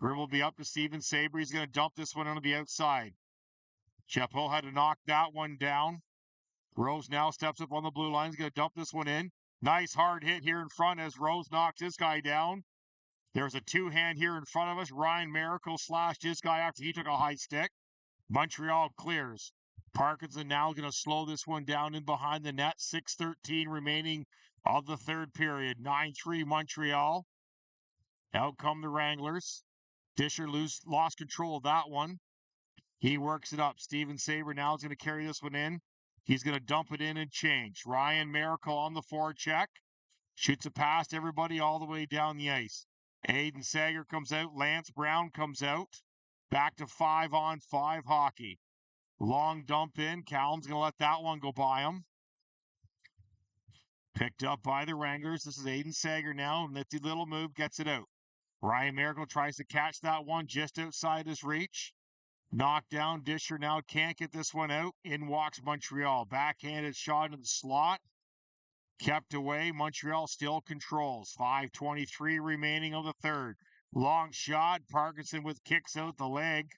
Grimbleby up to Steven Sabre. He's going to dump this one onto the outside. Chapeau had to knock that one down. Rose now steps up on the blue line. He's going to dump this one in. Nice hard hit here in front as Rose knocks this guy down. There's a 2-hand here in front of us. Ryan Miracle slashed this guy after he took a high stick. Montreal clears. Parkinson now going to slow this one down in behind the net. 6:13 remaining of the third period. 9-3 Montreal. Out come the Wranglers. Disher lost control of that one. He works it up. Steven Sabre now is going to carry this one in. He's going to dump it in and change. Ryan Miracle on the forecheck. Shoots it past everybody all the way down the ice. Aiden Sager comes out. Lance Brown comes out. Back to 5-on-5 hockey. Long dump in. Callum's going to let that one go by him. Picked up by the Wranglers. This is Aiden Sager now. Nifty little move. Gets it out. Ryan Miracle tries to catch that one just outside his reach. Knocked down. Disher now can't get this one out. In walks Montreal. Backhanded shot in the slot. Kept away. Montreal still controls. 5:23 remaining of the third. Long shot. Parkinson with kicks out the leg.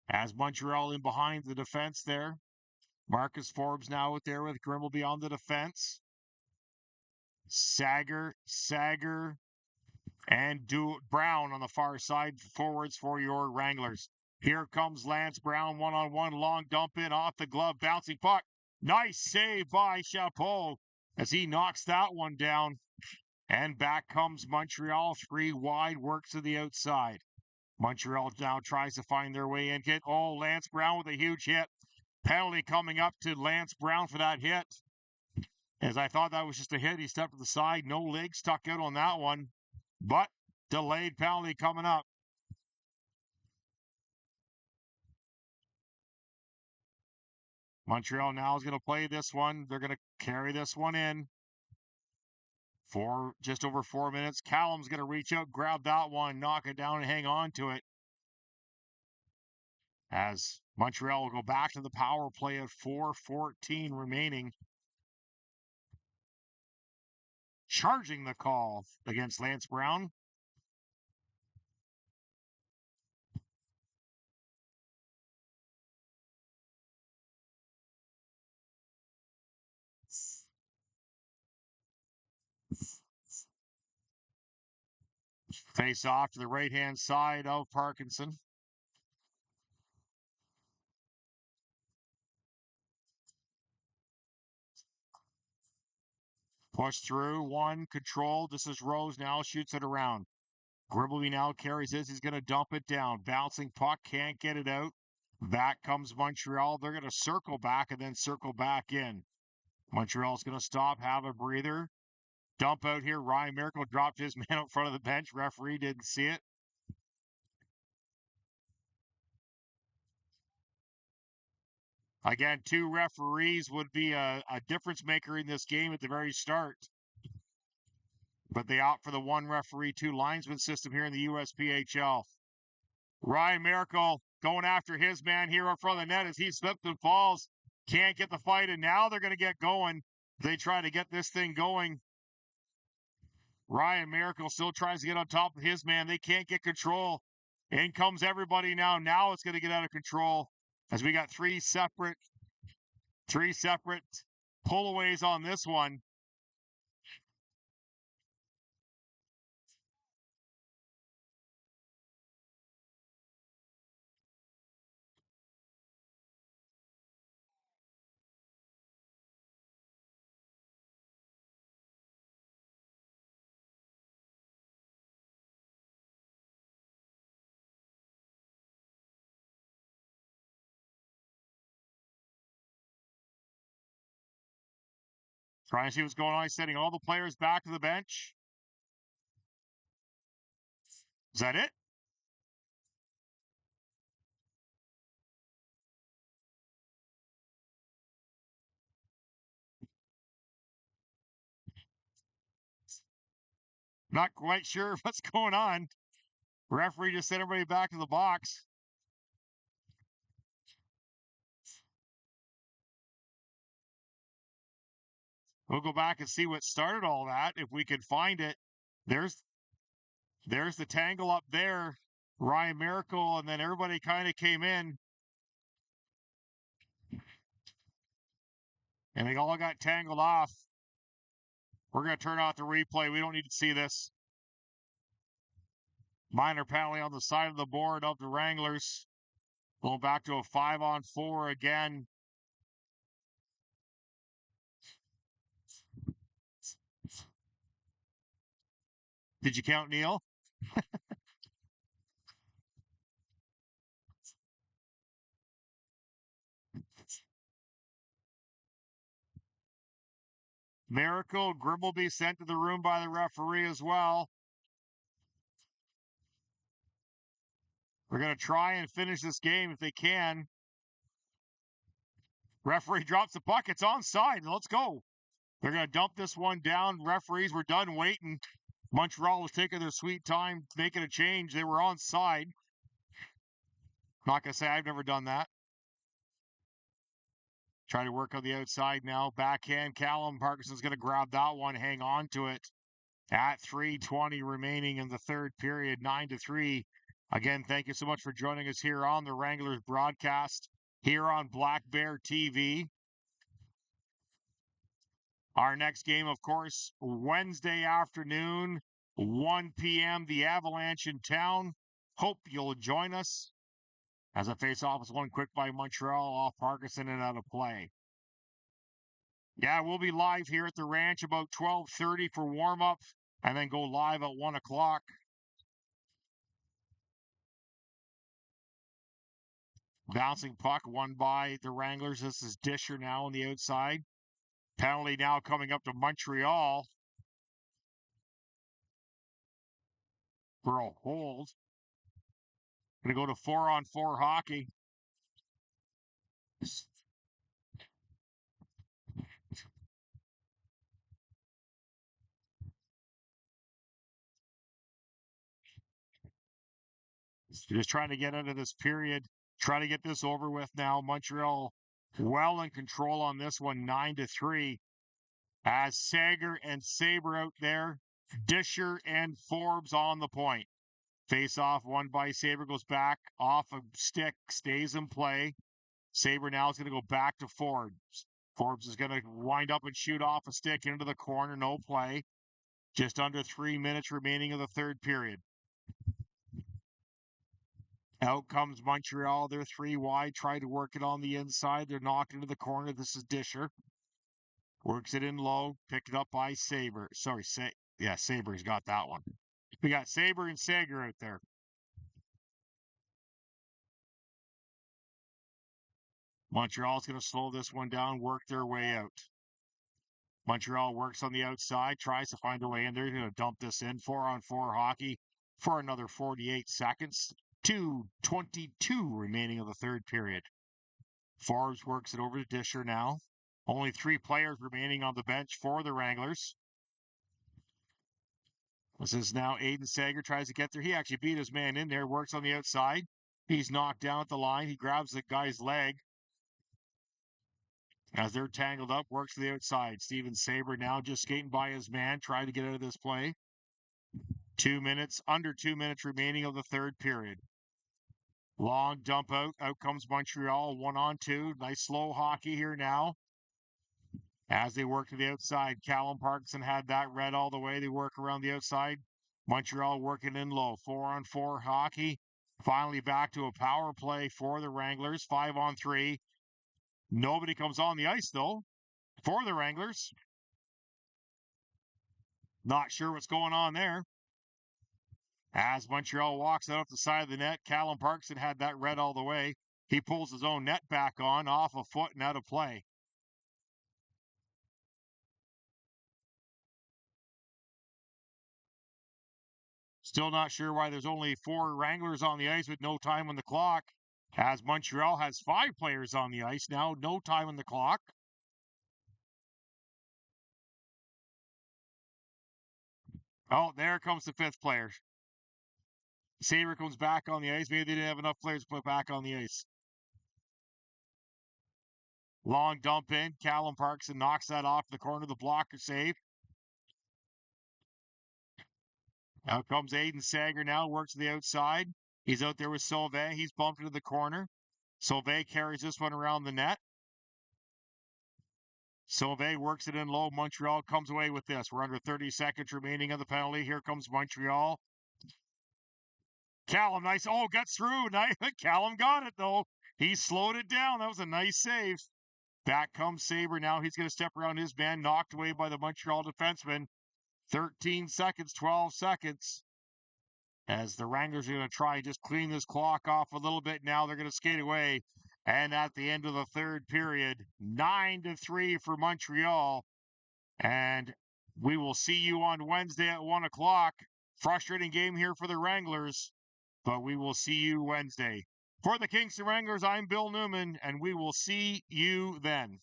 As Montreal in behind the defense there. Marcus Forbes now out there with Grimbleby on the defense. Sager, and Brown on the far side forwards for your Wranglers. Here comes Lance Brown, 1-on-1, long dump in off the glove, bouncing puck. Nice save by Chapeau as he knocks that one down. And back comes Montreal, 3 wide, works to the outside. Montreal now tries to find their way in. Lance Brown with a huge hit. Penalty coming up to Lance Brown for that hit. As I thought that was just a hit, he stepped to the side. No leg stuck out on that one. But delayed penalty coming up. Montreal now is going to play this one. They're going to carry this one in for just over 4 minutes. Callum's going to reach out, grab that one, knock it down, and hang on to it. As Montreal will go back to the power play at 4:14 remaining. Charging the call against Lance Brown. Face off to the right-hand side of Parkinson. Push through, one, control. This is Rose now, shoots it around. Gribbleby now carries this. He's going to dump it down. Bouncing puck, can't get it out. Back comes Montreal. They're going to circle back and then circle back in. Montreal's going to stop, have a breather. Dump out here. Ryan Miracle dropped his man out front of the bench. Referee didn't see it. Again, two referees would be a difference maker in this game at the very start. But they opt for the one referee, two linesman system here in the USPHL. Ryan Miracle going after his man here in front of the net as he slips and falls. Can't get the fight, and now they're going to get going. They try to get this thing going. Ryan Miracle still tries to get on top of his man. They can't get control. In comes everybody now. Now it's going to get out of control as we got three separate pullaways on this one. Trying to see what's going on. He's sending all the players back to the bench. Is that it? Not quite sure what's going on. Referee just sent everybody back to the box. We'll go back and see what started all that if we can find it. There's the tangle up there. Ryan Miracle, and then everybody kind of came in. And they all got tangled off. We're going to turn off the replay. We don't need to see this. Minor penalty on the side of the board of the Wranglers. Going back to a 5-on-4 again. Did you count, Neil? Miracle, Grimbleby sent to the room by the referee as well. We're going to try and finish this game if they can. Referee drops the puck. It's onside. Let's go. They're going to dump this one down. Referees were done waiting. Montreal was taking their sweet time making a change. They were onside. Not going to say I've never done that. Trying to work on the outside now. Backhand. Callum Parkinson's going to grab that one, hang on to it. At 3:20 remaining in the third period, 9-3. Again, thank you so much for joining us here on the Wranglers broadcast here on Black Bear TV. Our next game, of course, Wednesday afternoon, 1 p.m., the Avalanche in town. Hope you'll join us as a face-off is one quick by Montreal off Parkinson and out of play. Yeah, we'll be live here at the ranch about 12:30 for warm-up and then go live at 1 o'clock. Bouncing puck won by the Wranglers. This is Disher now on the outside. Penalty now coming up to Montreal for a hold. Going to go to 4-on-4 hockey. Just trying to get into this period. Try to get this over with now. Montreal well in control on this one, 9-3. As Sager and Sabre out there. Disher and Forbes on the point. Face off, won by Sabre, goes back off a stick, stays in play. Sabre now is going to go back to Forbes. Forbes is going to wind up and shoot off a stick into the corner, no play. Just under 3 minutes remaining of the third period. Out comes Montreal. They're 3 wide. Try to work it on the inside. They're knocked into the corner. This is Disher. Works it in low. Picked it up by Sabre. Sorry, Sabre's got that one. We got Sabre and Sager out there. Montreal's going to slow this one down, work their way out. Montreal works on the outside, tries to find a way in. They're going to dump this in. 4-on-4 hockey for another 48 seconds. 2:22 remaining of the third period. Forbes works it over to Disher now. Only 3 players remaining on the bench for the Wranglers. This is now Aiden Sager tries to get there. He actually beat his man in there, works on the outside. He's knocked down at the line. He grabs the guy's leg. As they're tangled up, works to the outside. Steven Sabre now just skating by his man, trying to get out of this play. 2 minutes, under 2 minutes remaining of the third period. Long dump out. Out comes Montreal, 1-on-2. Nice slow hockey here now. As they work to the outside, Callum Parkinson had that red all the way. They work around the outside. Montreal working in low. 4-on-4 hockey. Finally back to a power play for the Wranglers. 5-on-3. Nobody comes on the ice, though, for the Wranglers. Not sure what's going on there. As Montreal walks out the side of the net, Callum Parkinson had that red all the way. He pulls his own net back on, off a foot and out of play. Still not sure why there's only 4 Wranglers on the ice with no time on the clock. As Montreal has 5 players on the ice now, no time on the clock. Oh, there comes the 5th player. Sabre comes back on the ice. Maybe they didn't have enough players to put back on the ice. Long dump in. Callum Parkinson knocks that off the corner of the blocker save. Out comes Aiden Sager now, works to the outside. He's out there with Sauvé. He's bumped into the corner. Sauvé carries this one around the net. Sauvé works it in low. Montreal comes away with this. We're under 30 seconds remaining of the penalty. Here comes Montreal. Callum, nice. Oh, gets through. Nice. Callum got it, though. He slowed it down. That was a nice save. Back comes Sabre now. He's going to step around his man, knocked away by the Montreal defenseman. 13 seconds, 12 seconds. As the Wranglers are going to try and just clean this clock off a little bit now. They're going to skate away. And at the end of the third period, 9-3 for Montreal. And we will see you on Wednesday at 1 o'clock. Frustrating game here for the Wranglers, but we will see you Wednesday. For the Kingston Wranglers, I'm Bill Newman, and we will see you then.